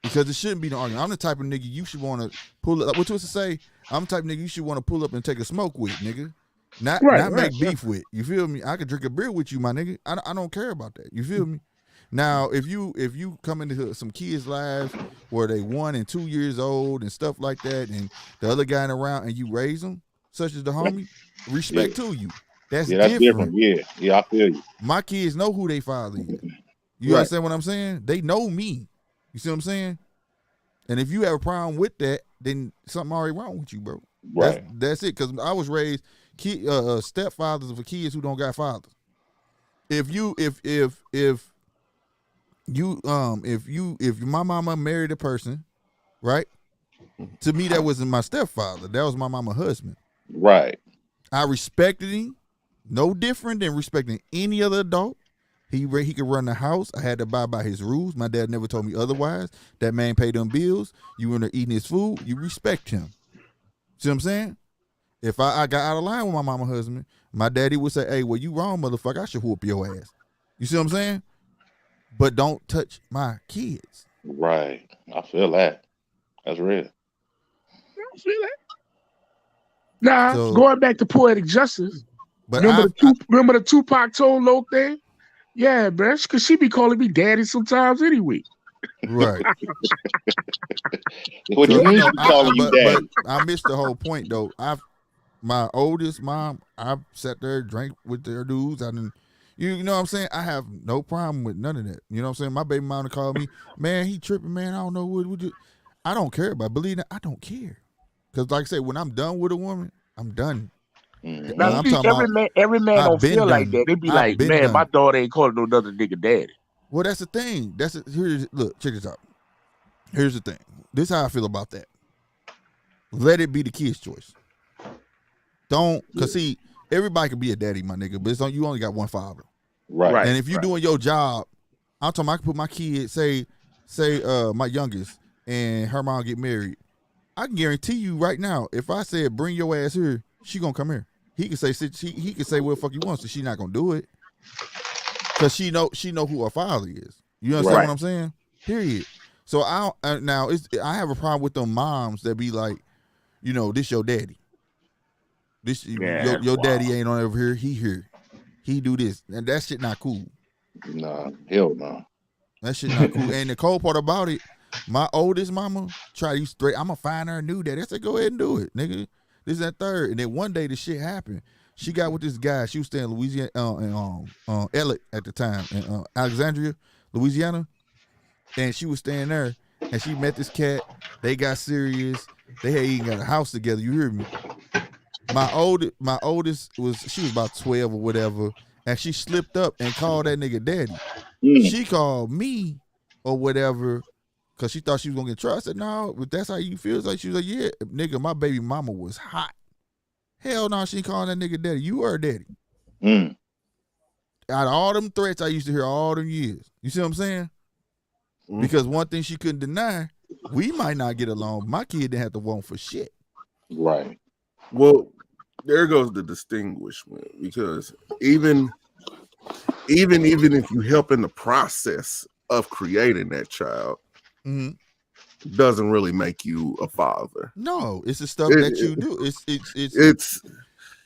because it shouldn't be no argument. I'm the type of nigga you should want to pull up. What you supposed to say? I'm the type of nigga you should want to pull up and take a smoke with, nigga. Not make beef with. You feel me? I could drink a beer with you, my nigga. I don't care about that. You feel me? Now, if you come into some kids' lives where they 1 and 2 years old and stuff like that, and the other guy around and you raise them, such as the homie, respect to you. That's different. Yeah, I feel you. My kids know who they father is. You understand what I'm saying? They know me. You see what I'm saying? And if you have a problem with that, then something already wrong with you, bro. Right. That's it. Because I was raised stepfathers for kids who don't got fathers. If my mama married a person, right? To me, that wasn't my stepfather. That was my mama's husband. Right. I respected him, no different than respecting any other adult. He could run the house. I had to abide by his rules. My dad never told me otherwise. That man paid them bills. You in there eating his food. You respect him. See what I'm saying? If I got out of line with my mama husband, my daddy would say, hey, well, you wrong, motherfucker. I should whoop your ass. You see what I'm saying? But don't touch my kids. Right. I feel that. That's real. I feel that. Nah, so, going back to poetic justice. But remember the Tupac told Loke thing? Yeah, man, because she be calling me daddy sometimes anyway. Right. What do you mean calling you daddy? But I missed the whole point though. My oldest mom, I sat there, drank with their dudes. I didn't, you know what I'm saying? I have no problem with none of that. You know what I'm saying? My baby mama called me, man, he tripping, man. I don't know what would you. I don't care about. Believe that I don't care. Because like I said, when I'm done with a woman, I'm done. Now, every man don't feel like that. They be like, man, my daughter ain't calling no other nigga daddy. Well, that's the thing. Look, check this out. Here's the thing. This is how I feel about that. Let it be the kid's choice. Because see, everybody can be a daddy, my nigga, but you only got one father. Right. And if you're doing your job, I'm talking I can put my kid, say my youngest, and her mom get married. I can guarantee you right now, if I said bring your ass here, she gonna come here. He can say what the fuck he wants, so she not gonna do it. Cause she know who her father is. You understand what I'm saying? Period. So I have a problem with them moms that be like, you know, this your daddy. This your daddy ain't on over here. He here. He do this, and that shit not cool. Nah, hell no. That shit not cool. And the cold part about it, my oldest mama try to use straight. I'ma find her a new daddy. I said, go ahead and do it, nigga. This is that third. And then one day the shit happened. She got with this guy. She was staying in Louisiana, Elliott at the time, in Alexandria, Louisiana. And she was staying there. And she met this cat. They got serious. They had even got a house together. You hear me? My oldest she was about 12 or whatever. And she slipped up and called that nigga daddy. She called me or whatever because she thought she was going to get trust. I said, no, but that's how you feel. She was like, yeah, nigga, my baby mama was hot. Hell no, she ain't calling that nigga daddy. You are daddy. Out of all them threats I used to hear all them years. You see what I'm saying? Because one thing she couldn't deny, we might not get along. My kid didn't have to want for shit. Right. Well, there goes the distinguishment, because even if you help in the process of creating that child, doesn't really make you a father. No, it's the stuff that you do.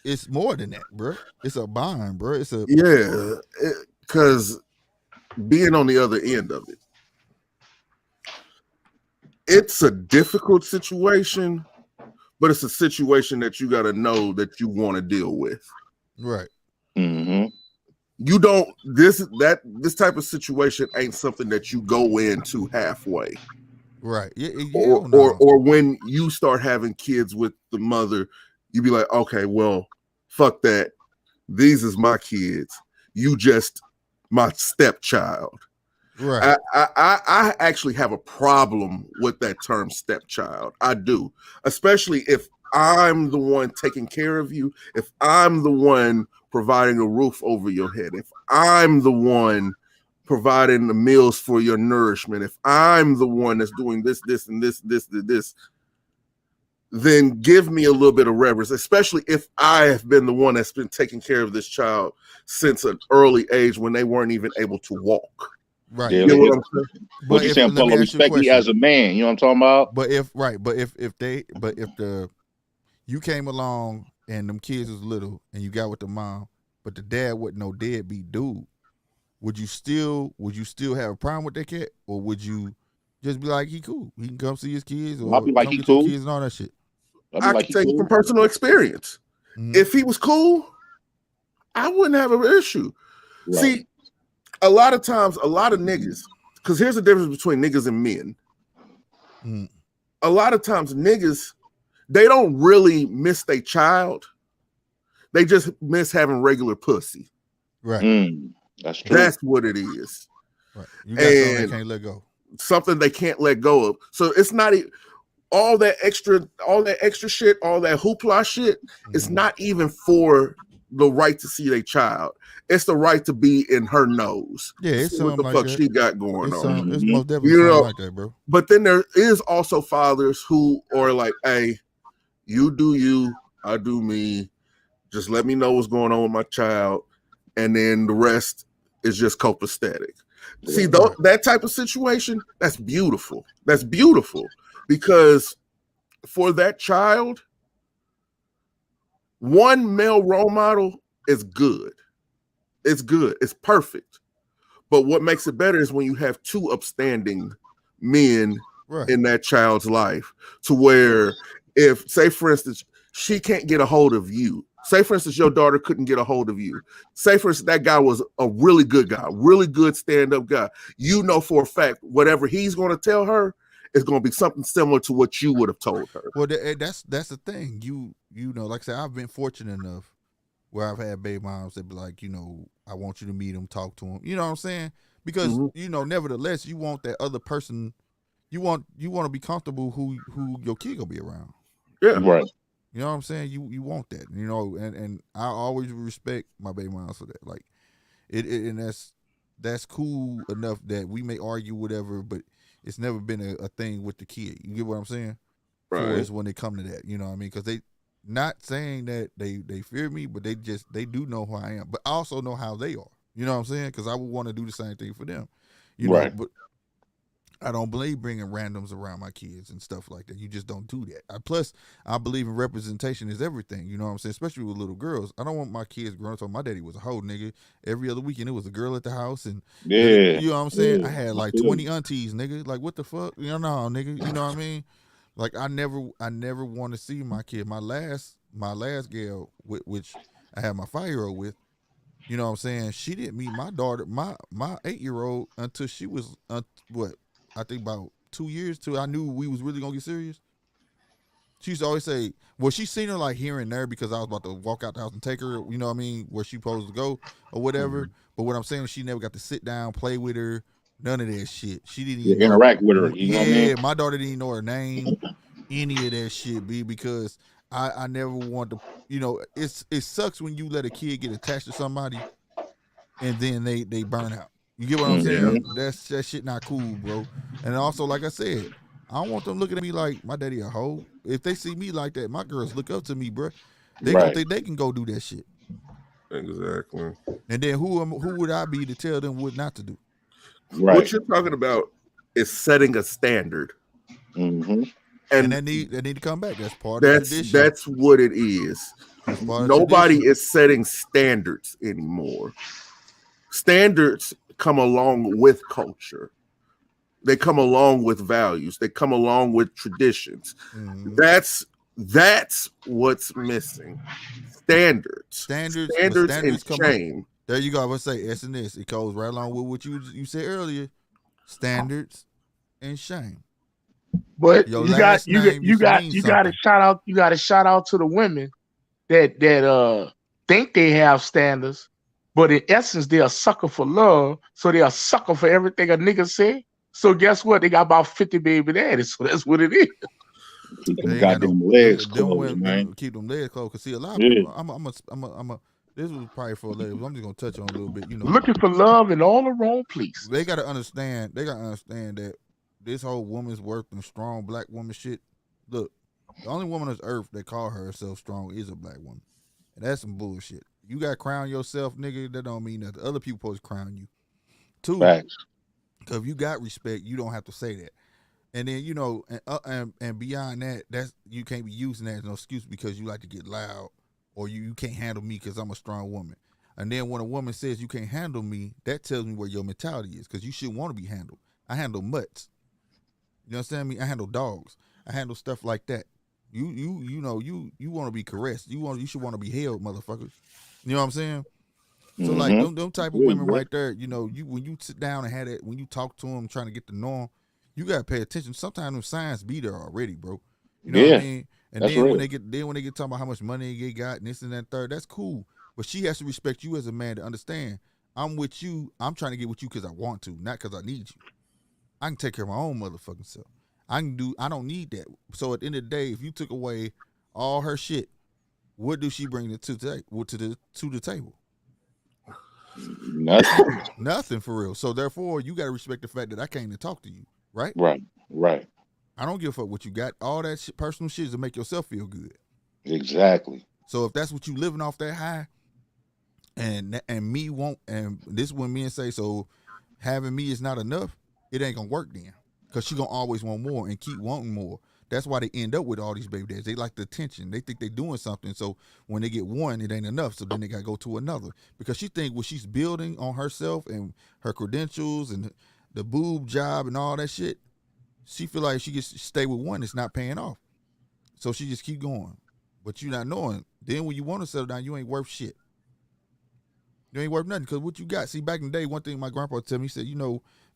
It's more than that, bro. It's a bond, bro. Because being on the other end of it, it's a difficult situation, but it's a situation that you got to know that you want to deal with. Right. You don't, this type of situation ain't something that you go into halfway. Right. Or when you start having kids with the mother, you be like, okay, well, fuck that. These is my kids. You just my stepchild. Right. I actually have a problem with that term stepchild. I do. Especially if I'm the one taking care of you, if I'm the one providing a roof over your head, if I'm the one providing the meals for your nourishment, if I'm the one that's doing this, and this, then give me a little bit of reverence, especially if I have been the one that's been taking care of this child since an early age when they weren't even able to walk. Right. Yeah, you know what I'm saying? But you're saying, Paulo, respect me as a man. You know what I'm talking about? But if you came along and them kids was little and you got with the mom, but the dad wasn't no deadbeat dude, would you still have a problem with that cat, or would you just be like, he cool, he can come see his kids, or I'll be like, he cool, kids and all that shit? I can take it from personal experience. If he was cool, I wouldn't have an issue. Right. See, a lot of times, a lot of niggas, because here's the difference between niggas and men. A lot of times niggas, they don't really miss their child. They just miss having regular pussy. Right. That's true. That's what it is. Right. You got something they can't let go. Something they can't let go of. So it's not all that extra shit, all that hoopla shit. It's not even for the right to see their child. It's the right to be in her nose. Yeah, it's see what the like fuck that. she got going on. It's most definitely something like that, bro. But then there is also fathers who are like, hey, you do you, I do me. Just let me know what's going on with my child. And then the rest is just copacetic. See, that type of situation, that's beautiful. That's beautiful. Because for that child, one male role model is good. It's good. It's perfect. But what makes it better is when you have two upstanding men in that child's life, to where if, say, for instance, she can't get a hold of you. Say, for instance, your daughter couldn't get a hold of you. Say, for instance, that guy was a really good guy, really good stand-up guy. You know for a fact, whatever he's going to tell her is going to be something similar to what you would have told her. Well, that's the thing. You know, like I said, I've been fortunate enough where I've had baby moms that be like, you know, I want you to meet him, talk to him. You know what I'm saying? Because you know, nevertheless, you want that other person. You want to be comfortable who your kid gonna be around. Yeah, right. You know what I'm saying? You want that, you know, and I always respect my baby moms for that. Like it and that's cool enough that we may argue whatever, but it's never been a thing with the kid. You get what I'm saying? Right. For us when they come to that, you know what I mean? Because they not saying that they fear me, but they do know who I am, but I also know how they are. You know what I'm saying? Because I would want to do the same thing for them. You know, but I don't believe bringing randoms around my kids and stuff like that. You just don't do that. Plus, I believe in representation is everything. You know what I'm saying? Especially with little girls. I don't want my kids growing up. My daddy was a whole nigga. Every other weekend, it was a girl at the house. And, you know what I'm saying? I had like 20 aunties, nigga. Like, what the fuck? You know, nigga. You know what I mean? Like, I never want to see my kid. My last girl, which I had my 5-year-old with, you know what I'm saying? She didn't meet my daughter, my 8-year-old, until she was, I think about 2 years till I knew we was really gonna get serious. She used to always say, well, she seen her like here and there because I was about to walk out the house and take her, you know what I mean, where she supposed to go or whatever. But what I'm saying is she never got to sit down, play with her, none of that shit. She didn't even interact with her. You know what I mean? My daughter didn't know her name, any of that shit, because I never wanted to, you know, it sucks when you let a kid get attached to somebody and then they burn out. You get what I'm saying? That shit not cool, bro. And also, like I said, I don't want them looking at me like my daddy a hoe. If they see me like that, my girls look up to me, bro. They gonna think they can go do that shit. Exactly. And then who would I be to tell them what not to do? Right. What you're talking about is setting a standard. Mm-hmm. And that need to come back. That's part of tradition. That's what it is. Nobody is setting standards anymore. Standards come along with culture. They come along with values. They come along with traditions. Mm-hmm. That's what's missing. Standards and shame. There you go. I would say S and S. It goes right along with what you said earlier. Standards and shame. But you got to shout out to the women that think they have standards, but in essence they're a sucker for love, so they're a sucker for everything a nigga say. So guess what? They got about 50 baby daddies, so that's what it is. Keep them goddamn legs closed, man. Keep them legs closed. Cause see, a lot of people. I'm a. This was probably for a later. I'm just gonna touch on a little bit. You know, looking for love in all the wrong places. They gotta understand. That this whole woman's worth and strong black woman shit. Look, the only woman on this earth that call herself strong is a black woman, and that's some bullshit. You gotta crown yourself, nigga. That don't mean that the other people supposed to crown you. Two. Facts. Cause if you got respect, you don't have to say that. And then, you know, and beyond that, that's you can't be using that as no excuse because you like to get loud or you can't handle me because I'm a strong woman. And then when a woman says you can't handle me, that tells me where your mentality is because you should want to be handled. I handle mutts. You understand me? I handle dogs. I handle stuff like that. You know, you want to be caressed. You should want to be held, motherfuckers. You know what I'm saying? So like them type of women right there, you know, when you sit down and have it, when you talk to them trying to get to know them, you gotta pay attention. Sometimes them signs be there already, bro. You know what I mean? And then when they get talking about how much money they got and this and that and third, that's cool. But she has to respect you as a man to understand. I'm with you. I'm trying to get with you because I want to, not because I need you. I can take care of my own motherfucking self. I don't need that. So at the end of the day, if you took away all her shit, what do she bring to the table? Nothing. Nothing for real. So therefore, you got to respect the fact that I came to talk to you, right? Right. I don't give a fuck what you got. All that personal shit is to make yourself feel good. Exactly. So if that's what you living off that high, and me won't, and this is when men say, so having me is not enough, it ain't gonna work then, because she gonna always want more and keep wanting more. That's why they end up with all these baby dads. They like the attention. They think they doing something. So when they get one, it ain't enough. So then they gotta go to another, because she think what she's building on herself and her credentials and the boob job and all that shit, she feel like she gets stay with one, it's not paying off. So she just keep going. But you not knowing, then when you want to settle down, you ain't worth shit. You ain't worth nothing, because what you got, see, back in the day, one thing my grandpa told me, he said,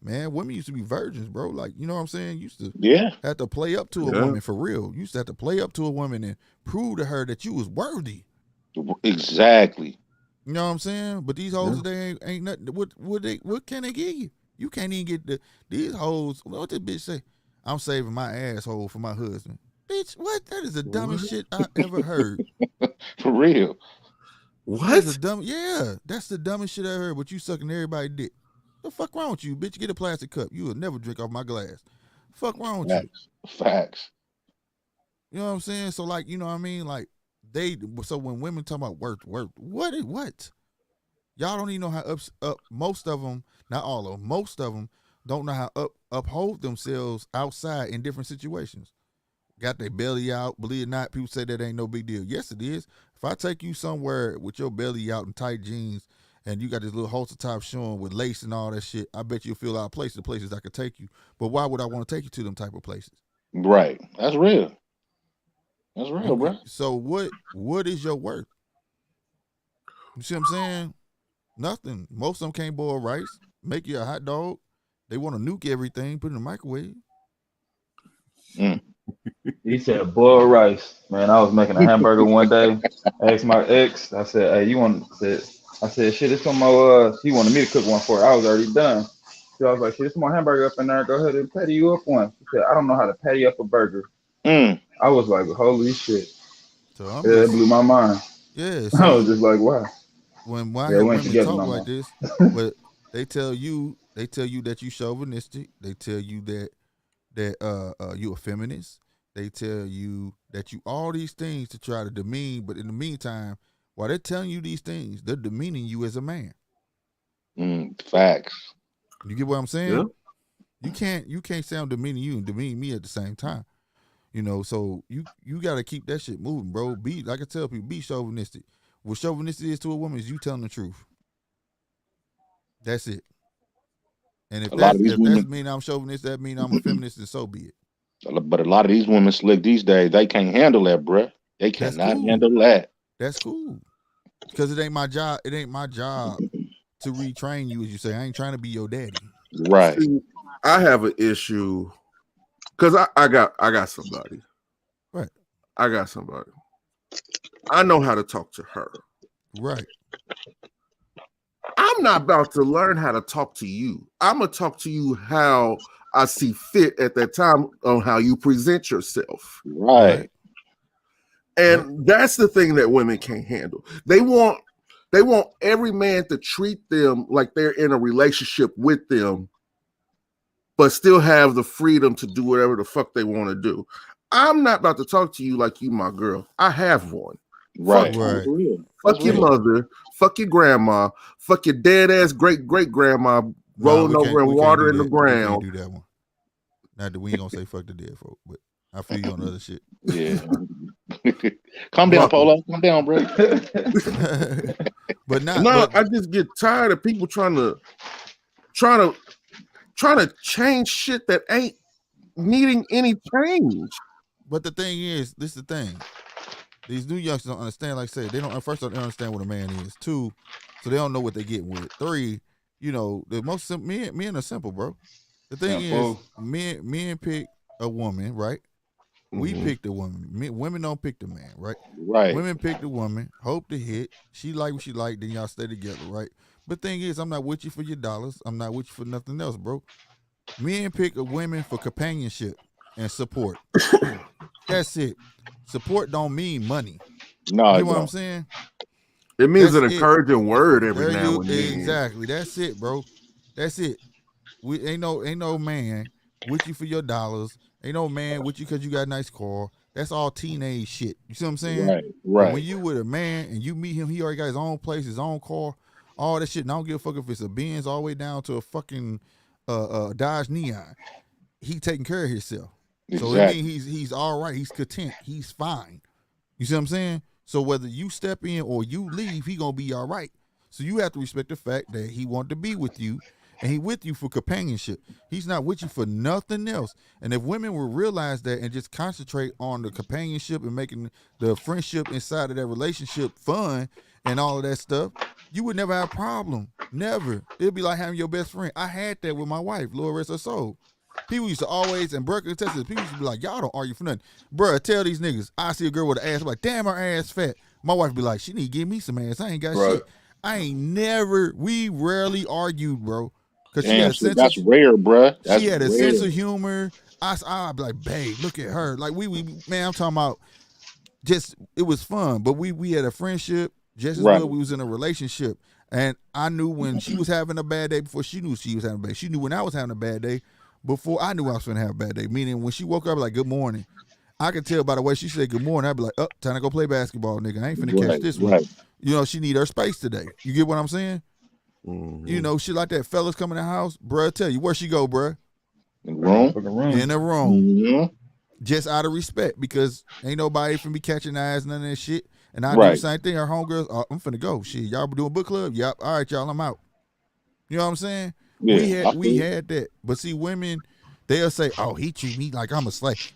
man, women used to be virgins, bro. Like, you know what I'm saying? You used to have to play up to a woman for real. You used to have to play up to a woman and prove to her that you was worthy. Exactly. You know what I'm saying? But these hoes today ain't nothing. What can they give you? You can't even get these hoes. What this bitch say? I'm saving my asshole for my husband. Bitch, what? That is the dumbest shit I ever heard. For real. What? That's the dumbest shit I heard. But you sucking everybody's dick. The fuck wrong with you, bitch? Get a plastic cup. You will never drink off my glass. Fuck wrong with you? Facts. You know what I'm saying? So like, you know what I mean? Like so when women talk about worth, what? Y'all don't even know how up. Most of them, not all of them, most of them don't know how uphold themselves outside in different situations. Got their belly out. Believe it or not, people say that ain't no big deal. Yes, it is. If I take you somewhere with your belly out and tight jeans and you got this little halter top showing with lace and all that shit, I bet you'll feel out of place, the places I could take you. But why would I want to take you to them type of places? Right. That's real. That's real, bro. So what is your worth? You see what I'm saying? Nothing. Most of them can't boil rice, make you a hot dog. They want to nuke everything, put it in the microwave. He said boiled rice. Man, I was making a hamburger one day. I asked my ex, I said, hey, you want I said, shit, it's some more she wanted me to cook one for her. I was already done. So I was like, shit, there's some more hamburger up in there. Go ahead and patty you up one. She said, I don't know how to patty up a burger. I was like, holy shit. So it blew my mind. Yeah. So I was just like, wow. When I hear women talk like this, but they tell you that you chauvinistic. They tell you that you a feminist. They tell you that you all these things to try to demean, but in the meantime, while they're telling you these things, they're demeaning you as a man. Facts. You get what I'm saying? Yeah. You can't say I'm demeaning you and demean me at the same time. So you got to keep that shit moving, bro. Be, like I tell people, be chauvinistic. What chauvinistic is to a woman is you telling the truth. That's it. And if that mean I'm chauvinistic, that mean I'm a feminist, and so be it. But a lot of these women slick these days, they can't handle that, bruh. They cannot handle that. That's cool. Because it ain't my job. It ain't my job to retrain you, as you say. I ain't trying to be your daddy. Right. See, I have an issue because I got somebody. Right. I got somebody. I know how to talk to her. Right. I'm not about to learn how to talk to you. I'm going to talk to you how I see fit at that time on how you present yourself. Right. And that's the thing that women can't handle. They want every man to treat them like they're in a relationship with them, but still have the freedom to do whatever the fuck they want to do. I'm not about to talk to you like you my girl. I have one. Right. Fuck your mother. Fuck your grandma. Fuck your dead ass great grandma rolling over in water in the ground. We can't do that one. Not that we ain't gonna say fuck the dead folk, but I feel you on other shit. Yeah. Calm down, Polo. Calm down, bro. But not. I just get tired of people trying to change shit that ain't needing any change. But the thing is, this is the thing. These new youngsters don't understand. Like I said, they don't understand what a man is. 2, so they don't know what they're getting with. 3, the most men are simple, bro. The thing is, men pick a woman, right? We pick the woman. Women don't pick the man, right? Right. Women pick the woman, hope to hit. She like what she like, then y'all stay together, right? But thing is, I'm not with you for your dollars. I'm not with you for nothing else, bro. Men pick a women for companionship and support. That's it. Support don't mean money. No, you know what I'm saying? It means an encouraging word every now and then. Exactly. That's it, bro. That's it. We ain't no man with you for your dollars. Ain't no man with you because you got a nice car. That's all teenage shit. You see what I'm saying? Right. But when you with a man and you meet him, he already got his own place, his own car, all that shit. And I don't give a fuck if it's a Benz all the way down to a fucking Dodge Neon. He taking care of himself. Exactly. So it means he's all right. He's content. He's fine. You see what I'm saying? So whether you step in or you leave, he gonna be all right. So you have to respect the fact that he wanted to be with you, and he with you for companionship. He's not with you for nothing else. And if women will realize that and just concentrate on the companionship and making the friendship inside of that relationship fun and all of that stuff, you would never have a problem. Never. It'd be like having your best friend. I had that with my wife, Lord rest her soul. People used to always, and Burke can attest to this, people used to be like, y'all don't argue for nothing. Bruh, tell these niggas, I see a girl with an ass, I'm like, damn, her ass fat. My wife be like, she need to give me some ass. I ain't got shit. We rarely argued, bro. Cause damn, that's rare, bruh. She had a sense of humor. I'd be like, babe, look at her. Like we man, I'm talking about just, it was fun. But we had a friendship just as well we was in a relationship. And I knew when she was having a bad day before she knew she was having a bad day. She knew when I was having a bad day before I knew I was going to have a bad day. Meaning when she woke up, like, good morning. I could tell by the way she said good morning. I'd be like, oh, time to go play basketball, nigga. I ain't finna catch this one. You know, she need her space today. You get what I'm saying? Mm-hmm. You know, shit like that. Fellas come in the house, bruh, tell you, where she go, bruh? In the room. In the room. Mm-hmm. Just out of respect, because ain't nobody finna be catching eyes, none of that shit. And I do the same thing. Her homegirls, I'm finna go. Shit, y'all be doing book club? Yep. All right, y'all, I'm out. You know what I'm saying? Yeah, we had that. But see, women, they'll say, oh, he treat me like I'm a slave.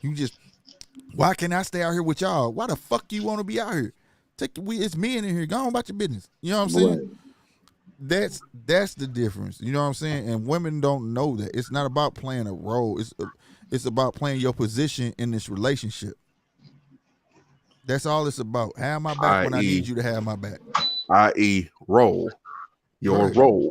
Why can't I stay out here with y'all? Why the fuck you want to be out here? It's men in here. Go on about your business. You know what I'm saying? Right. That's the difference. You know what I'm saying? And women don't know that. It's not about playing a role. It's about playing your position in this relationship. That's all it's about. Have my back when I need you to have my back. I.e. role. Your role.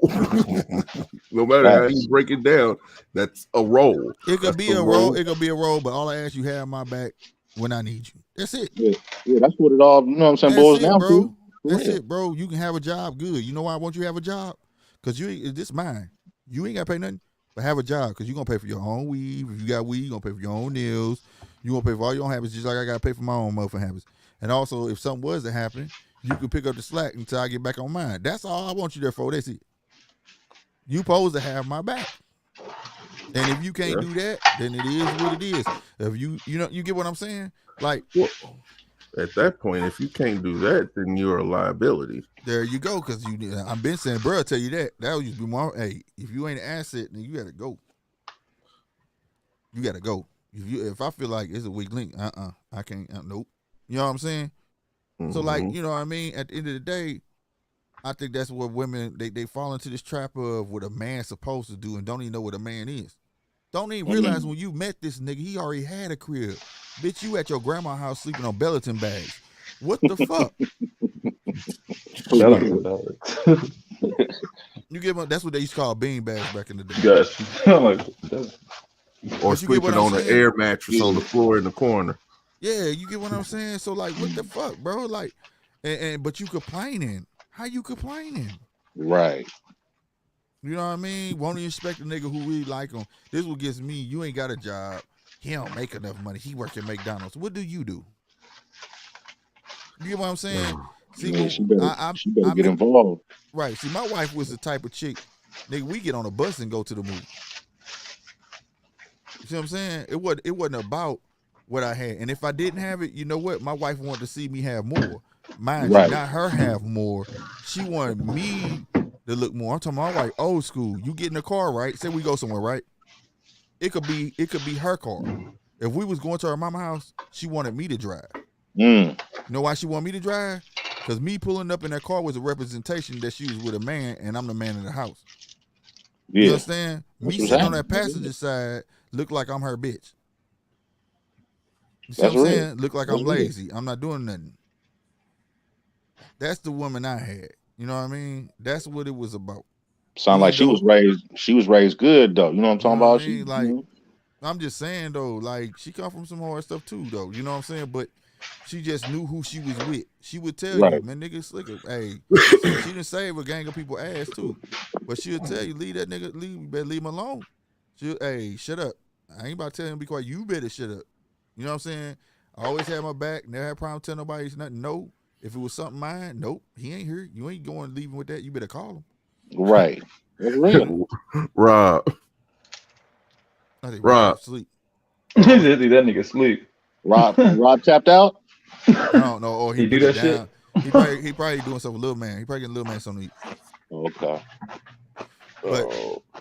No matter how you break it down, that's a role. It could be a role. It could be a role, but all I ask you, have my back when I need you. That's it. Yeah, that's what it all, you know what I'm saying, boils down to. That's it, bro. You can have a job, good. You know why I want you to have a job? Because this mine. You ain't got to pay nothing, but have a job, because you're going to pay for your own weave. If you got weave, you're going to pay for your own nails. You're going to pay for all your own habits, just like I got to pay for my own motherfucking habits. And also, if something was to happen, you can pick up the slack until I get back on mine. That's all I want you there for. That's it. You supposed to have my back. And if you can't do that, then it is what it is. If you get what I'm saying? Like, at that point, if you can't do that, then you're a liability. There you go, because I've been saying, bro, I'll tell you that. That would used to be more, hey, if you ain't an asset, then you gotta go. You gotta go. If I feel like it's a weak link, I can't, nope. You know what I'm saying? Mm-hmm. So, like, you know what I mean? At the end of the day, I think that's what women, they fall into this trap of what a man's supposed to do and don't even know what a man is. Don't even realize when you met this nigga, he already had a crib. Bitch, you at your grandma's house sleeping on Belleton bags. What the fuck? You get that's what they used to call bean bags back in the day. Yes. Or sleeping on an air mattress on the floor in the corner. Yeah, you get what I'm saying? So, like, what the fuck, bro? Like, but you complaining. How you complaining? Right. You know what I mean? Won't you expect a nigga who really like him? This is what gets me. You ain't got a job. He don't make enough money. He work at McDonald's. What do? You get what I'm saying? See, she better get involved. Right. See, my wife was the type of chick, nigga, we get on a bus and go to the movie. You see what I'm saying? It wasn't about what I had. And if I didn't have it, you know what? My wife wanted to see me have more. Mind you, not her have more. She wanted me to look more. I'm talking about my wife, old school. You get in the car, right? Say we go somewhere, right? It could be her car. If we was going to her mama's house, she wanted me to drive. You know why she wanted me to drive? Because me pulling up in that car was a representation that she was with a man and I'm the man in the house. Yeah. You understand? Me sitting on that passenger side look like I'm her bitch. You see what I'm saying? Look like I'm lazy. I'm not doing nothing. That's the woman I had. You know what I mean? That's what it was about. Sound like she was raised good though. You know what I'm talking about? I'm just saying though, like she come from some hard stuff too though. You know what I'm saying? But She just knew who she was with. She would tell Right. you, man, nigga slicker. Hey, she didn't save a gang of people ass too, but she'll tell you, leave that nigga, you better leave him alone. Hey, shut up. I ain't about to tell him to be quiet. You better shut up. You know what I'm saying? I always had my back. Never had problem telling nobody nothing. No. If it was something mine, nope. He ain't here. You ain't going leaving with that. You better call him. Right. That's real. Rob. I think Rob. Sleep. He said that nigga sleep. Rob tapped out? I don't know. Or he do put that it down. He probably doing something with Lil Man. He probably getting Lil Man something to eat. Okay.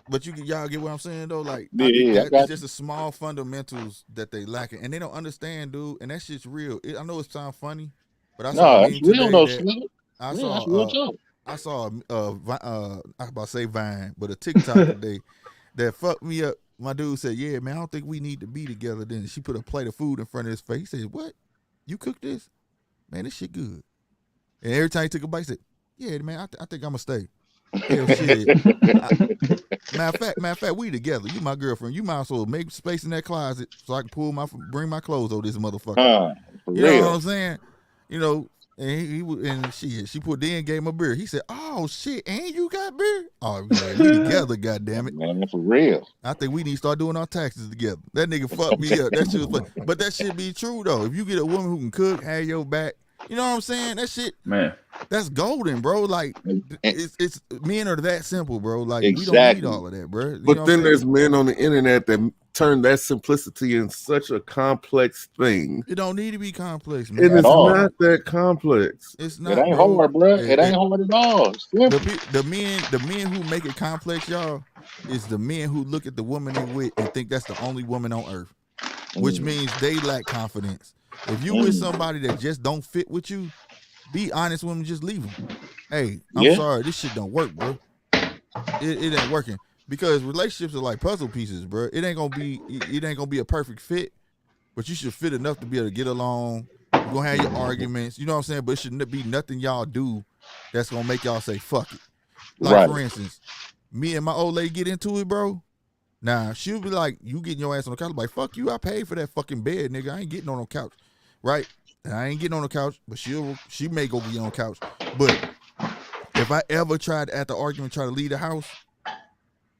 But y'all get what I'm saying though. Like Yeah, I think I that got it's just the small fundamentals that they lacking, and they don't understand, dude. And that shit's real. I know it sounds funny, but I saw a meme it's real though, today that Slim. I Yeah, saw. that's real talk. I saw I was about to say Vine, but a TikTok today that fucked me up. My dude said, "Yeah, man, I don't think we need to be together." Then she put a plate of food in front of his face. He said, "What? You cook this? Man, this shit good." And every time he took a bite, he said, "Yeah, man, I think I'm gonna stay." Hell shit. Matter of fact, we together. You my girlfriend. You might as well make space in that closet so I can bring my clothes over this motherfucker. For You know real. what I'm saying? You know, and she put then gave him a beer. He said, "Oh shit, and you got beer? Oh yeah, we together, goddamn it." Man, for real. I think we need to start doing our taxes together. That nigga fucked me up. That shit was funny. But that shit be true though. If you get a woman who can cook, have your back, you know what I'm saying? That shit, man, that's golden, bro. Like it's men are that simple, bro. Like we don't need all of that, bro. You but then there's men on the internet that turn that simplicity in such a complex thing. It don't need to be complex, man. And it's not that complex. It's not. It ain't bro. hard, bro. It ain't hard at all. The men who make it complex, y'all, is the men who look at the woman they with and think that's the only woman on earth, which means they lack confidence. If you with somebody that just don't fit with you, be honest with them, just leave them. Hey, I'm sorry, this shit don't work, bro. It ain't working because relationships are like puzzle pieces, bro. It ain't gonna be a perfect fit, but you should fit enough to be able to get along. You're gonna have your arguments, you know what I'm saying? But it shouldn't be nothing y'all do that's gonna make y'all say fuck it. Like for instance, me and my old lady get into it, bro. Nah, she'll be like, you getting your ass on the couch. I'm like, fuck you, I paid for that fucking bed, nigga. I ain't getting on no couch. Right? And I ain't getting on the couch, but she may go get on the couch. But if I ever tried at the argument try to leave the house,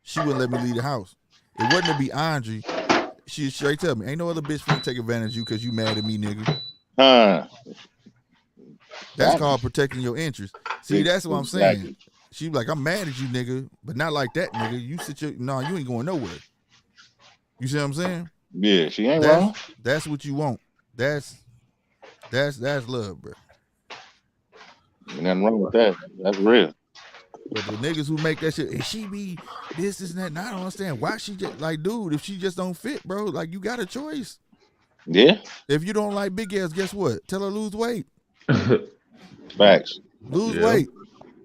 she wouldn't let me leave the house. It wasn't to be Andre. She'd straight tell me, ain't no other bitch finna take advantage of you because you mad at me, nigga. That's called protecting your interests. See, that's what I'm saying. She like, I'm mad at you, nigga, but not like that, nigga. You you ain't going nowhere. You see what I'm saying? Yeah, she ain't wrong. That's what you want. That's love, bro. Ain't nothing wrong with that. That's real. But the niggas who make that shit, and she be this and that, and I don't understand why she just like, dude, if she just don't fit, bro, like you got a choice. Yeah. If you don't like big ass, guess what? Tell her lose weight. Facts. Lose weight.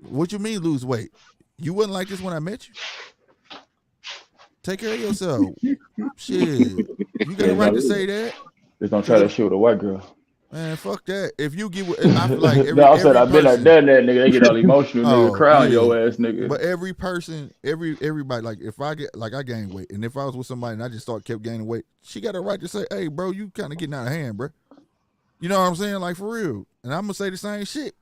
What you mean lose weight? You wasn't like this when I met you. Take care of yourself. Shit. You got a right to say that. They're gonna try that shit with a white girl. Man, fuck that. If you get, I feel like I've been like that, nigga. They get all emotional, nigga, cry on your ass, nigga. But every person, everybody, like if I gain weight, and if I was with somebody and I just kept gaining weight, she got a right to say, "Hey, bro, you kind of getting out of hand, bro." You know what I'm saying? Like for real. And I'm gonna say the same shit.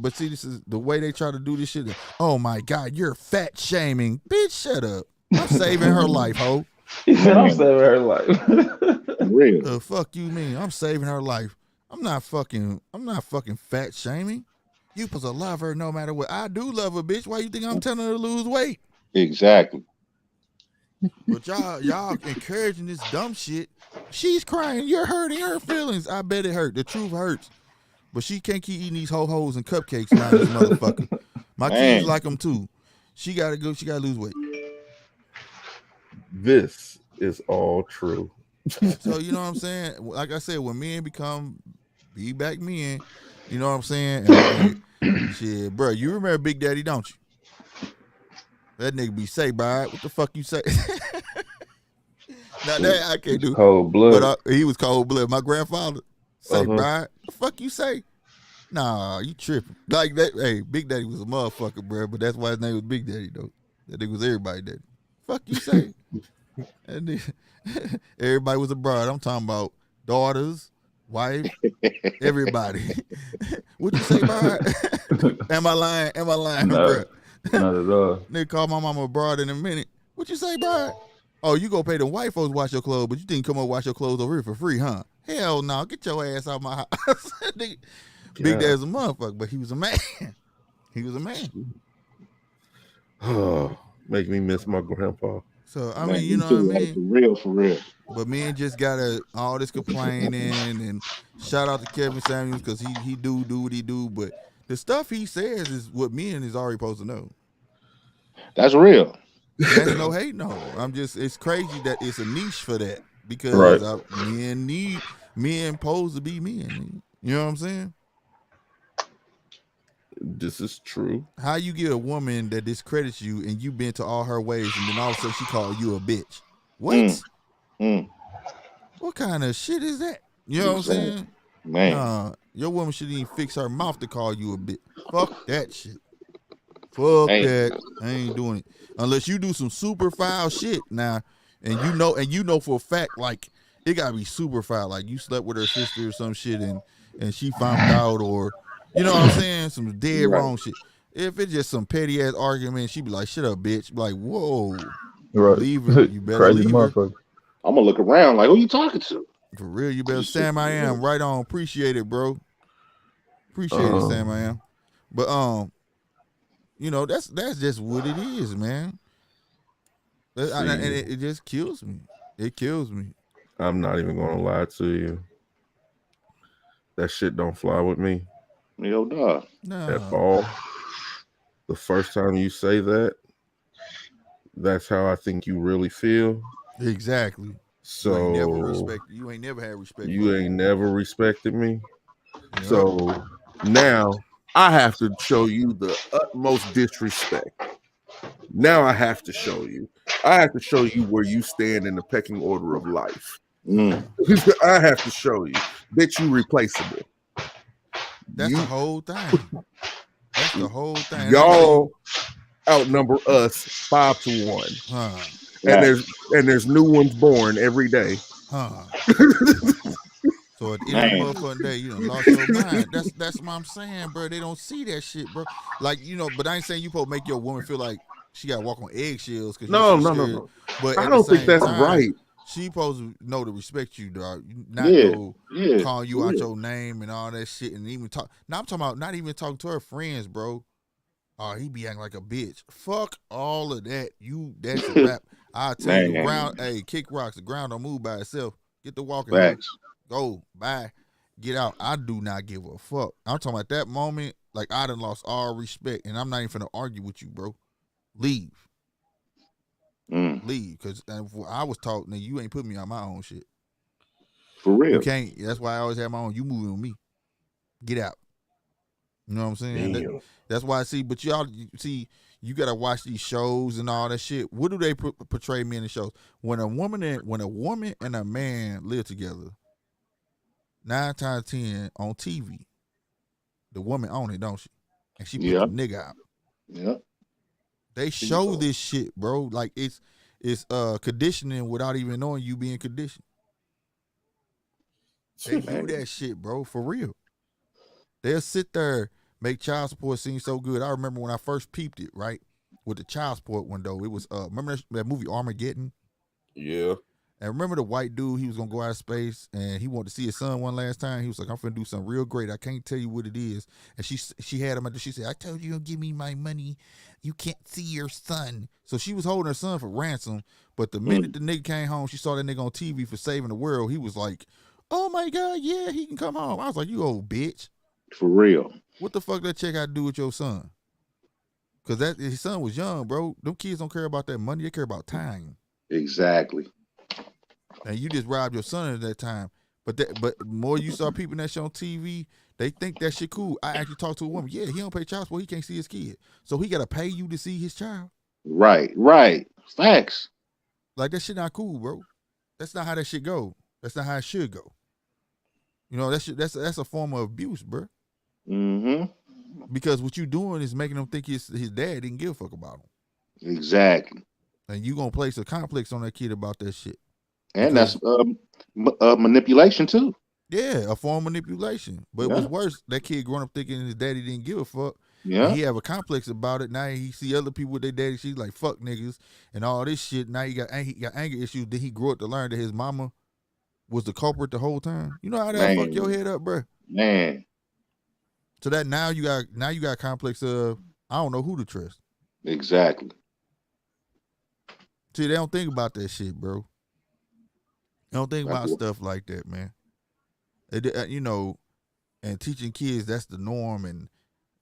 But see, this is the way they try to do this shit. Oh my God, you're fat shaming, bitch. Shut up. I'm saving her life, ho. He said I'm saving her life. Real. The fuck you mean? I'm saving her life. I'm not fucking fat shaming. You supposed to love her no matter what. I do love her, bitch. Why you think I'm telling her to lose weight? Exactly. But y'all encouraging this dumb shit. She's crying. You're hurting her feelings. I bet it hurt. The truth hurts. But she can't keep eating these ho-hos and cupcakes now, this motherfucker. My kids like them too. She gotta go. She gotta lose weight. This is all true. So you know what I'm saying? Like I said, when men become be back men, you know what I'm saying? And shit, bro, you remember Big Daddy, don't you? That nigga be say, bro, what the fuck you say? Now that I can't do. Cold blood. But he was cold blood. My grandfather say, bro, what the fuck you say? Nah, you tripping. Like that. Hey, Big Daddy was a motherfucker, bro. But that's why his name was Big Daddy, though. That nigga was everybody daddy. Fuck you say? And then, everybody was a bride. I'm talking about daughters, wife, everybody. What you say about it? Am I lying? Am I lying, bro? Not at all. They call my mama a broad in a minute. What you say, bro? Oh, you go pay the white folks wash your clothes, but you didn't come up wash your clothes over here for free, huh? Hell no, get your ass out my house. Big Dad's a motherfucker, but he was a man. He was a man. Oh, make me miss my grandpa. So I mean, you know what I mean? For real. But men just gotta all this complaining and shout out to Kevin Samuels because he do what he do. But the stuff he says is what men is already supposed to know. That's real. That's no hate, no. It's crazy that it's a niche for that because men supposed to be men. You know what I'm saying? This is true. How you get a woman that discredits you and you been to all her ways and then all of a sudden she called you a bitch? What? What kind of shit is that? You know what I'm saying? Man. Your woman shouldn't even fix her mouth to call you a bitch. Fuck that shit. Fuck that. I ain't doing it. Unless you do some super foul shit now, and you know for a fact, like, it gotta be super foul. Like you slept with her sister or some shit and she found out, or you know what I'm saying? Some dead wrong shit. If it's just some petty ass argument, she be like, shut up, bitch. Be like, whoa. Right. Leave her. You better leave her. I'm gonna look around like, who you talking to? For real, you better Sam I am. Right on. Appreciate it, bro. Appreciate it, Sam I am. But you know, that's just what it is, man. And it just kills me. It kills me. I'm not even gonna lie to you. That shit don't fly with me. Yo, dog. At all. The first time you say that, that's how I think you really feel. Exactly. So you ain't never had respect. You ain't never respected me. Yep. So now I have to show you the utmost disrespect. Now I have to show you. I have to show you where you stand in the pecking order of life. I have to show you that you replaceable. That's the whole thing. That's the whole thing. Y'all outnumber us 5-1. And there's new ones born every day. So at the end of the motherfucking day, you done lost your mind. That's what I'm saying, bro. They don't see that shit, bro. Like, you know, but I ain't saying you supposed to make your woman feel like she got to walk on eggshells. No. But I don't think that's right. She supposed to know to respect you, dog. Not call you out your name and all that shit, and even talk. Now I'm talking about not even talking to her friends, bro. Oh, he be acting like a bitch. Fuck all of that. That's a rap. I tell you, ground. Hey, kick rocks. The ground don't move by itself. Get the walking. Go. Bye. Get out. I do not give a fuck. I'm talking about that moment. Like, I done lost all respect, and I'm not even finna argue with you, bro. Leave. Leave, because I was taught, now you ain't put me on my own shit. For real. You can't. That's why I always have my own. You moving with me. Get out. You know what I'm saying? That's why I see. But y'all see, you gotta watch these shows and all that shit. What do they portray men in shows? When a woman and a man live together, 9 times 10 on TV, the woman own it, don't she? And she put the nigga out. Yeah. They show this shit, bro. Like it's conditioning without even knowing you being conditioned. They do that shit, bro, for real. They'll sit there, make child support seem so good. I remember when I first peeped it, right? With the child support window. It was remember that movie Armageddon? Yeah. And remember the white dude, he was gonna go out of space and he wanted to see his son one last time. He was like, I'm finna do something real great. I can't tell you what it is. And she had him, she said, I told you don't give me my money. You can't see your son. So she was holding her son for ransom. But the minute the nigga came home, she saw that nigga on TV for saving the world. He was like, oh my God, yeah, he can come home. I was like, you old bitch. For real. What the fuck that chick got to do with your son? Because his son was young, bro. Them kids don't care about that money. They care about time. Exactly. And you just robbed your son at that time. But more you saw people that shit on TV, they think that shit cool. I actually talked to a woman. Yeah, he don't pay child support. He can't see his kid. So he got to pay you to see his child. Right. Facts. Like, that shit not cool, bro. That's not how that shit go. That's not how it should go. You know, that's a form of abuse, bro. Mm-hmm. Because what you doing is making him think his dad didn't give a fuck about him. Exactly. and you gonna place a complex on that kid about that shit. And that's manipulation too. Yeah, a form of manipulation. But what's worse, that kid growing up thinking his daddy didn't give a fuck. Yeah. And he have a complex about it. Now he see other people with their daddy. She's like, fuck niggas and all this shit. Now he got anger issues. Then he grew up to learn that his mama was the culprit the whole time. You know how that fuck your head up, bro? Man. So that now you got complex of I don't know who to trust. Exactly. See, they don't think about that shit, bro. They don't think about stuff like that, man. You know, and teaching kids that's the norm, and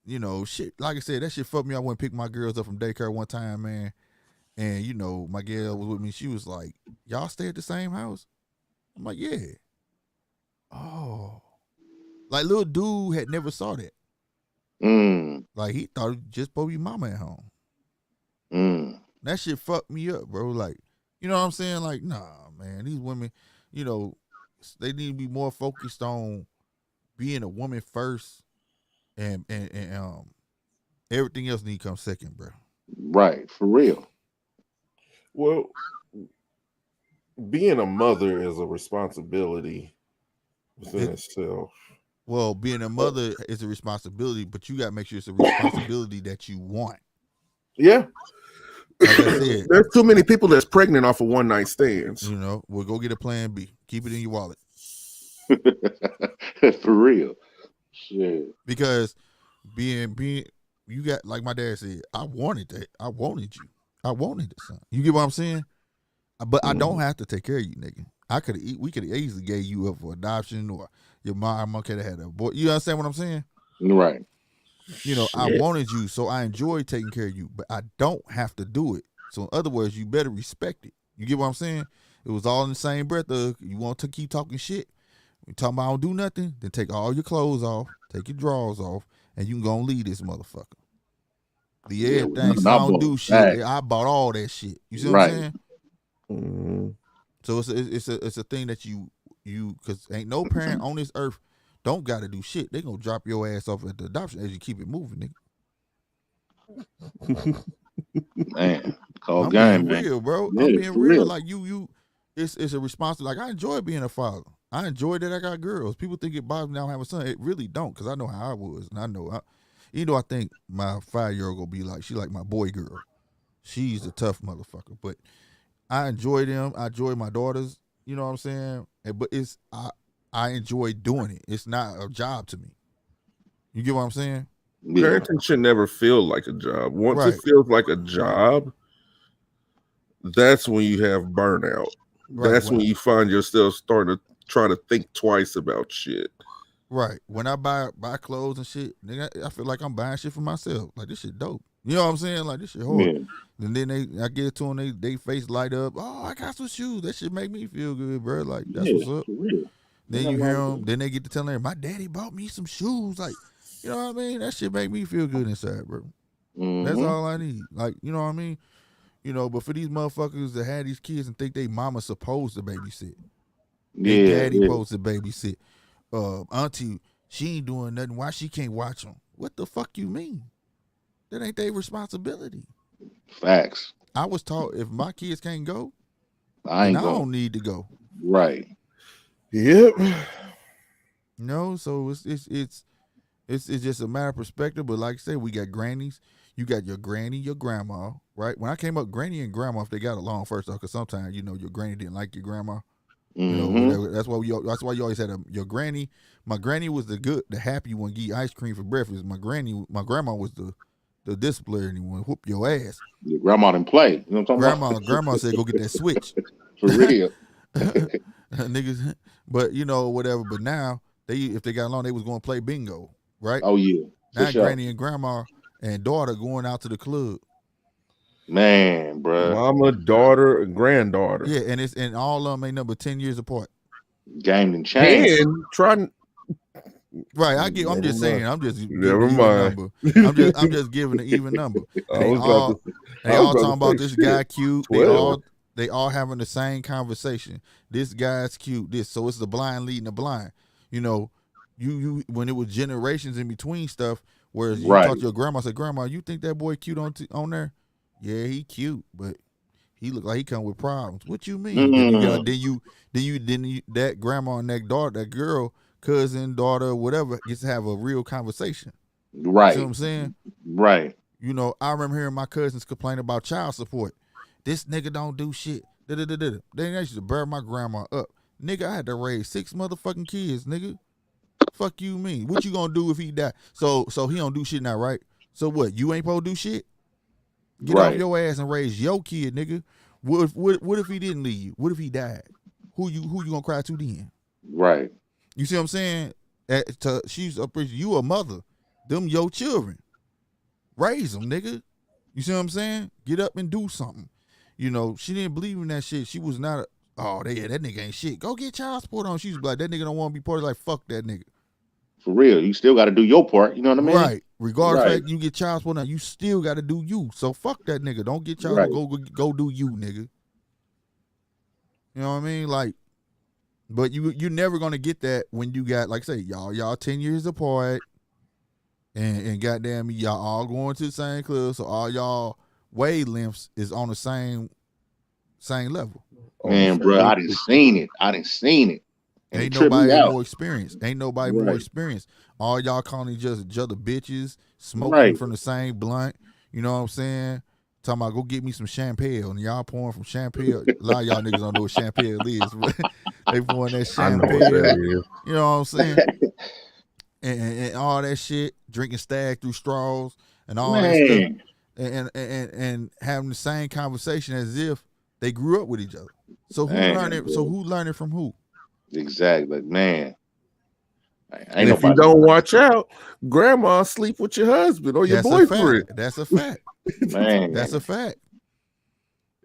you know, shit. Like I said, that shit fucked me. I went and picked my girls up from daycare one time, man, and you know, my girl was with me. She was like, "Y'all stay at the same house?" I'm like, "Yeah." Oh, like little dude had never saw that. Like he thought it was just supposed to be mama at home. That shit fucked me up, bro. Like, you know what I'm saying? Like, nah, man, these women, you know, they need to be more focused on being a woman first, and everything else need to come second, bro. Right, for real. Well, being a mother is a responsibility within itself. Well, being a mother is a responsibility, but you got to make sure it's a responsibility that you want. Yeah. Like I said, there's too many people that's pregnant off of one night stands. You know, we'll go get a plan B. Keep it in your wallet. For real. Shit. Because being you got, like my dad said, I wanted that. I wanted you. I wanted the son. You get what I'm saying? But I don't have to take care of you, nigga. We could have easily gave you up for adoption, or your mom could have had a boy. You understand what I'm saying? Right. You know, I wanted you, so I enjoy taking care of you, but I don't have to do it. So in other words, you better respect it. You get what I'm saying? It was all in the same breath of, you want to keep talking shit, you talking about I don't do nothing, then take all your clothes off, take your drawers off, and you can go and leave this motherfucker. The everything, so I don't do shit. I bought all that shit. You see what I'm saying? Mm-hmm. So it's a thing that you because ain't no parent on this earth don't got to do shit. They gonna drop your ass off at the adoption as you keep it moving, nigga. Man, I'm game, being real, bro. Yeah, I'm being real. real. Like you, it's a responsibility. Like I enjoy being a father. I enjoy that I got girls. People think it bothers me I don't have a son. It really don't, because I know how I was, and I know. I think my 5-year-old gonna be like, she like my boy girl. She's a tough motherfucker, but I enjoy them. I enjoy my daughters. You know what I'm saying? But I enjoy doing it. It's not a job to me. You get what I'm saying? Yeah. Parenting should never feel like a job. Once it feels like a job, that's when you have burnout. Right. That's when you find yourself starting to try to think twice about shit. Right. When I buy clothes and shit, nigga, I feel like I'm buying shit for myself. Like, this shit dope. You know what I'm saying? Like, this shit hard. Yeah. And then I get it to them, they face light up. Oh, I got some shoes. That shit make me feel good, bro. Like, that's what's up. Then you hear them. Then they get to telling them, my daddy bought me some shoes. Like, you know what I mean? That shit make me feel good inside, bro. Mm-hmm. That's all I need. Like, you know what I mean? You know, but for these motherfuckers that have these kids and think they mama supposed to babysit. They daddy supposed to babysit. Auntie, she ain't doing nothing. Why she can't watch them? What the fuck you mean? That ain't their responsibility. Facts. I was taught if my kids can't go, I don't need to go. Right. Yep. No, so it's just a matter of perspective. But like I said, we got grannies. You got your granny, your grandma, right? When I came up, granny and grandma, if they got along first off, because sometimes, you know, your granny didn't like your grandma. You know, that's why you always had your granny. My granny was the happy one, give you ice cream for breakfast. My grandma was the disciplinary one, whoop your ass. Your grandma didn't play. You know what I'm talking about? Grandma said go get that switch. For real. Niggas, but you know, whatever. But now if they got along, they was going to play bingo, right? Oh yeah. Now granny and grandma and daughter going out to the club. Man, bro. Mama, daughter, and granddaughter. Yeah, and all of them ain't number 10 years apart. Game and change. And trying. Right, I'm just saying. I'm just giving an even number. I'm just giving an even number. They all talking about this guy cute. 12. They all having the same conversation. This guy's cute. So it's the blind leading the blind. You know, you when it was generations in between stuff. Whereas you talk to your grandma, say, Grandma, you think that boy cute on there? Yeah, he cute, but He look like he come with problems. What you mean? Then you that grandma and that daughter, that girl, cousin, daughter, whatever, gets to have a real conversation. Right. See what I'm saying? Right. You know, I remember hearing my cousins complain about child support. This nigga don't do shit. They used to bury my grandma up. Nigga, I had to raise 6 motherfucking kids, nigga. Fuck you mean? What you gonna do if he die? So he don't do shit now, right? So what? You ain't supposed to do shit? Get off your ass and raise your kid, nigga. What if he didn't leave you? What if he died? Who you gonna cry to then? Right. You see what I'm saying? She's you a mother. Them your children. Raise them, nigga. You see what I'm saying? Get up and do something. You know, she didn't believe in that shit. She was not that nigga ain't shit. Go get child support on. She was like, that nigga don't want to be part of, like, fuck that nigga. For real. You still got to do your part. You know what I mean? Right. Regardless of the fact you get child support now, you still got to do you. So fuck that nigga. Don't get child support. Go do you, nigga. You know what I mean? Like, but you're never going to get that when you got, like I say, y'all 10 years apart. And goddamn, y'all all going to the same club, so all y'all wavelengths is on the same level. Man, bro, I done seen it. And ain't nobody more experienced. Ain't nobody more experienced. All y'all calling each other bitches, smoking from the same blunt. You know what I'm saying? Talking about go get me some champagne, and y'all pouring from champagne. A lot of y'all niggas don't know what champagne is. They pouring that champagne. You know what I'm saying? And all that shit, drinking Stag through straws and all that stuff, and having the same conversation as if they grew up with each other. So who learned it? So who learned it from who? Exactly, man. And if you don't watch out, grandma sleep with your husband or your boyfriend. That's a fact. Man, that's a fact.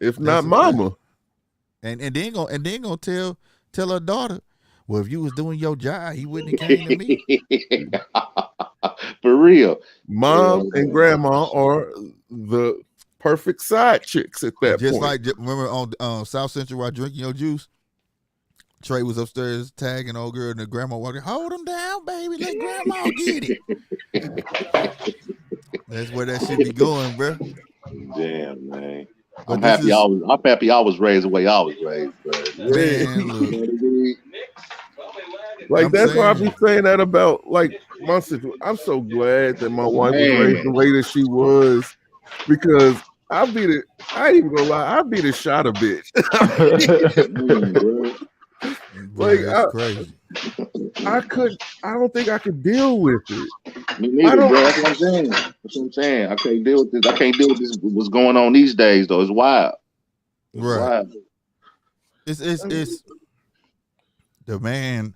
If not mama, and then gonna tell her daughter, well, if you was doing your job, he wouldn't have came to me. For real. Mom and grandma are the perfect side chicks at that just point. Like, remember on South Central while drinking your juice? Trey was upstairs tagging old girl, and the grandma walking, hold him down, baby. Let grandma get it. That's where that shit be going, bro. Damn, man. I'm happy I was raised the way I was raised, bro. Man, look. Like, that's why I be saying that about, like, my situation. I'm so glad that my wife was raised the way that she was, because I ain't even gonna lie, I'd be the shot a bitch. Like, that's crazy. I don't think I could deal with it. Me neither, bro. That's what I'm saying. I can't deal with this. I can't deal with this. What's going on these days, though? It's wild. Wild. It's the man.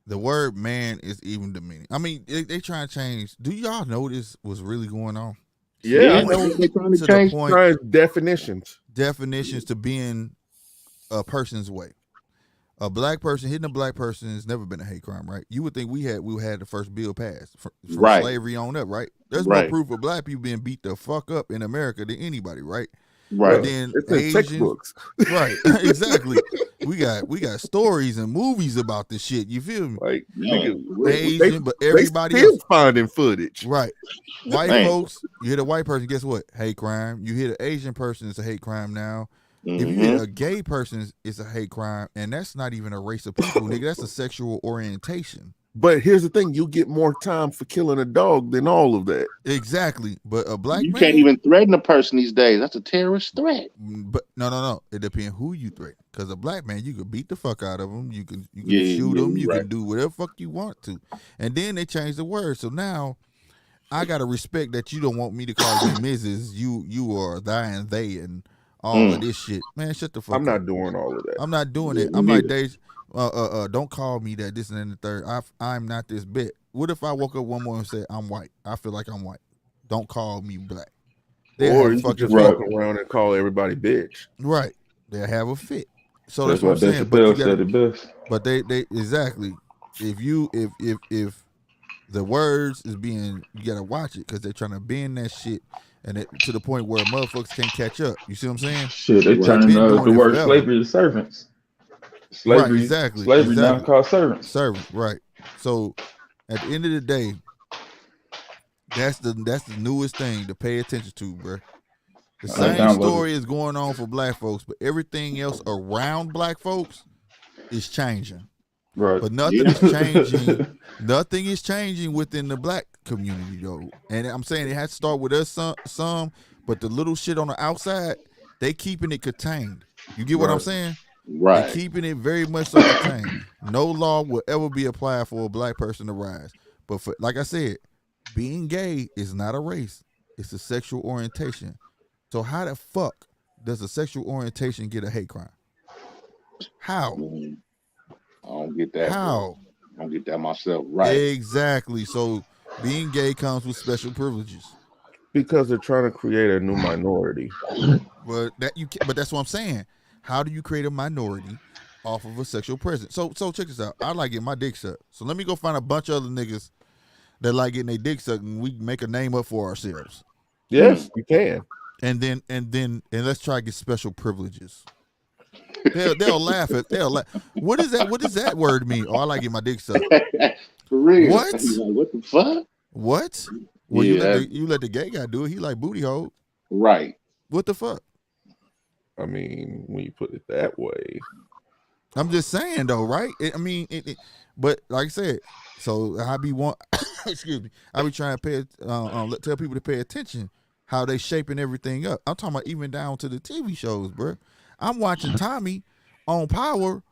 The word man is even demeaning. I mean, they trying to change. Do y'all know this was really going on? Yeah, I know they're trying to change definitions. Definitions to being a person's way. A black person hitting a black person has never been a hate crime, right? You would think we had the first bill passed from slavery on up, right? There's more proof of black people being beat the fuck up in America than anybody, right? Right. But then it's in textbooks. Right, exactly. We got stories and movies about this shit. You feel me? Like, Asian, but everybody else finding footage. Right. White folks, you hit a white person, guess what? Hate crime. You hit an Asian person, it's a hate crime now. If you hit a gay person, it's a hate crime, and that's not even a race of people, nigga. That's a sexual orientation. But here's the thing: you get more time for killing a dog than all of that. Exactly. But a black man, can't even threaten a person these days. That's a terrorist threat. But no. It depends who you threaten. Because a black man, you could beat the fuck out of him. You can shoot him. You can do whatever fuck you want to. And then they change the word. So now I gotta respect that you don't want me to call you Mrs. You are thy and they and all of this shit. Man, shut the fuck up. I'm not doing all of that. I'm not doing it. I'm like, Dave, don't call me that, this and then the third. I'm not this bit. What if I woke up one morning and said, I'm white? I feel like I'm white. Don't call me black. Or you just walk around and call everybody bitch. Right. They'll have a fit. So that's what I'm saying. But they exactly. If the words is being, you gotta watch it because they're trying to bend that shit. And to the point where motherfuckers can't catch up. You see what I'm saying? Shit, they turn the word slavery to servants. Slavery, right, exactly. Slavery now called servants. Servant, right. So at the end of the day, that's the newest thing to pay attention to, bro. The same story is going on for black folks, but everything else around black folks is changing. Right. But nothing is changing. Nothing is changing within the black community, though. And I'm saying it has to start with us some, but the little shit on the outside, they keeping it contained. You get what I'm saying? Right. They keeping it very much so contained. No law will ever be applied for a black person to rise. But for, like I said, being gay is not a race. It's a sexual orientation. So how the fuck does a sexual orientation get a hate crime? How? I don't get that. How? I don't get that myself. Right. Exactly. So being gay comes with special privileges. Because they're trying to create a new minority. But that's what I'm saying. How do you create a minority off of a sexual presence? So check this out. I like getting my dick sucked. So let me go find a bunch of other niggas that like getting their dick sucked, and we make a name up for ourselves. Yes, you can. And let's try to get special privileges. They'll laugh. What does that word mean? Oh, I like getting my dick sucked. For real. What? What the fuck? What? Well, you let the gay guy do it. He like booty hole. Right. What the fuck? I mean, when you put it that way. I'm just saying though, right? But like I said, so I be excuse me. I be trying to tell people to pay attention how they shaping everything up. I'm talking about even down to the TV shows, bro. I'm watching Tommy on Power.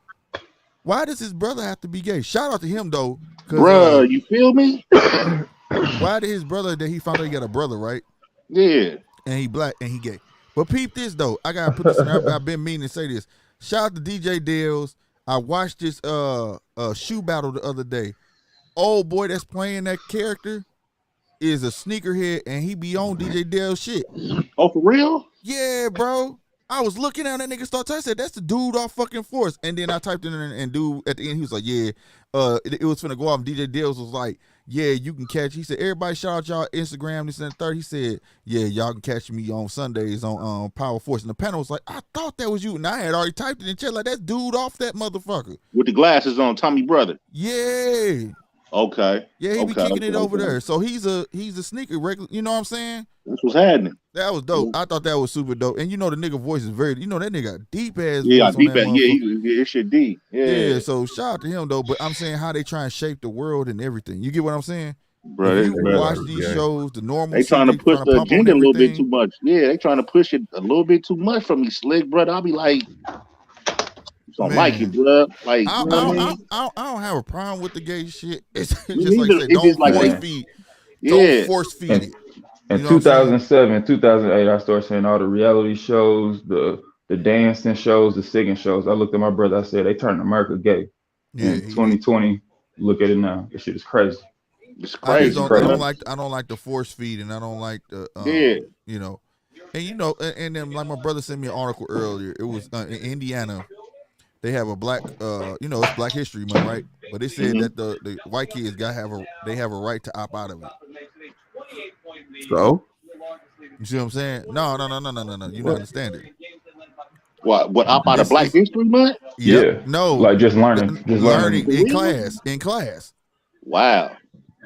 Why does his brother have to be gay? Shout out to him though, bruh. You feel me? Why did his brother that he found out he got a brother, right? Yeah. And he black and he gay. But peep this though. I gotta put this in. I've been meaning to say this. Shout out to DJ Dales. I watched this shoe battle the other day. Old boy that's playing that character is a sneakerhead, and he be on DJ Dale's shit. Oh, for real? Yeah, bro. I was looking at that nigga start talking. I said, that's the dude off fucking Force. And then I typed in and dude at the end, he was like, yeah, it was finna go off. And DJ Dales was like, yeah, you can catch. He said, everybody shout out y'all Instagram, this and that third. He said, yeah, y'all can catch me on Sundays on Power Force. And the panel was like, I thought that was you. And I had already typed it in chat like, that dude off that motherfucker. With the glasses on, Tommy brother. Yeah. Okay. Yeah, he be kicking it over there. So he's a sneaker regular. You know what I'm saying? That's what's happening. That was dope. I thought that was super dope. And you know the nigga voice is very. You know that nigga got deep ass. Yeah, voice deep on that ass. Yeah, it should deep. Yeah. So shout out to him though. But I'm saying how they try and shape the world and everything. You get what I'm saying? Bro, if you watch these shows, the normal. They trying to push the agenda a little bit too much. Yeah, they trying to push it a little bit too much for me, slick, brother. I'll be like. Don't like it, bro. Like I don't have a problem with the gay shit. It's just like I said, don't force feed. Don't force feed it. In 2007, 2008, I started seeing all the reality shows, the dancing shows, the singing shows. I looked at my brother. I said, they turned America gay. Yeah, in 2020, look at it now. This shit is crazy. It's crazy. I don't like the force feed, and I don't like the you know, and then like my brother sent me an article earlier. It was in Indiana. They have a black, it's Black History Month, right? But they said that the white kids have a right to opt out of it. So, you see what I'm saying? No. You don't understand it. What opt out of Black History Month? Yeah. No. Like just learning in class. Wow.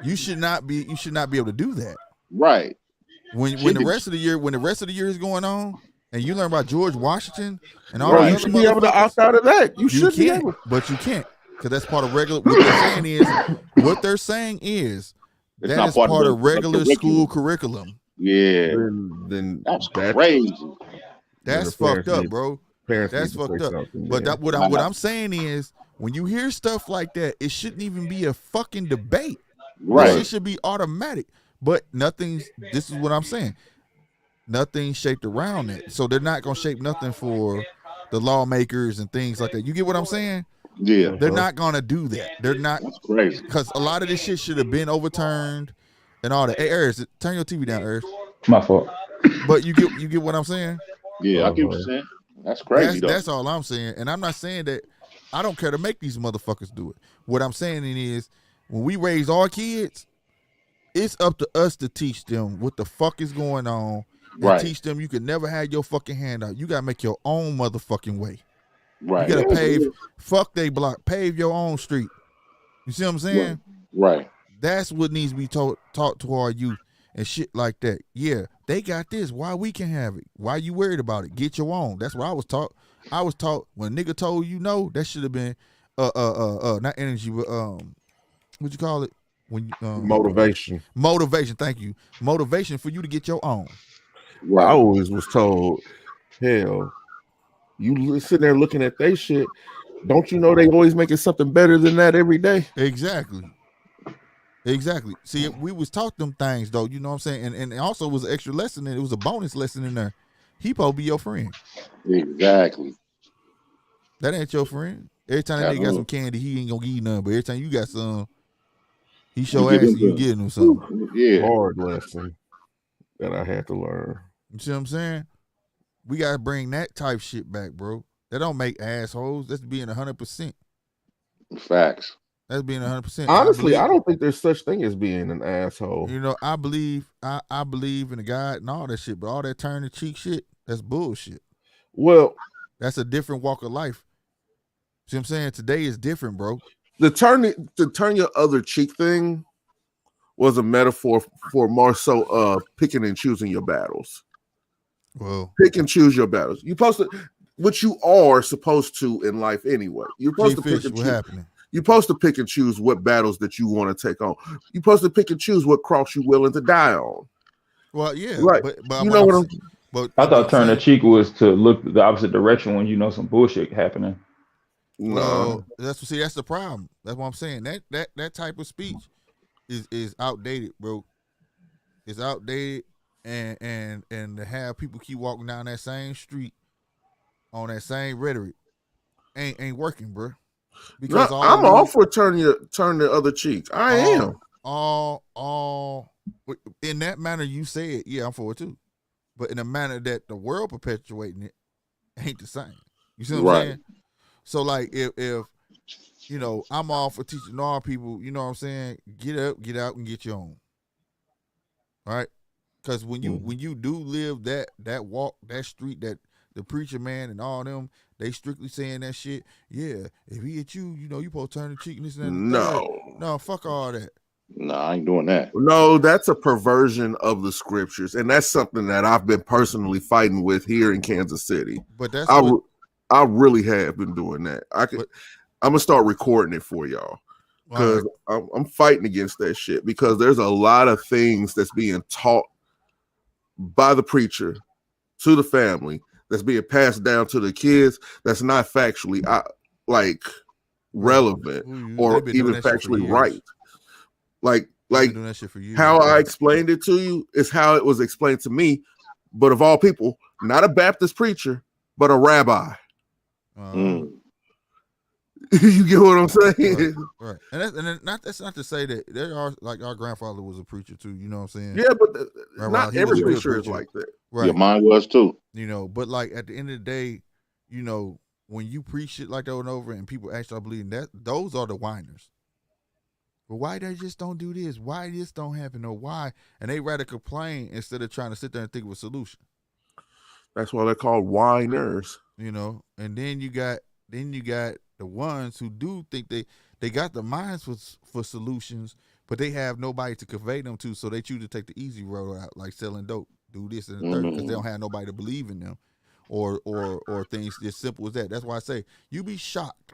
You should not be able to do that. Right. When the rest of the year is going on. And you learn about George Washington and all you should be able to opt out of that. You should be able, but you can't because that's part of regular. What they're saying is that is part of regular school curriculum. Yeah, then that's crazy. That's fucked up, bro. That's fucked up. But what I'm saying is, when you hear stuff like that, it shouldn't even be a fucking debate. Right? It should be automatic. But this is what I'm saying. Nothing shaped around it, so they're not gonna shape nothing for the lawmakers and things like that. You get what I'm saying? Yeah, they're not gonna do that. They're not. That's crazy because a lot of this shit should have been overturned and all that. Hey, Eris, turn your TV down, Eris. My fault. But you get what I'm saying? Yeah, I get what you're saying. That's crazy. That's all I'm saying, and I'm not saying that I don't care to make these motherfuckers do it. What I'm saying is, when we raise our kids, it's up to us to teach them what the fuck is going on. And teach them you can never have your fucking hand out. You gotta make your own motherfucking way. Right. You gotta pave. Fuck they block. Pave your own street. You see what I'm saying? Right. That's what needs to be taught to our youth. and shit like that. Yeah, they got this. Why we can have it? Why you worried about it? Get your own. That's what I was taught. I was taught when a nigga told you no, that should have been not energy, but what you call it? When Motivation. Motivation, thank you. Motivation for you to get your own. Right. I always was told, hell, you sitting there looking at they shit. Don't you know they always making something better than that every day? Exactly. See, we was taught them things though, you know what I'm saying? And also it was an extra lesson, and it was a bonus lesson in there. He supposed to be your friend. Exactly. That ain't your friend. Every time that nigga got some candy, he ain't gonna give you none. But every time you got some, he show ass and you getting him something. Yeah. Hard lesson that I had to learn. You see what I'm saying? We gotta bring that type shit back, bro. That don't make assholes. That's being 100%. Facts. That's being 100%. Honestly, I don't think there's such thing as being an asshole. You know, I believe in the God and all that shit, but all that turn the cheek shit, that's bullshit. Well, that's a different walk of life. See what I'm saying? Today is different, bro. The turn your other cheek thing was a metaphor for more so picking and choosing your battles. Well, pick and choose your battles. You're supposed to, what you are supposed to in life anyway. You're supposed to pick and choose. Happening? You're supposed to pick and choose what battles that you want to take on. You're supposed to pick and choose what cross you're willing to die on. Well, yeah, right. But you know what I'm. But I thought turn the cheek was to look the opposite direction when you know some bullshit happening. Well, that's the problem. That's what I'm saying. That type of speech is outdated, bro. It's outdated, and to have people keep walking down that same street on that same rhetoric ain't working, bro. Because I'm all for turn the other cheek. I am all in that manner you said. Yeah, I'm for it too. But in a manner that the world perpetuating it ain't the same. You see what I'm saying? So like if you know, I'm all for teaching all people, you know what I'm saying, get up, get out, and get your own. All right? Because when you do live that walk, that street, that the preacher man and all them, they strictly saying that shit. Yeah, if he hit you, you know, you supposed to turn the cheek and this and that. No, fuck all that. No, I ain't doing that. No, that's a perversion of the scriptures, and that's something that I've been personally fighting with here in Kansas City. But that's I really have been doing that. I'm gonna start recording it for y'all because I'm fighting against that shit because there's a lot of things that's being taught by the preacher to the family that's being passed down to the kids that's not factually relevant or even factually right. Like how I explained it to you is how it was explained to me, but of all people, not a Baptist preacher, but a rabbi. You get what I'm saying? Right. And that's not to say that there are, like, our grandfather was a preacher too, you know what I'm saying? Yeah, but not every preacher is like that. Right. Yeah, mine was too. You know, but like at the end of the day, you know, when you preach shit like that over and over and people actually start believing that, those are the whiners. But why they just don't do this? Why this don't happen? Or why? And they rather complain instead of trying to sit there and think of a solution. That's why they're called whiners. You know, and then you got the ones who do think they got the minds for solutions, but they have nobody to convey them to, so they choose to take the easy road out, like selling dope, do this and the third, because they don't have nobody to believe in them, or things as simple as that. That's why I say you be shocked.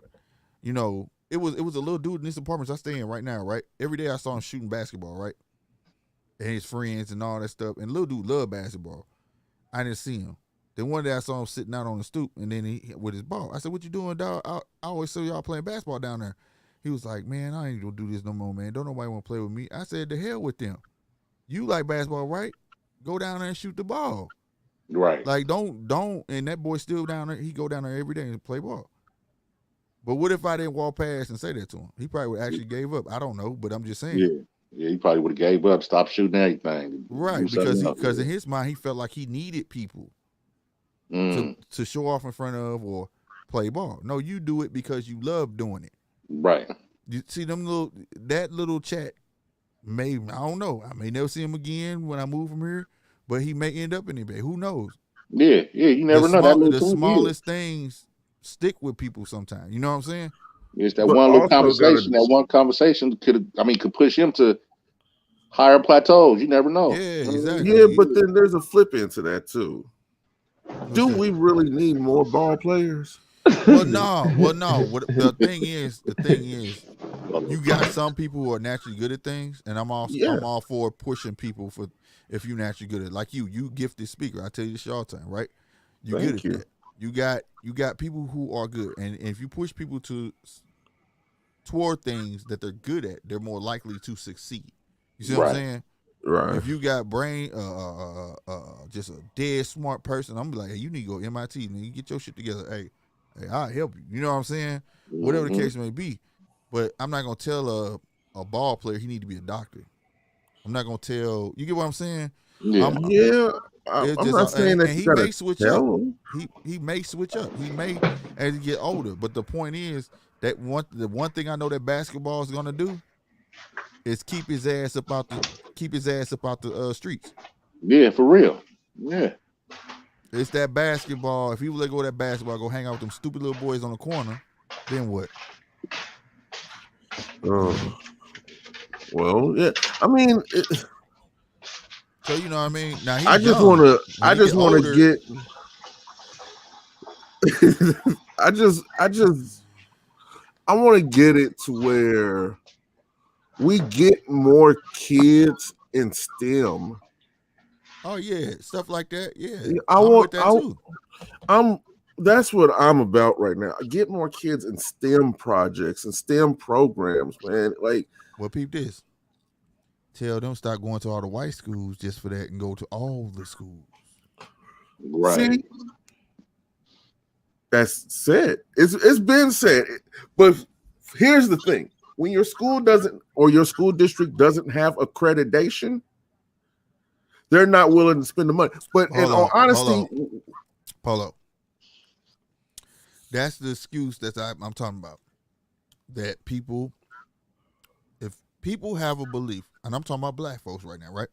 You know, it was a little dude in this apartment I stay in right now, right? Every day I saw him shooting basketball, right? And his friends and all that stuff. And little dude loved basketball. I didn't see him. Then one day I saw him sitting out on the stoop, and then he with his ball. I said, "What you doing, dog? I always saw y'all playing basketball down there." He was like, "Man, I ain't gonna do this no more, man. Don't nobody want to play with me." I said, "The hell with them. You like basketball, right? Go down there and shoot the ball." Right. Like, don't. And that boy still down there. He go down there every day and play ball. But what if I didn't walk past and say that to him? He probably would actually gave up. I don't know, but I'm just saying. Yeah, he probably would have gave up, stopped shooting everything. Right, because in his mind, he felt like he needed people to show off in front of or play ball. No, you do it because you love doing it. Right. You see that little chat, I don't know. I may never see him again when I move from here, but he may end up in eBay. Who knows? Yeah, you never know. The smallest things stick with people sometimes. You know what I'm saying? It's that one little conversation. That one conversation could push him to higher plateaus. You never know. Yeah, exactly. Yeah, but then there's a flip into that too. Do that? we really need more ball players? Well, no. The thing is, you got some people who are naturally good at things, and I'm all for pushing people for if you're naturally good at it. Like you gifted speaker. I tell you this all the time, right? You Thank good at that. You got people who are good, and if you push people toward things that they're good at, they're more likely to succeed. You see what I'm saying? Right. If you got brain, just a dead smart person, I'm like, hey, you need to go MIT, man. You get your shit together. Hey, I'll help you. You know what I'm saying? Mm-hmm. Whatever the case may be. But I'm not gonna tell a ball player he need to be a doctor. I'm not gonna tell. You get what I'm saying? Yeah. I'm not saying that he may switch up. He may switch up. He may as he get older. But the point is that the one thing I know that basketball is gonna do is keep his ass up out the streets. Yeah, for real. Yeah. It's that basketball. If he let go of that basketball, go hang out with them stupid little boys on the corner, then what? Well, yeah. I mean, so you know what I mean. Now I just want to get. I want to get it to where we get more kids in STEM. Oh yeah, stuff like that. Yeah, I want that too. That's what I'm about right now. Get more kids in STEM projects and STEM programs, man. Like, well, peep this. Tell them stop going to all the white schools just for that and go to all the schools. Right. See, that's said. It's been said. But here's the thing: when your school doesn't or your school district doesn't have accreditation, they're not willing to spend the money. But in all honesty, Polo. That's the excuse that I'm talking about. That people, if people have a belief, and I'm talking about black folks right now, right?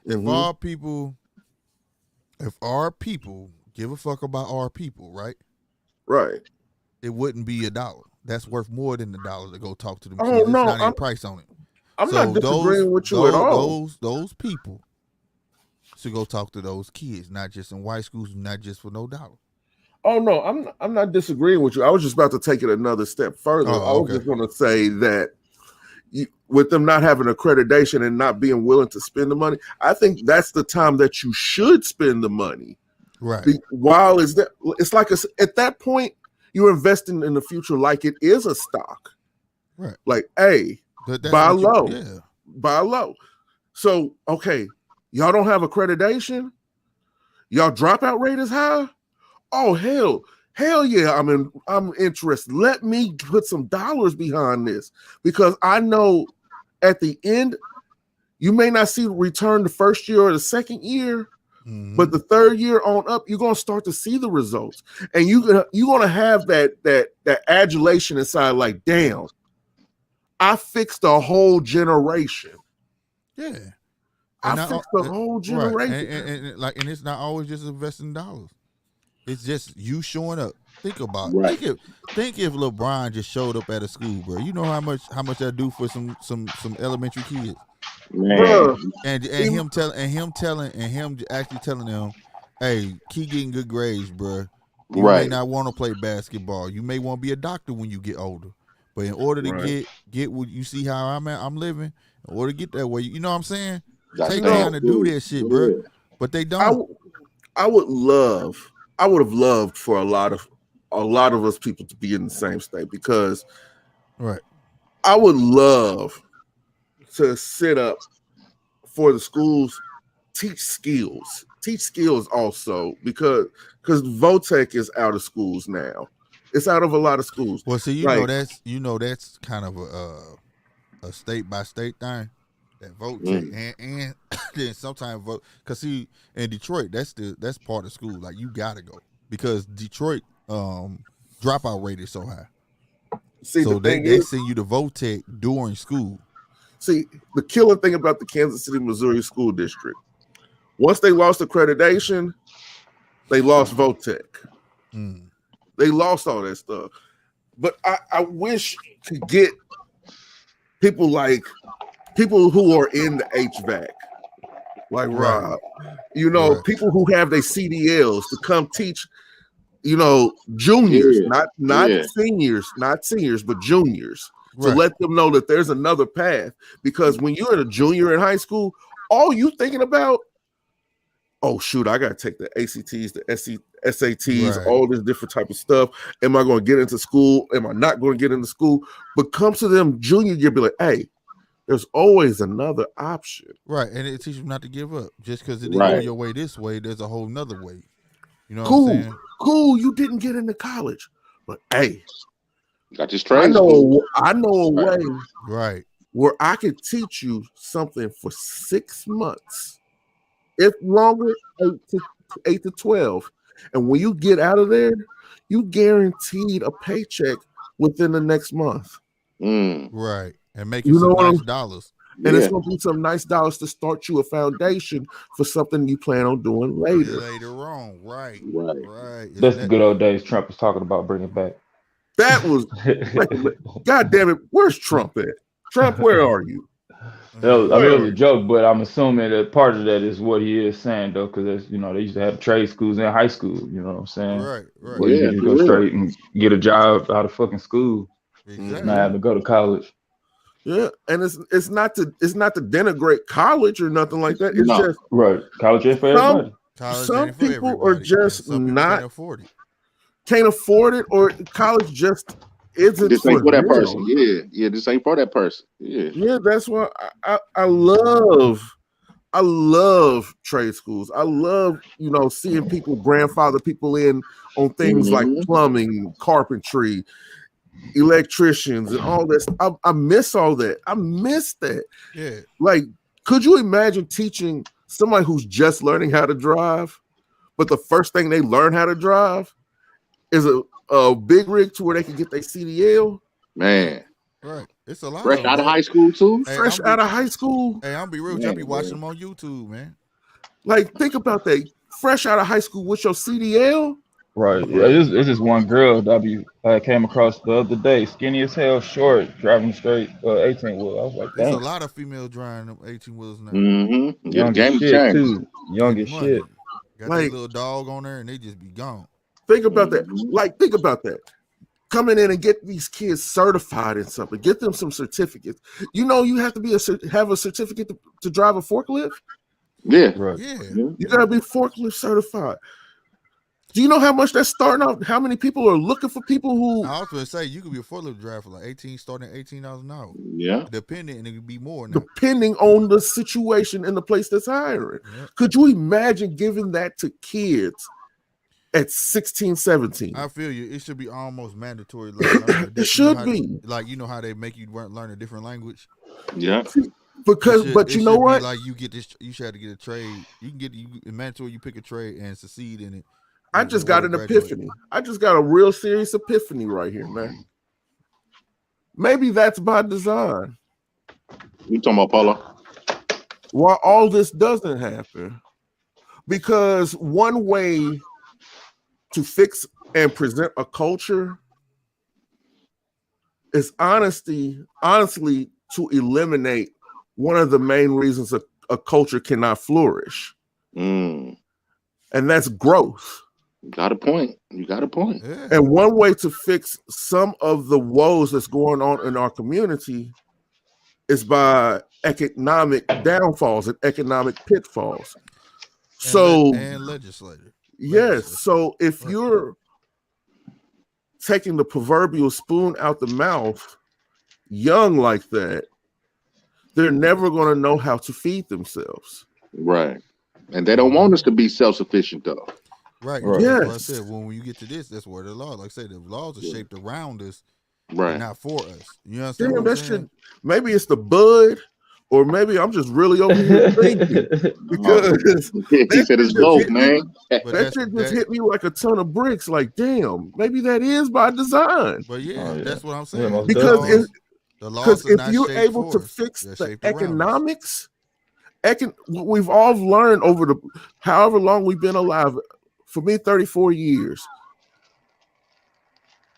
If our people give a fuck about our people, right? Right. It wouldn't be $1. That's worth more than $1 to go talk to them. Oh kids. no, it's not any price on it. I'm not disagreeing with you at all. Those people should go talk to those kids, not just in white schools, not just for no $1. Oh no, I'm not disagreeing with you. I was just about to take it another step further. I was just going to say that with them not having accreditation and not being willing to spend the money, I think that's the time that you should spend the money. Right. While it's like at that point you're investing in the future like it is a stock. Right. Like, hey, buy low. Buy low. So okay, y'all don't have accreditation. Y'all dropout rate is high. Oh hell yeah! I'm interested. Let me put some dollars behind this because I know at the end you may not see return the first year or the second year, but the third year on up, you're gonna start to see the results, and you're gonna have that adulation inside. Like, damn, I fixed a whole generation. Yeah, I fixed the whole generation, right. and it's not always just investing dollars. It's just you showing up. Think about it. Right. Think if LeBron just showed up at a school, bro. You know how much that do for some elementary kids. Man. And him actually telling them, hey, keep getting good grades, bro. You may not want to play basketball. You may want to be a doctor when you get older. But in order to get what you see how I'm living, in order to get that way, you know what I'm saying? Take time to do that shit, bro. But they don't. I would have loved for a lot of us people to be in the same state because I would love to sit up for the schools, teach skills also because Votech is out of schools now. It's out of a lot of schools. Well, see, that's kind of a state by state thing. That Votech and then sometimes vote because see in Detroit that's part of school. Like you gotta go because Detroit dropout rate is so high. See, so they send you to Votech during school. See, the killer thing about the Kansas City, Missouri school district, once they lost accreditation, they lost Votech. They lost all that stuff. But I wish to get people like people who are in the HVAC, like Rob, people who have their CDLs to come teach, juniors, not seniors, but juniors, to let them know that there's another path. Because when you're a junior in high school, all you thinking about, oh shoot, I gotta take the ACTs, the SATs, all this different type of stuff. Am I going to get into school? Am I not going to get into school? But come to them junior year, be like, hey, there's always another option. Right, and it teaches you not to give up. Just because it didn't go your way this way, there's a whole nother way. You know what I'm saying? Cool, you didn't get into college. But hey, got this trade. I know a way where I could teach you something for 6 months. If longer, 8 to 12. And when you get out of there, you guaranteed a paycheck within the next month. Right. And make you some nice dollars. And it's going to be some nice dollars to start you a foundation for something you plan on doing later. Later on. Right. That's the good old days Trump was talking about bringing back. That was, God damn it, where's Trump at? Trump, where are you? It was a joke, but I'm assuming that part of that is what he is saying, though, because they used to have trade schools in high school. You know what I'm saying? Right. Where you can go straight and get a job out of fucking school, not having to go to college. Yeah, and it's not to denigrate college or nothing like that. It's just college ain't for everybody. Some people are just not can't afford it, or college just isn't this ain't for that them. person. Yeah, this ain't for that person. Yeah. That's why I love trade schools. I love seeing people grandfather people in on things like plumbing, carpentry, electricians, and all this. I miss all that. I miss that. Yeah. Like, could you imagine teaching somebody who's just learning how to drive, but the first thing they learn how to drive is a big rig to where they can get their CDL? Man. Right. It's a lot. Fresh out of high school, too? Hey, out of high school? Hey, I'm be real. I be watching them on YouTube, man. Like, think about that. Fresh out of high school with your CDL? Right. Yeah, it's just one girl that I came across the other day, skinny as hell, short, driving straight 18 wheel. I was like, there's a lot of females driving them 18 wheels now. Young as shit too. Young as shit. Got that little dog on there and they just be gone. Think about that. Like, think about that. Coming in and get these kids certified in something. Get them some certificates. You have to have a certificate to drive a forklift. Yeah. Right. Yeah. You gotta be forklift certified. Do you know how much that's starting out? How many people are looking for people who? I was going to say you could be a forklift driver for like starting at $18 an hour. Yeah, depending, and it could be more now. Depending on the situation and the place that's hiring. Yeah. Could you imagine giving that to kids at 16, 17? I feel you. It should be almost mandatory. Like, it should be. Like, how they make you learn a different language. Yeah. But you know what? Like you get this, you should have to get a trade. You can get mandatory. You pick a trade and succeed in it. I just got an epiphany. I just got a real serious epiphany right here, man. Maybe that's by design. You talking about Paulo? Why all this doesn't happen? Because one way to fix and present a culture is honestly to eliminate one of the main reasons a culture cannot flourish. And that's growth. You got a point. Yeah. And one way to fix some of the woes that's going on in our community is by economic downfalls and economic pitfalls. And legislative. Yes. So if you're taking the proverbial spoon out the mouth young like that, they're never going to know how to feed themselves. Right. And they don't want us to be self-sufficient, though. Right. Yes. Like I said, when you get to this, that's where the law, like I said, the laws are shaped around us, right? Not for us. You understand? Damn, that shit. Maybe it's the bud, or maybe I'm just really over here thinking because he said it's both, man. That shit just hit me like a ton of bricks. Like, damn, maybe that is by design. But that's what I'm saying. Yeah, because if you're able to fix the economics, we've all learned over the however long we've been alive. For me, 34 years.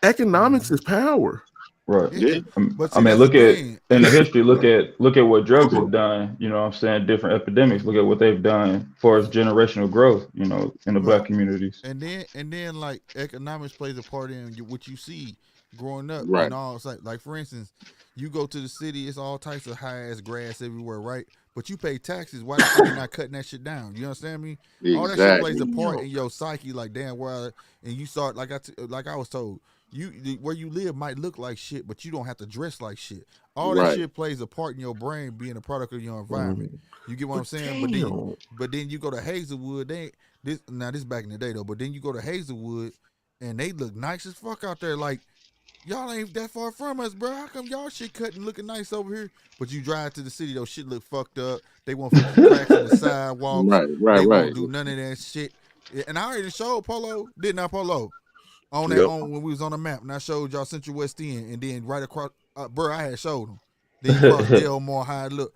Economics is power. Right. Yeah. But I see, mean, that's the look at thing. in the history. Look at what drugs have done. You know, what I'm saying different epidemics. Look at what they've done as far as generational growth. You know, in the Right. black communities. And then like economics plays a part in what you see growing up Right. and all. It's like for instance, you go to the city, it's all types of high ass grass everywhere, right? But you pay taxes. Why the fuck they not cutting that shit down? You understand me? All that shit plays a Exactly. part in your psyche. Like damn, where and you start like like I was told. Where you live might look like shit, but you don't have to dress like shit. All that Right. shit plays a part in your brain being a product of your environment. You get what I'm saying? Damn. But then you go to Hazelwood, this back in the day though, but then you go to Hazelwood and they look nice as fuck out there. Like y'all ain't that far from us, bro. How come y'all shit cutting looking nice over here? But you drive to the city, though, shit look fucked up. They won't fix the cracks in the sidewalks. Right. They won't do none of that shit. And I already showed Polo, didn't I, Polo? On that on when we was on the map, and I showed y'all Central West End, and then right across, bro, I had showed them. Then you cross Delmore High. Look,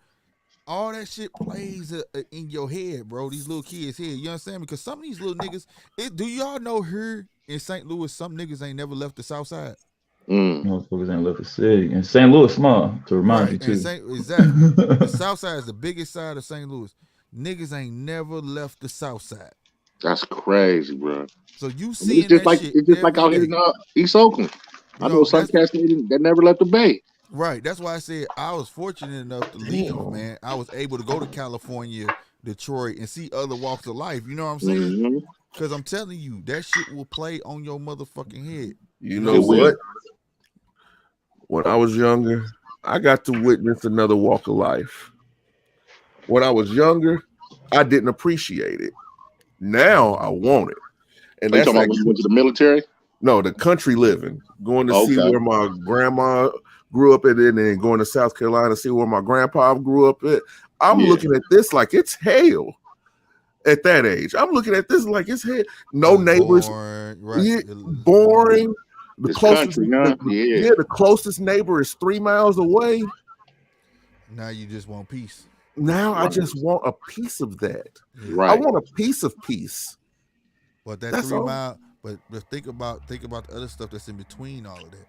all that shit plays in your head, bro. These little kids' head. You understand me? Because some of these little niggas, do y'all know here in St. Louis, some niggas ain't never left the South Side. Motherfuckers ain't left the city. And St. Louis small, to remind you too. Exactly. The South Side is the biggest side of St. Louis. Niggas ain't never left the South Side. That's crazy, bro. So you seeing it's just that shit it's just like out day. here in East Oakland. I know some cats that never left the Bay. Right. That's why I said I was fortunate enough to leave, man. I was able to go to California, Detroit, and see other walks of life. You know what I'm saying? Because I'm telling you, that shit will play on your motherfucking head. You know what? When I was younger, I got to witness another walk of life. When I was younger, I didn't appreciate it. Now I want it. And that's talking about when you went to the military? No, the country living. Going to see where my grandma grew up at, and then going to South Carolina to see where my grandpa grew up at. I'm looking at this like it's hell. At that age, I'm looking at this like it's hell. No neighbors. Boring. The closest, the closest neighbor is 3 miles away. Now you just want peace. Now I just want a piece of that. Right. I want a piece of peace. But that 3 mile. But think about the other stuff that's in between all of that.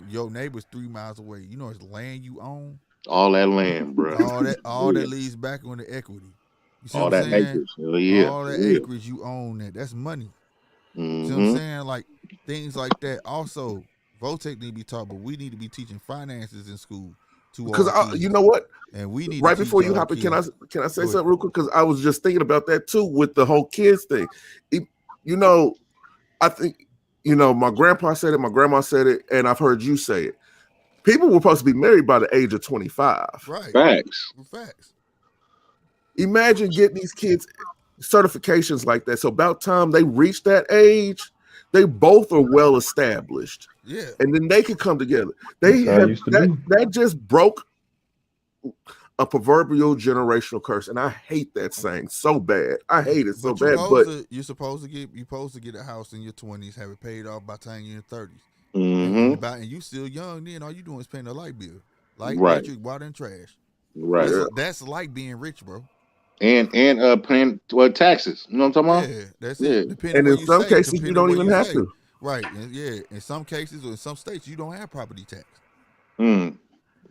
Your neighbor's 3 miles away. You know it's land you own. All that land, bro. All that leads back on the equity. You see all what I'm saying? Acreage. All that acreage you own that's money. You see what I'm saying? Like things like that. Also, Votech need to be taught, but we need to be teaching finances in school to because kids. You know what? And we need right before you hop in, can I say something real quick? Because I was just thinking about that too with the whole kids thing. You know, I think my grandpa said it, my grandma said it, and I've heard you say it. People were supposed to be married by the age of 25. Right. Facts. Imagine getting these kids certifications like that. So about time they reach that age, they both are well established. Yeah. And then they can come together. That just broke a proverbial generational curse. And I hate that saying so bad. I hate it so bad. But you're supposed to get a house in your 20s, have it paid off by the time you're in 30s. And you still young then, all you doing is paying a light bill. Light, electric, water, and trash. Right. That's like being rich, bro. And paying taxes. You know what I'm talking about? Yeah, that's it. And in some cases, you don't even have to. Right. And in some cases or in some states, you don't have property tax.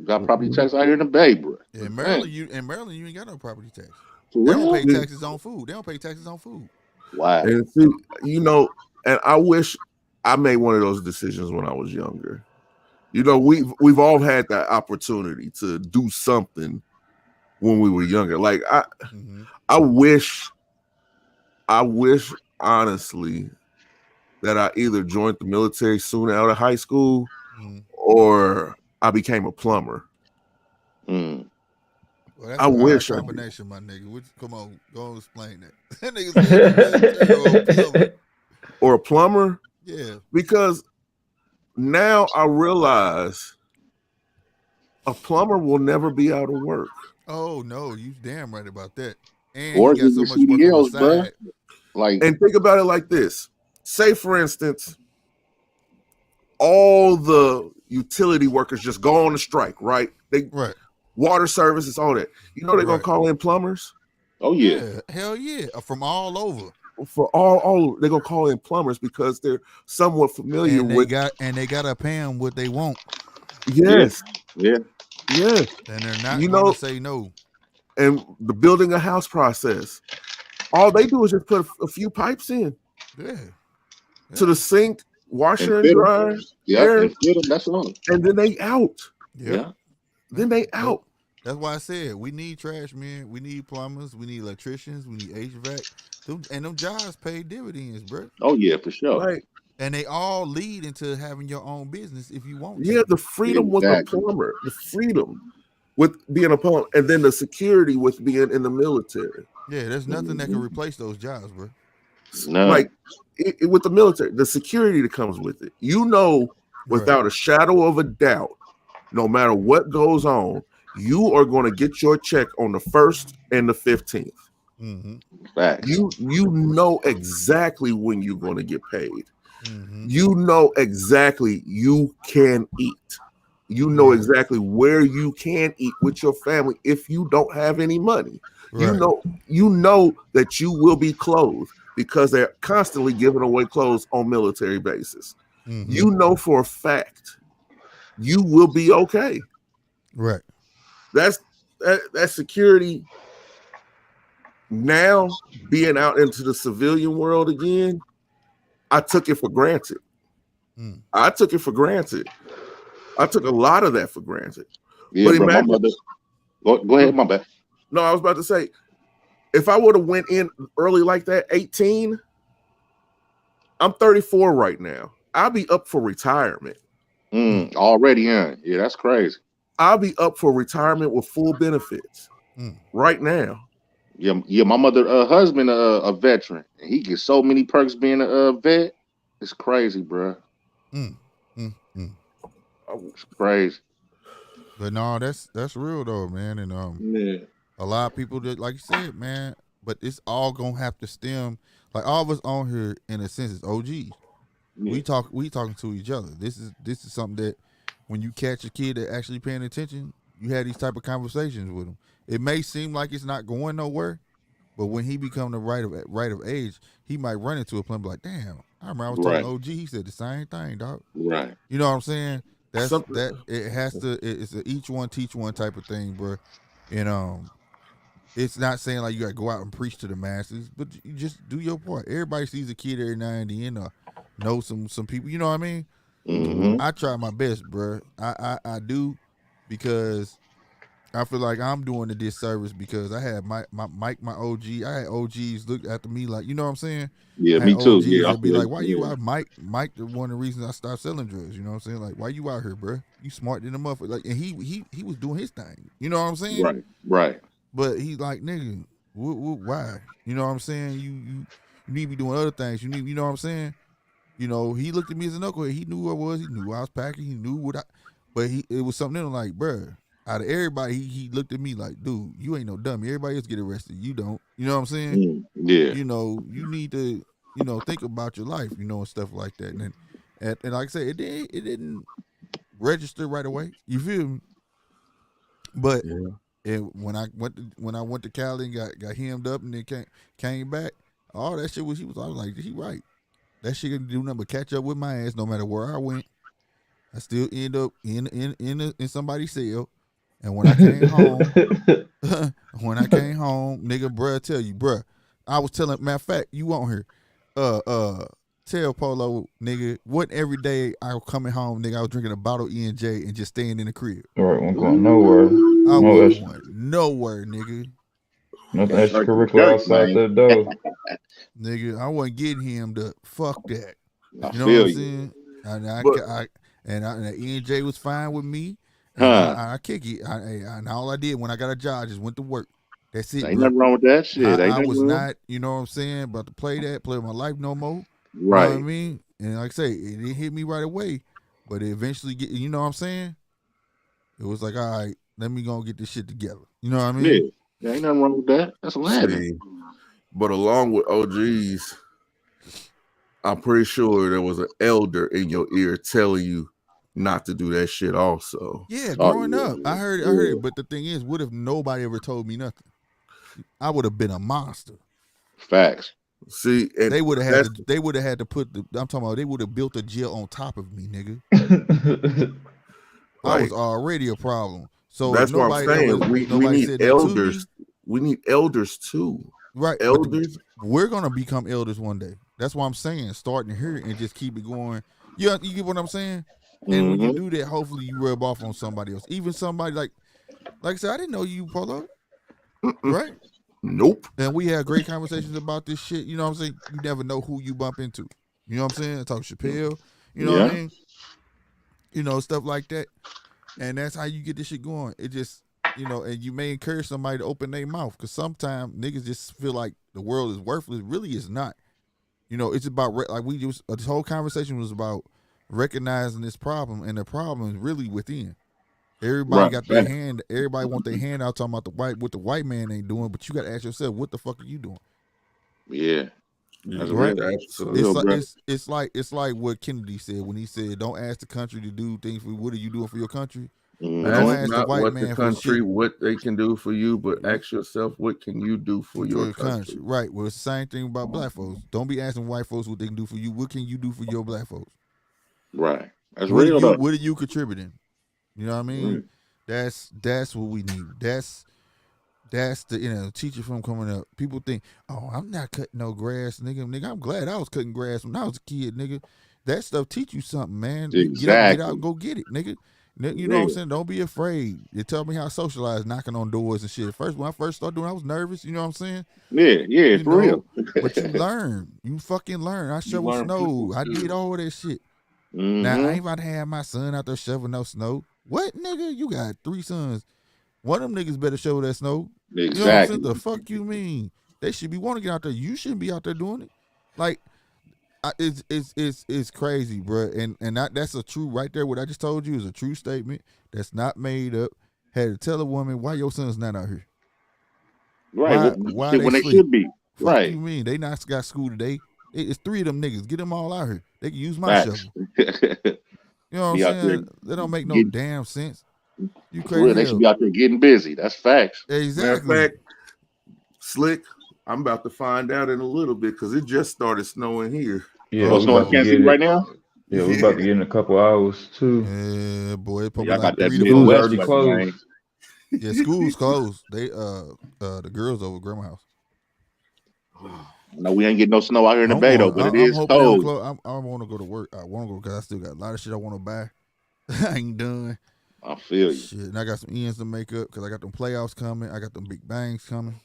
Got property tax out here in the Bay, bro. Yeah, in Maryland, you ain't got no property tax. They don't pay taxes on food. Wow. And see, and I wish I made one of those decisions when I was younger. We've all had that opportunity to do something when we were younger. Like I wish honestly that I either joined the military soon out of high school or I became a plumber. Well, that's I wish a combination, my nigga. Come on, go explain that. That nigga or a plumber? Yeah. Because now I realize a plumber will never be out of work. Oh no, you damn right about that. And or you got so much CDLs, bro. And think about it like this. Say, for instance, all the utility workers just go on a strike, right? Water services, all that. They're gonna call in plumbers. Oh yeah, hell yeah, from all over. For all they're gonna call in plumbers because they're somewhat familiar and they gotta pay them what they want. Yes. Yeah. Yes. And they're not going to say no. And the building a house process, all they do is just put a few pipes in. Yeah. To the sink, washer and dryer. Yeah, and fit them. That's all. And then they out. Yeah. Then they out. That's why I said we need trash men, we need plumbers, we need electricians, we need HVAC, and them jobs pay dividends, bro. Oh yeah, for sure. Like, and they all lead into having your own business if you want to. Yeah, the freedom with a plumber, the freedom with being a plumber, and then the security with being in the military. Yeah, there's nothing that can replace those jobs, bro. No. Like with the military, the security that comes with it. You know, without a shadow of a doubt, no matter what goes on, you are going to get your check on the 1st and the 15th. Facts. You know exactly when you're going to get paid. You know exactly you can eat. You know exactly where you can eat with your family if you don't have any money. You know that you will be clothed because they're constantly giving away clothes on military bases. You know for a fact you will be okay. Right. That's security. Now being out into the civilian world again, I took it for granted. I took it for granted. I took a lot of that for granted. Yeah, but bro, imagine, my brother, go ahead, my bad. No, I was about to say, if I would have went in early like that, 18, I'm 34 right now. I'll be up for retirement. Already, yeah, that's crazy. I'll be up for retirement with full benefits right now. Yeah, my mother, husband, a veteran, and he gets so many perks being a vet. It's crazy, bro. It's crazy. But no, that's real though, man. And a lot of people that, like you said, man. But it's all gonna have to stem. Like all of us on here, in a sense, is OGs. Yeah. We talking to each other. This is something that when you catch a kid that actually paying attention, you had these type of conversations with him. It may seem like it's not going nowhere, but when he become the right of age, he might run into a plan like, damn, I remember I was telling OG, he said the same thing, dog. Right. You know what I'm saying? It has to. It's a each one teach one type of thing, bro. And it's not saying like you gotta go out and preach to the masses, but you just do your part. Everybody sees a kid every now and then, or know some people. You know what I mean? I try my best, bro. I do, because I feel like I'm doing a disservice because I had my OG. I had OGs look after me like, you know what I'm saying? Yeah, me too. OGs yeah, that be like, why you out? Mike, one of the reasons I stopped selling drugs. You know what I'm saying? Like, why you out here, bro? You smart than a motherfucker. Like, and he was doing his thing. You know what I'm saying? Right. But he's like, nigga, why? You know what I'm saying? You need to be doing other things. You know what I'm saying? You know, he looked at me as a knucklehead. He knew who I was. He knew I was packing. He knew but it was something in him like, bruh, out of everybody, he looked at me like, dude, you ain't no dummy. Everybody else get arrested. You don't. You know what I'm saying? Yeah. You know, you need to, think about your life, and stuff like that. And like I said, it didn't register right away. You feel me? But when I went to Cali and got hemmed up and then came back, all that shit I was like, he right. That shit didn't do nothing but catch up with my ass no matter where I went. I still end up in somebody's cell. And when I came home, nigga, bruh, tell you, bruh, I was telling, matter of fact, you on here, tell Polo, nigga, what every day I was coming home, nigga, I was drinking a bottle of E&J and just staying in the crib. All right, wasn't going nowhere. I wasn't going nowhere, nigga. Nothing extracurricular outside the door. Nigga, I wasn't getting him to fuck that. You know what I'm saying? And E&J was fine with me. And I kick it. And all I did when I got a job, I just went to work. That's it. Ain't nothing wrong with that shit. I was not, you know what I'm saying, about to play my life no more. Right. You know what I mean? And like I say, it didn't hit me right away, but it eventually you know what I'm saying? It was like, all right, let me go get this shit together. You know what I mean? Yeah, ain't nothing wrong with that. That's what happened. But along with OGs, I'm pretty sure there was an elder in your ear telling you not to do that shit also. Yeah, growing up, I heard it. But the thing is, what if nobody ever told me nothing? I would have been a monster. Facts. See, and they would have had to put I'm talking about, they would have built a jail on top of me, nigga. I was already a problem. So that's what I'm saying. We need said elders. We need elders too. Right. Elders. We're gonna become elders one day. That's what I'm saying. Starting here and just keep it going. You get what I'm saying? And when you do that, hopefully you rub off on somebody else. Even somebody like I said, I didn't know you, Polo. Right? Nope. And we had great conversations about this shit. You know what I'm saying? You never know who you bump into. You know what I'm saying? Talk Chappelle. You know what I mean? You know, stuff like that. And that's how you get this shit going. It just, you know, and you may encourage somebody to open their mouth because sometimes niggas just feel like the world is worthless. Really, it's not. You know, it's about, this whole conversation was about recognizing this problem, and the problem is really within. Everybody got their hand, everybody want their hand out talking about what the white man ain't doing, but you got to ask yourself, what the fuck are you doing? Yeah. That's right. Absolutely. It's like what Kennedy said when he said, "Don't ask the country to do things for you. What are you doing for your country?" Don't ask the white man for shit. What they can do for you, but ask yourself, what can you do for your country? Right. Well, it's the same thing about black folks. Don't be asking white folks what they can do for you. What can you do for your black folks? Right. That's real. What are you contributing? You know what I mean? That's what we need. That's the teacher from coming up. People think, oh, I'm not cutting no grass, nigga. I'm glad I was cutting grass when I was a kid, nigga. That stuff teach you something, man. Exactly. Get out and go get it, nigga. You know what I'm saying? Don't be afraid. They tell me how to socialize, knocking on doors and shit. When I first started doing, I was nervous. You know what I'm saying? Yeah, for real. But you learn. You fucking learn. I shovel snow. I did all that shit. Now I ain't about to have my son out there shoveling no snow. What, nigga? You got 3 sons. One of them niggas better shovel that snow. Exactly. You know what I'm saying? The fuck you mean? They should be wanting to get out there. You shouldn't be out there doing it. Like, it's crazy, bro. And that's a true right there. What I just told you is a true statement. That's not made up. Had to tell a woman why your son's not out here. Right. Why when they should be. Fuck right. You mean they not got school today? It's 3 of them niggas. Get them all out here. They can use my shovel. You know what I'm saying? That don't make no damn sense. You crazy? Real, they should be out there getting busy. That's facts. Exactly. Matter of fact, Slick, I'm about to find out in a little bit because it just started snowing here. Yeah, it's snowing in Kansas City right now. Yeah, we're about to get in a couple hours too. Yeah, boy, it y'all got that school's already closed. Yeah, school's closed. They the girls over at grandma's house. No, we ain't getting no snow out here in the Bay though, but it is cold. I want to go to work. I want to go because I still got a lot of shit I want to buy. I ain't done. I feel you. Shit, and I got some ends to make up because I got them playoffs coming. I got them big bangs coming.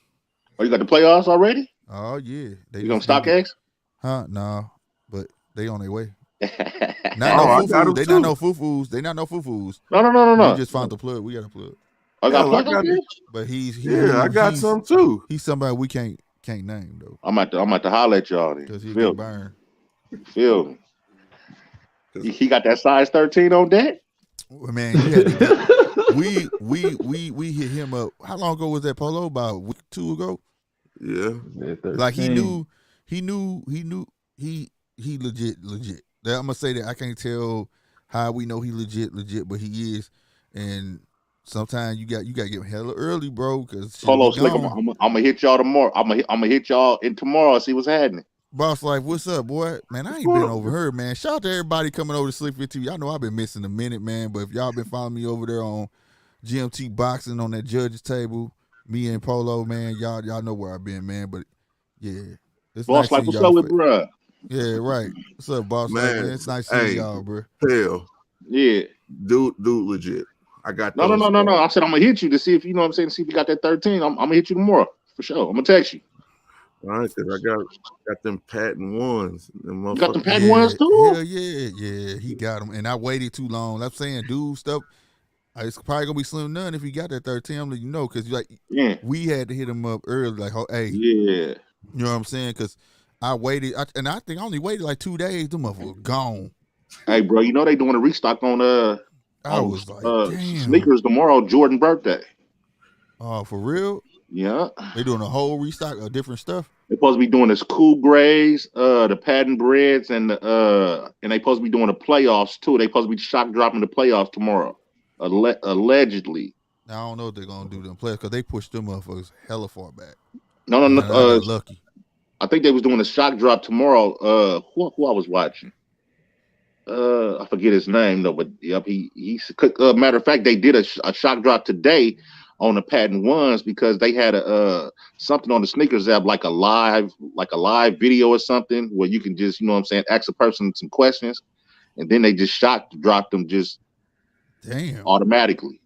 Oh, you got the playoffs already? Oh yeah. You on StockX? Huh? No, but they on their way. Not no foo-foos. They not no foo-foos. They not no foo-foos. No. We just found the plug. We got a plug. I got but I got some too. He's somebody we can't name though. I'm at to holler at y'all because he get burned. Feel me? He got that size 13 on deck. Well, man, you had to get, we hit him up. How long ago was that, Polo? About a week, 2 ago. Yeah, like he knew he legit. I'm gonna say that I can't tell how we know he legit, but he is. And sometimes you got to get hella early, bro. Because Polo Slick, I'm gonna hit y'all tomorrow. I'm gonna hit y'all in tomorrow. See what's happening. Boss Life, what's up, boy? Man, I ain't been over here, man. Shout out to everybody coming over to Slick Fit TV. Y'all know I've been missing a minute, man. But if y'all been following me over there on GMT Boxing on that judge's table, me and Polo, man, y'all know where I've been, man. But yeah, it's Boss Life, what's up with bruh? Yeah, right. What's up, Boss Life, man? It's nice seeing y'all, bro. Hell, yeah, dude, legit. I got no. I said I'm gonna hit you to see if you know what I'm saying. See if you got that 13. I'm gonna hit you tomorrow for sure. I'm gonna text you. All right, because I got them patent ones. You got them patent ones too? Hell yeah, he got them. And I waited too long. I'm saying, dude, stuff. It's probably gonna be slim none if he got that 13. I'm letting you know, because we had to hit him up early, like, hey, yeah, you know what I'm saying? Because I waited, and I think I only waited like 2 days. Them motherfuckers gone. Hey, bro, you know they doing a restock on I was like, sneakers tomorrow, Jordan birthday. Oh, for real? Yeah. They doing a whole restock of different stuff. They're supposed to be doing this cool grays, the patent breads, and they supposed to be doing the playoffs too. They supposed to be shock dropping the playoffs tomorrow, allegedly. Now, I don't know what they're gonna do to them players because they pushed them motherfuckers hella far back. No. Lucky. I think they was doing a shock drop tomorrow. Who I was watching? I forget his name though, but yep, he's matter of fact, they did a shock drop today on the patent ones because they had a something on the sneakers app like a live video or something where you can just, you know what I'm saying, ask a person some questions, and then they just dropped them just automatically.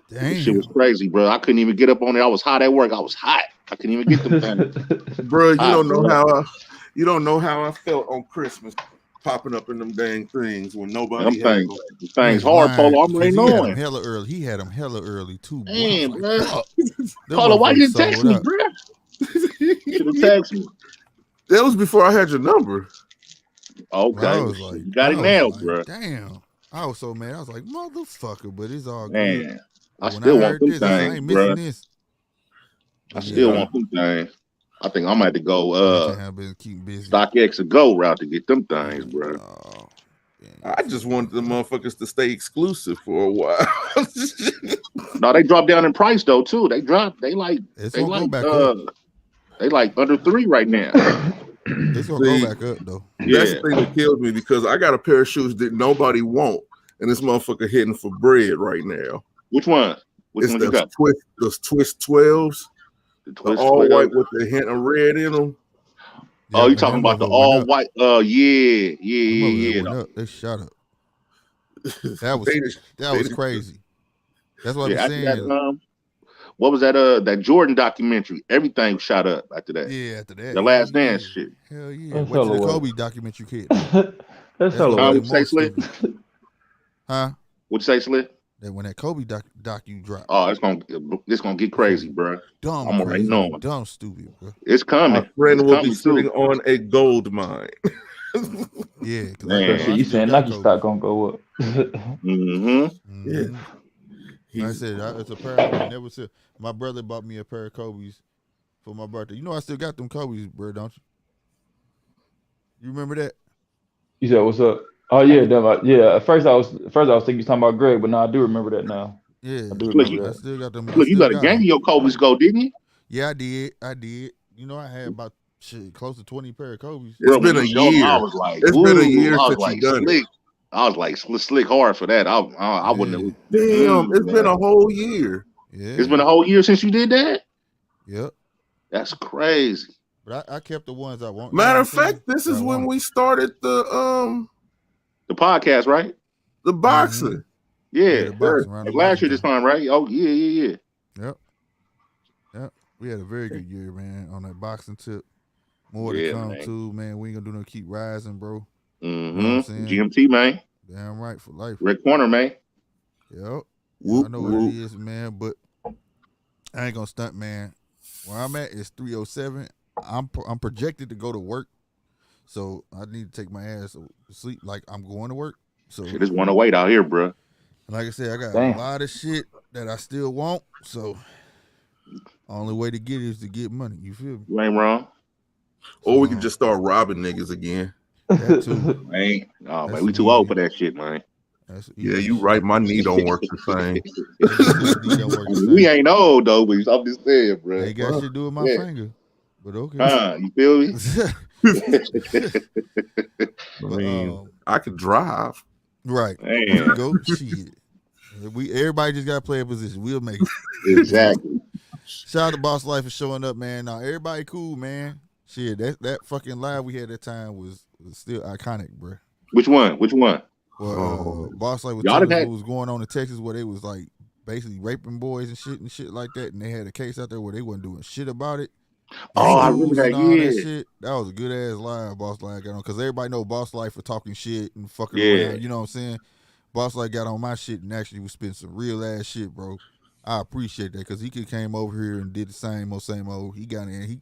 Damn. Shit was crazy, bro. I couldn't even get up on it. I was hot at work. I was hot. I couldn't even get them things. Bro, you don't know how I felt on Christmas popping up in them dang things when nobody had things hard, Polo. I'm already knowing. He had them hella early too. Damn, bro. Polo, why you didn't text me, bro? Should have texted me. That was before I had your number. Okay. You got it now, bro. Damn. I was so mad. I was like, motherfucker, but it's all good. Man, I still want them things, I ain't missing this. I still want them things. I think I'm gonna have to go StockX or Go route to get them things, bro. I just wanted the motherfuckers to stay exclusive for a while. No, they dropped down in price though too. They like under $3 right now. It's gonna go back up though. That's the thing that kills me because I got a pair of shoes that nobody want, and this motherfucker hitting for bread right now. Which one? Which one you got? Those Twist 12s. The all white with the hint of red in them. Oh, you talking about the all white? Yeah. They shut up. That was crazy. That's what I'm saying. What was that? That Jordan documentary. Everything shot up after that. Yeah, after that. The Last Dance shit. Hell yeah. Wait till the Kobe documentary kid. That's hella what you say, Slick? Huh? What'd you say, Slick? That when that Kobe docu drop. Oh, it's gonna get crazy, bro. Dumb, I'm already knowing. Dumb, stupid, bro. It's coming. My friend will be sitting on a gold mine. Yeah, you saying Nike stock gonna go up? Yeah. I said it's a pair. I never said. My brother bought me a pair of Kobe's for my birthday. You know I still got them Kobe's, bro, don't you? You remember that? You said what's up? Oh yeah, yeah. At first I was thinking you were talking about Greg, but no, I do remember that now. Yeah, I do remember that. I still got them. Look, you let a gang of your Kobe's go, didn't you? Yeah, I did. You know, I had about close to 20 pair of Kobe's. It's been a year. I was like, it's been a year since you done it. I was like slick hard for that. I wouldn't have. Damn, it's been a whole year. Yeah, it's been a whole year since you did that. Yep, that's crazy. But I kept the ones I want. Matter of fact, this is when we started the podcast, right? The boxing. Yeah, the boxing, last year this time, right? Oh yeah. Yep. We had a very good year, man, on that boxing tip. More to come too, man. We ain't gonna do no keep rising, bro. You know what I'm GMT, man. Damn right, for life. Red corner, man. Yep. I know what it is, man, but I ain't gonna stunt, man. Where I'm at is 307. I'm projected to go to work, so I need to take my ass to sleep like I'm going to work. So shit is 108 out here, bro. Like I said, I got a lot of shit that I still want, so only way to get it is to get money. You feel me? You ain't wrong. Or we can just start robbing niggas again. That too. Man, we too old for that shit, man. Yeah, you right. My knee don't work the same. We ain't old though, but I'm just saying, bro. They got shit to do with my finger. But okay. You feel me? I could drive. Right. Go shit. Everybody just gotta play a position. We'll make it. Exactly. Shout out to Boss Life for showing up, man. Now everybody cool, man. Shit, that fucking live we had that time was still iconic, bro. Which one? Well, Boss Life was telling us what was going on in Texas, where they was like basically raping boys and shit like that, and they had a case out there where they wasn't doing shit about it. Oh, I remember that. That shit. That was a good ass live Boss Life got on, because everybody know Boss Life for talking shit and fucking around. You know what I'm saying? Boss Life got on my shit and actually was spitting some real ass shit, bro. I appreciate that, because he could came over here and did the same old. He got in.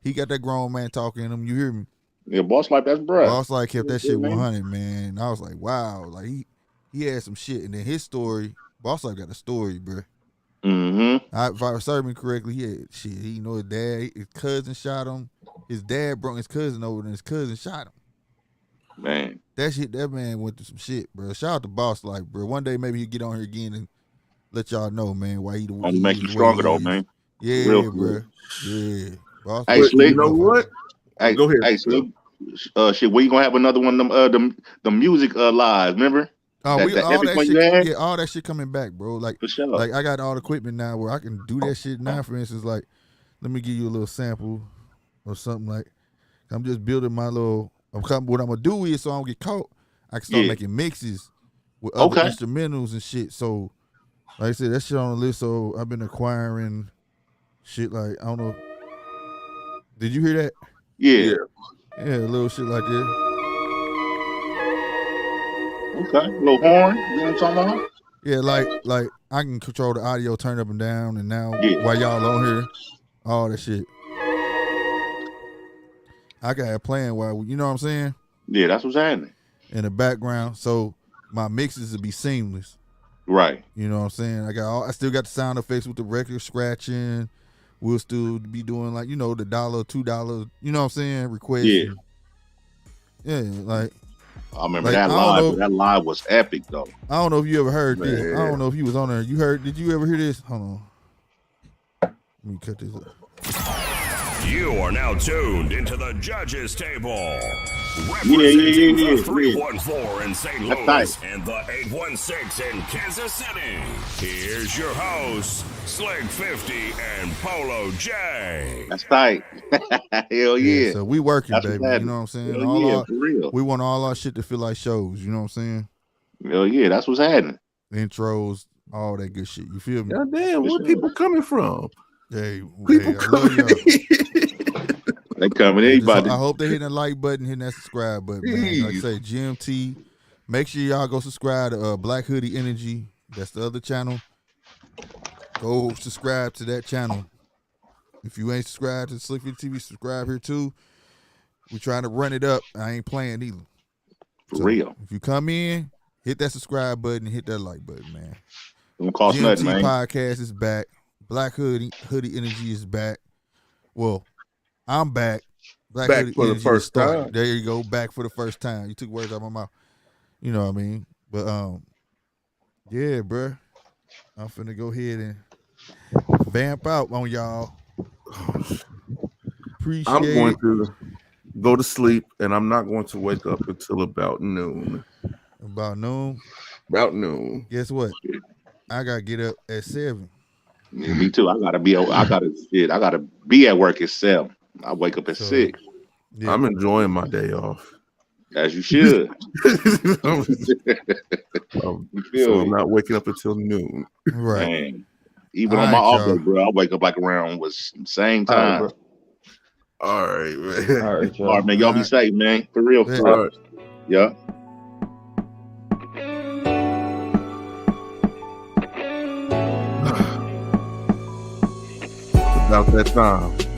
He got that grown man talking to him. You hear me? Yeah, Boss Life, that's bruh. Boss Life kept that shit 100, man. And I was like, wow, like he had some shit. And then his story, Boss Life got a story, bro. If I served him correctly, he had shit. He know his dad, his cousin shot him. His dad brought his cousin over, and his cousin shot him. Man, that man went through some shit, bro. Shout out to Boss Life, bro. One day maybe he'll get on here again and let y'all know, man, why he the only make you stronger though, man. Yeah, bro. Yeah. Hey, Slick, you know what? Hey, go ahead. Hey, Slick, shit, where you gonna have another one of them the music live? Remember? Oh, that all epic that one shit. you had? Yeah, all that shit coming back, bro. Like, For sure. like I got all the equipment now where I can do that shit now. For instance, like, let me give you a little sample or something. Like, I'm just building my little. What I'm gonna do is so I don't get caught. I can start making mixes with other instrumentals and shit. So, like I said, that shit on the list. So I've been acquiring shit. Like, I don't know. Did you hear that? Yeah. Yeah, a little shit like that. Okay, a little horn. You know what I'm talking about? Yeah, like I can control the audio, turn up and down, and now while y'all on here, all that shit. I got it playing while you know what I'm saying? Yeah, that's what's happening. In the background, so my mixes will be seamless. Right. You know what I'm saying? I still got the sound effects with the record scratching. We'll still be doing like, the $1, $2, you know what I'm saying, requests. Yeah. Yeah, like I remember that live, but that live was epic though. I don't know if you ever heard this. I don't know if you was on there. Did you ever hear this? Hold on. Let me cut this up. You are now tuned into the judges table. Representing the 314 in St. Louis and the 816 in Kansas City. Here's your hosts, Slick 50 and Polo J. That's tight. Hell yeah. So we working, baby. You know what I'm saying? For real. We want all our shit to feel like shows. You know what I'm saying? Hell yeah, that's what's happening. Intros, all that good shit. You feel me? God damn, where people coming from? Hey, people coming. They coming. Anybody. I hope they hitting the like button, hitting that subscribe button. Man. Like I say, GMT. Make sure y'all go subscribe to Black Hoodie Energy. That's the other channel. Go subscribe to that channel. If you ain't subscribed to Slick 50 TV, subscribe here too. We trying to run it up. I ain't playing either. For real. If you come in, hit that subscribe button and hit that like button, man. Don't cost nothing, man. Podcast is back. Black Hoodie Energy is back. Well, I'm back. Black Hoodie for the first time. There you go. Back for the first time. You took words out of my mouth. You know what I mean? But yeah, bruh. I'm finna go ahead and vamp out on y'all. Appreciate I'm going to go to sleep, and I'm not going to wake up until about noon. About noon? About noon. Guess what? I gotta get up at 7. Yeah, me too. I gotta be at work at 7. I wake up at 6. Yeah. I'm enjoying my day off. As you should. So I'm not waking up until noon. Right. Man. Even on my off day, bro, I wake up like around same time. All right, man. All right, man. Y'all be safe, man. For real. All right. Yeah. About that time.